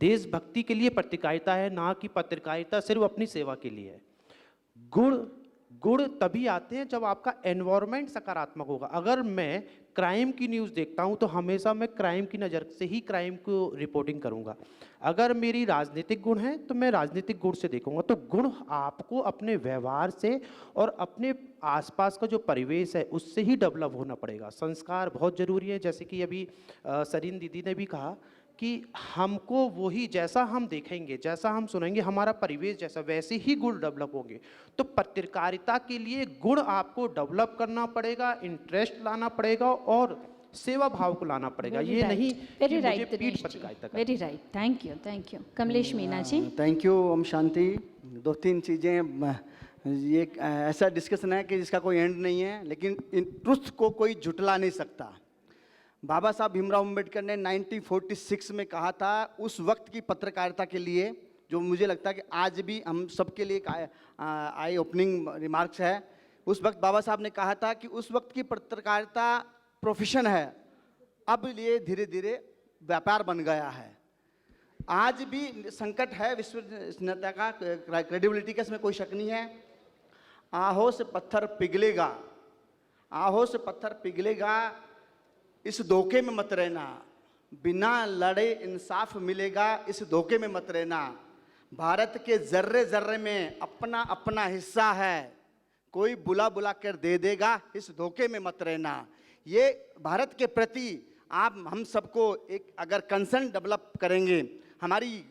देशभक्ति के लिए पत्रकारिता है, ना कि पत्रकारिता सिर्फ अपनी सेवा के लिए है। गुण तभी आते हैं जब आपका एनवायरनमेंट सकारात्मक होगा। अगर मैं क्राइम की न्यूज़ देखता हूं तो हमेशा मैं क्राइम की नज़र से ही क्राइम को रिपोर्टिंग करूंगा। अगर मेरी राजनीतिक गुण है तो मैं राजनीतिक गुण से देखूंगा। तो गुण आपको अपने व्यवहार से और अपने आसपास का जो परिवेश है उससे ही डेवलप होना पड़ेगा। संस्कार बहुत ज़रूरी है। जैसे कि अभी सरीन दीदी ने भी कहा कि हमको वही जैसा हम देखेंगे, जैसा हम सुनेंगे, हमारा परिवेश जैसा, वैसे ही गुण डेवलप होंगे। तो पत्रकारिता के लिए गुण आपको डेवलप करना पड़ेगा, इंटरेस्ट लाना पड़ेगा और सेवा भाव को लाना पड़ेगा। ये नहीं very right, very right. Thank you. Kamlesh Meena ji. Thank you. Om Shanti. 2-3 चीज़ें, ये ऐसा डिस्कशन है कि जिसका कोई एंड नहीं है, लेकिन इन ट्रुथ को कोई झुटला नहीं सकता। बाबा साहब भीमराव अम्बेडकर ने 1946 में कहा था, उस वक्त की पत्रकारिता के लिए, जो मुझे लगता है कि आज भी हम सबके लिए आई ओपनिंग रिमार्क्स है। उस वक्त बाबा साहब ने कहा था कि उस वक्त की पत्रकारिता प्रोफेशन है, अब ये धीरे धीरे व्यापार बन गया है। आज भी संकट है विश्वसनीयता का, क्रेडिबिलिटी का, इसमें कोई शक नहीं है। आहो से पत्थर पिघलेगा, आहो से पत्थर पिघलेगा, इस धोखे में मत रहना, बिना लड़े इंसाफ मिलेगा, इस धोखे में मत रहना। भारत के जर्रे जर्रे में अपना अपना हिस्सा है, कोई बुला बुला कर दे देगा, इस धोखे में मत रहना। ये भारत के प्रति हम सबको एक अगर कंसर्न डेवलप करेंगे, हमारी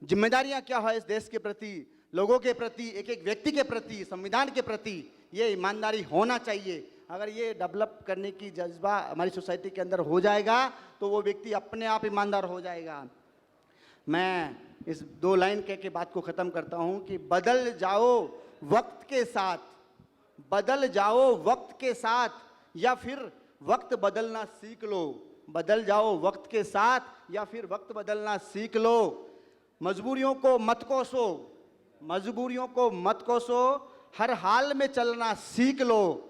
जिम्मेदारियां क्या है इस देश के प्रति, लोगों के प्रति, एक एक व्यक्ति के प्रति, संविधान के प्रति, ये ईमानदारी होना चाहिए। अगर ये डेवलप करने की जज्बा हमारी सोसाइटी के अंदर हो जाएगा तो वो व्यक्ति अपने आप ईमानदार हो जाएगा। मैं इस 2 लाइन कह के बात को ख़त्म करता हूँ कि बदल जाओ वक्त के साथ, बदल जाओ वक्त के साथ, या फिर वक्त बदलना सीख लो। बदल जाओ वक्त के साथ या फिर वक्त बदलना सीख लो। मजबूरियों को मत कोसो, मजबूरियों को मत कोसो, हर हाल में चलना सीख लो,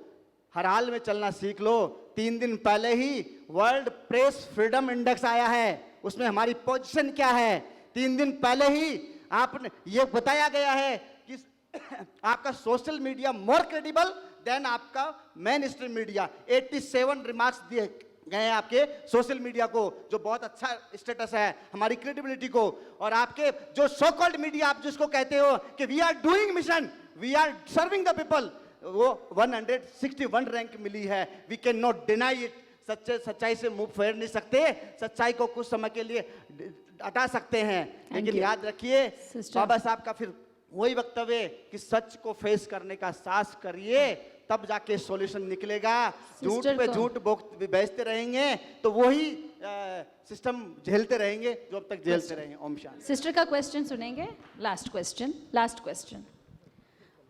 हर हाल में चलना सीख लो। 3 दिन पहले ही वर्ल्ड प्रेस फ्रीडम इंडेक्स आया है, उसमें हमारी पोजीशन क्या है। 3 दिन पहले ही आपने ये बताया गया है कि आपका सोशल मीडिया मोर क्रेडिबल देन आपका मेन स्ट्रीम मीडिया। 87 रिमार्क्स दिए गए हैं आपके सोशल मीडिया को, जो बहुत अच्छा स्टेटस है हमारी क्रेडिबिलिटी को। और आपके जो सो कॉल्ड मीडिया आप जिसको कहते हो कि we are doing mission, we are serving the people, वो 161 रैंक मिली है। We can not deny it. सच्चाई से मुंह फेर नहीं सकते, सच्चाई को कुछ समय के लिए हटा सकते हैं, लेकिन याद रखिए बाबा साहब का फिर वही वक्तव्य कि सच को फेस करने का साहस करिए, तब जाके सॉल्यूशन निकलेगा। झूठ पे झूठ बेचते रहेंगे तो वही सिस्टम झेलते रहेंगे जो अब तक झेलते रहेंगे। ओम शांति। सिस्टर का क्वेश्चन सुनेंगे, लास्ट क्वेश्चन।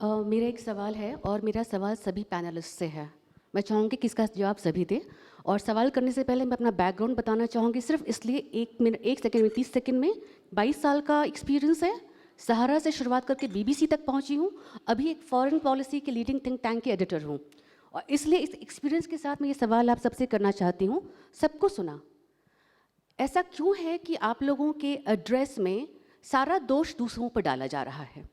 मेरा एक सवाल है और मेरा सवाल सभी पैनलिस्ट से है। मैं चाहूँगी कि इसका जवाब सभी दें, और सवाल करने से पहले मैं अपना बैकग्राउंड बताना चाहूँगी सिर्फ इसलिए 1 सेकंड में 30 सेकंड में। 22 साल का एक्सपीरियंस है, सहारा से शुरुआत करके BBC तक पहुँची हूँ, अभी एक फॉरेन पॉलिसी के लीडिंग थिंक टैंक के एडिटर हूँ, और इसलिए इस एक्सपीरियंस के साथ मैं ये सवाल आप सबसे करना चाहती हूँ। सबको सुना, ऐसा क्यों है कि आप लोगों के एड्रेस में सारा दोष दूसरों पर डाला जा रहा है?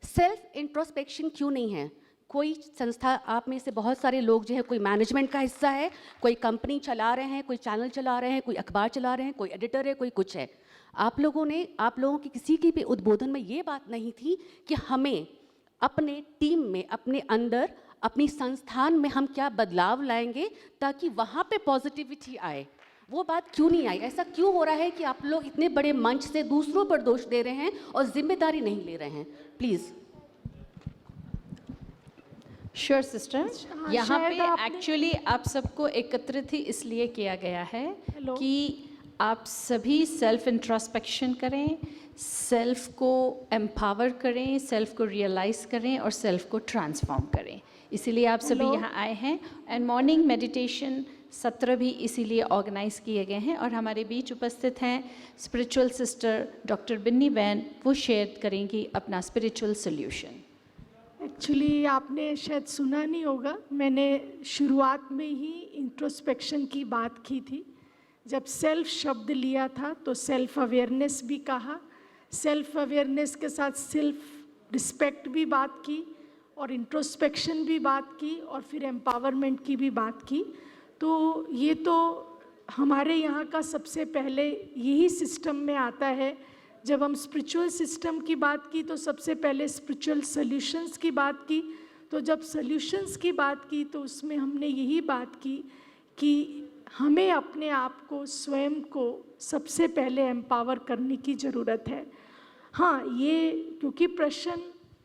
सेल्फ इंट्रोस्पेक्शन क्यों नहीं है? कोई संस्था, आप में से बहुत सारे लोग जो है, कोई मैनेजमेंट का हिस्सा है, कोई कंपनी चला रहे हैं, कोई चैनल चला रहे हैं, कोई अखबार चला रहे हैं, कोई एडिटर है, कोई कुछ है। आप लोगों की किसी की भी उद्बोधन में ये बात नहीं थी कि हमें अपने टीम में, अपने अंदर, अपनी संस्थान में हम क्या बदलाव लाएंगे ताकि वहाँ पे पॉजिटिविटी आए। वो बात क्यों नहीं आई? ऐसा क्यों हो रहा है कि आप लोग इतने बड़े मंच से दूसरों पर दोष दे रहे हैं और जिम्मेदारी नहीं ले रहे हैं? प्लीज़। श्योर सिस्टर, यहाँ पे एक्चुअली आप सबको एकत्रित ही इसलिए किया गया है कि आप सभी सेल्फ इंट्रोस्पेक्शन करें, सेल्फ को एम्पावर करें, सेल्फ को रियलाइज़ करें और सेल्फ को ट्रांसफॉर्म करें। इसीलिए आप सभी यहाँ आए हैं। एंड मॉर्निंग मेडिटेशन सत्र भी इसीलिए ऑर्गेनाइज किए गए हैं, और हमारे बीच उपस्थित हैं स्पिरिचुअल सिस्टर डॉक्टर बिन्नी वैन। वो शेयर करेंगी अपना स्पिरिचुअल सोल्यूशन। एक्चुअली आपने शायद सुना नहीं होगा, मैंने शुरुआत में ही इंट्रोस्पेक्शन की बात की थी। जब सेल्फ शब्द लिया था तो सेल्फ अवेयरनेस भी कहा, सेल्फ अवेयरनेस के साथ सेल्फ रिस्पेक्ट भी बात की, और इंट्रोस्पेक्शन भी बात की, और फिर एम्पावरमेंट की भी बात की। तो ये तो हमारे यहाँ का सबसे पहले यही सिस्टम में आता है। जब हम स्पिरिचुअल सिस्टम की बात की तो सबसे पहले स्पिरिचुअल सॉल्यूशंस की बात की। तो जब सॉल्यूशंस की बात की तो उसमें हमने यही बात की कि हमें अपने आप को, स्वयं को सबसे पहले एम्पावर करने की ज़रूरत है। हाँ, ये क्योंकि प्रश्न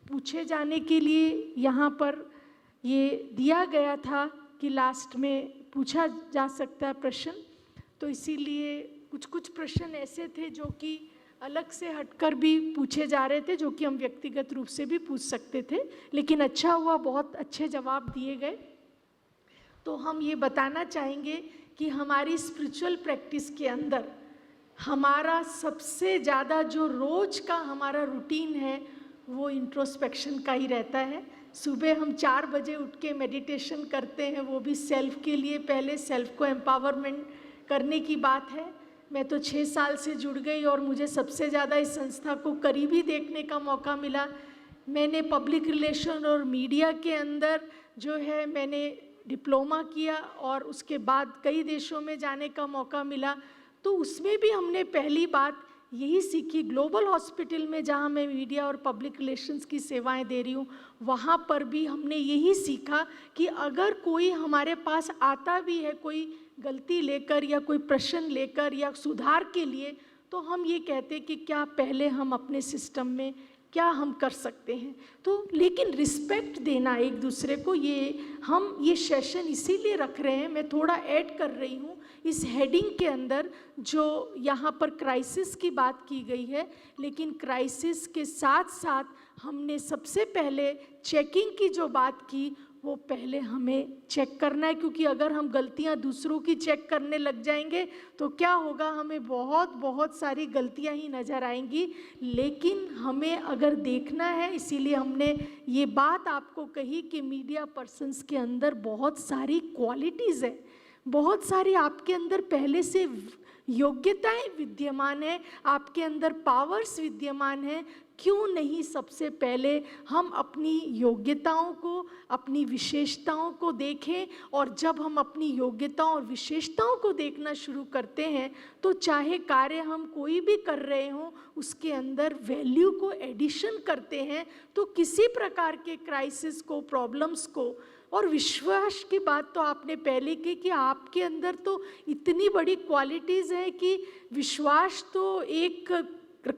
पूछे जाने के लिए यहाँ पर ये दिया गया था कि लास्ट में पूछा जा सकता है प्रश्न, तो इसीलिए कुछ प्रश्न ऐसे थे जो कि अलग से हटकर भी पूछे जा रहे थे, जो कि हम व्यक्तिगत रूप से भी पूछ सकते थे, लेकिन अच्छा हुआ, बहुत अच्छे जवाब दिए गए। तो हम ये बताना चाहेंगे कि हमारी स्पिरिचुअल प्रैक्टिस के अंदर हमारा सबसे ज़्यादा जो रोज़ का हमारा रूटीन है वो इंट्रोस्पेक्शन का ही रहता है। सुबह हम 4 बजे उठ के मेडिटेशन करते हैं, वो भी सेल्फ के लिए, पहले सेल्फ को एम्पावरमेंट करने की बात है। मैं तो 6 साल से जुड़ गई और मुझे सबसे ज़्यादा इस संस्था को करीबी देखने का मौका मिला। मैंने पब्लिक रिलेशन और मीडिया के अंदर जो है मैंने डिप्लोमा किया, और उसके बाद कई देशों में जाने का मौका मिला। तो उसमें भी हमने पहली बात यही सीखी, ग्लोबल हॉस्पिटल में जहाँ मैं मीडिया और पब्लिक रिलेशंस की सेवाएं दे रही हूँ, वहाँ पर भी हमने यही सीखा कि अगर कोई हमारे पास आता भी है कोई गलती लेकर या कोई प्रश्न लेकर या सुधार के लिए, तो हम ये कहते कि क्या पहले हम अपने सिस्टम में क्या हम कर सकते हैं। तो लेकिन रिस्पेक्ट देना एक दूसरे को, ये हम ये सेशन इसीलिए रख रहे हैं, मैं थोड़ा ऐड कर रही हूँ इस हेडिंग के अंदर जो यहाँ पर क्राइसिस की बात की गई है, लेकिन क्राइसिस के साथ साथ हमने सबसे पहले चेकिंग की जो बात की वो पहले हमें चेक करना है, क्योंकि अगर हम गलतियां दूसरों की चेक करने लग जाएंगे तो क्या होगा, हमें बहुत सारी गलतियां ही नज़र आएंगी। लेकिन हमें अगर देखना है, इसीलिए हमने ये बात आपको कही कि मीडिया पर्सन्स के अंदर बहुत सारी क्वालिटीज़ है, बहुत सारी आपके अंदर पहले से योग्यताएं विद्यमान है, आपके अंदर पावर्स विद्यमान है, क्यों नहीं सबसे पहले हम अपनी योग्यताओं को, अपनी विशेषताओं को देखें, और जब हम अपनी योग्यताओं और विशेषताओं को देखना शुरू करते हैं तो चाहे कार्य हम कोई भी कर रहे हों उसके अंदर वैल्यू को एडिशन करते हैं, तो किसी प्रकार के क्राइसिस को, प्रॉब्लम्स को। और विश्वास की बात तो आपने पहले की कि आपके अंदर तो इतनी बड़ी क्वालिटीज़ हैं कि विश्वास तो एक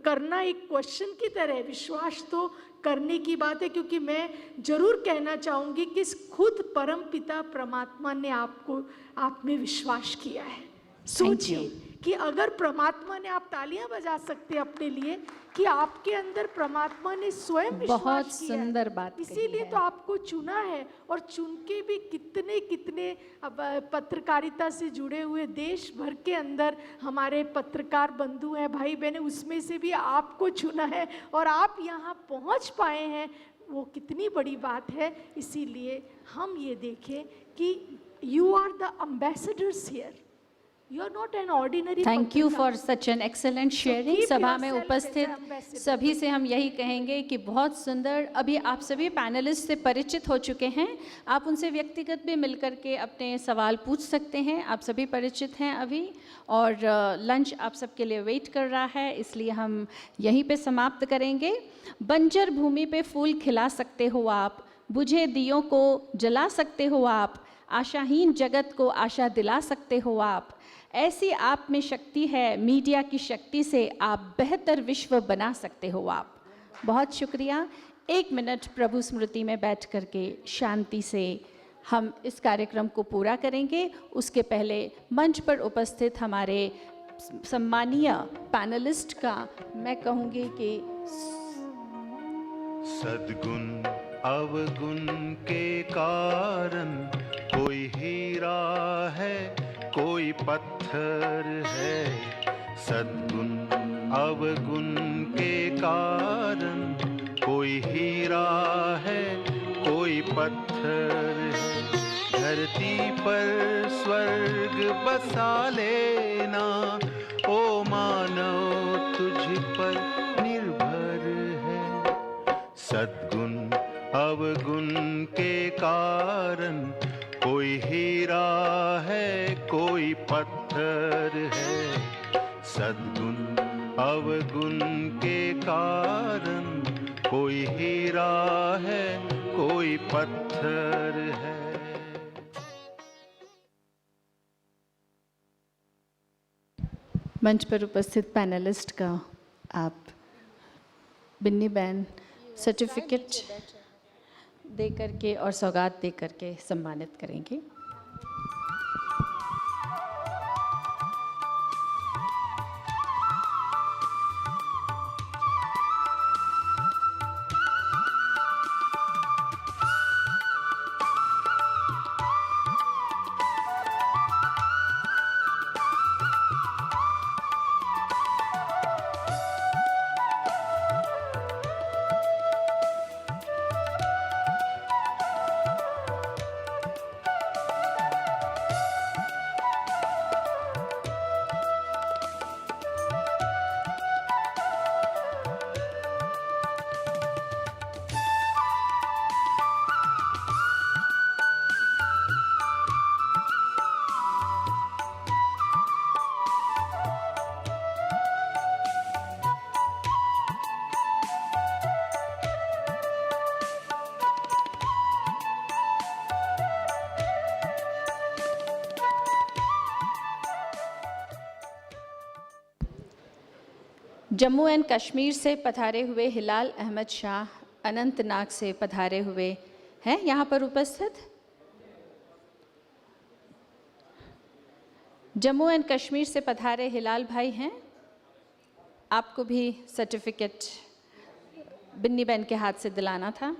करना एक क्वेश्चन की तरह है, विश्वास तो करने की बात है। क्योंकि मैं जरूर कहना चाहूँगी कि खुद परम पिता परमात्मा ने आपको, आप में विश्वास किया है। सोचिए कि अगर परमात्मा ने, आप तालियां बजा सकते हैं अपने लिए कि आपके अंदर परमात्मा ने स्वयं विश्वास किया है। बहुत सुंदर बात, इसीलिए तो आपको चुना है। और चुन के भी कितने कितने पत्रकारिता से जुड़े हुए देश भर के अंदर हमारे पत्रकार बंधु हैं, भाई बहनें, उसमें से भी आपको चुना है और आप यहाँ पहुँच पाए हैं, वो कितनी बड़ी बात है। इसीलिए हम ये देखें कि you are the ambassadors here, You are not an ordinary thank you पत्रकार। For such an excellent sharing. keep सभा में yourself उपस्थित as an ambassador. सभी से हम यही कहेंगे कि बहुत सुंदर। अभी आप सभी पैनलिस्ट से परिचित हो चुके हैं, आप उनसे व्यक्तिगत भी मिलकर के अपने सवाल पूछ सकते हैं। आप सभी परिचित हैं अभी, और लंच आप सबके लिए वेट कर रहा है, इसलिए हम यहीं पे समाप्त करेंगे। बंजर भूमि पे फूल खिला सकते हो आप, बुझे दियों को जला सकते हो आप, आशाहीन जगत को आशा दिला सकते हो आप। ऐसी आप में शक्ति है, मीडिया की शक्ति से आप बेहतर विश्व बना सकते हो आप। बहुत शुक्रिया। 1 मिनट प्रभु स्मृति में बैठ करके शांति से हम इस कार्यक्रम को पूरा करेंगे। उसके पहले मंच पर उपस्थित हमारे सम्मानीय पैनलिस्ट का मैं कहूँगी कि सद्गुण अवगुण के कारण कोई हीरा है, कोई पत्थर है। सद्गुण अवगुण के कारण कोई हीरा है, कोई पत्थर है। धरती पर स्वर्ग बसा लेना, ओ मानव तुझ पर निर्भर है। सद्गुण अवगुण के कारण कोई हीरा है, कोई पत्थर है। सद्गुण अवगुण के कारण कोई हीरा है, कोई पत्थर है। मंच पर उपस्थित पैनलिस्ट का आप बिन्नी बहन सर्टिफिकेट दे करके और सौगात दे करके सम्मानित करेंगे। जम्मू एंड कश्मीर से पधारे हुए हिलाल अहमद शाह अनंतनाग से पधारे हुए हैं यहाँ पर उपस्थित। जम्मू एंड कश्मीर से पधारे हिलाल भाई हैं, आपको भी सर्टिफिकेट बिन्नी बहन के हाथ से दिलाना था।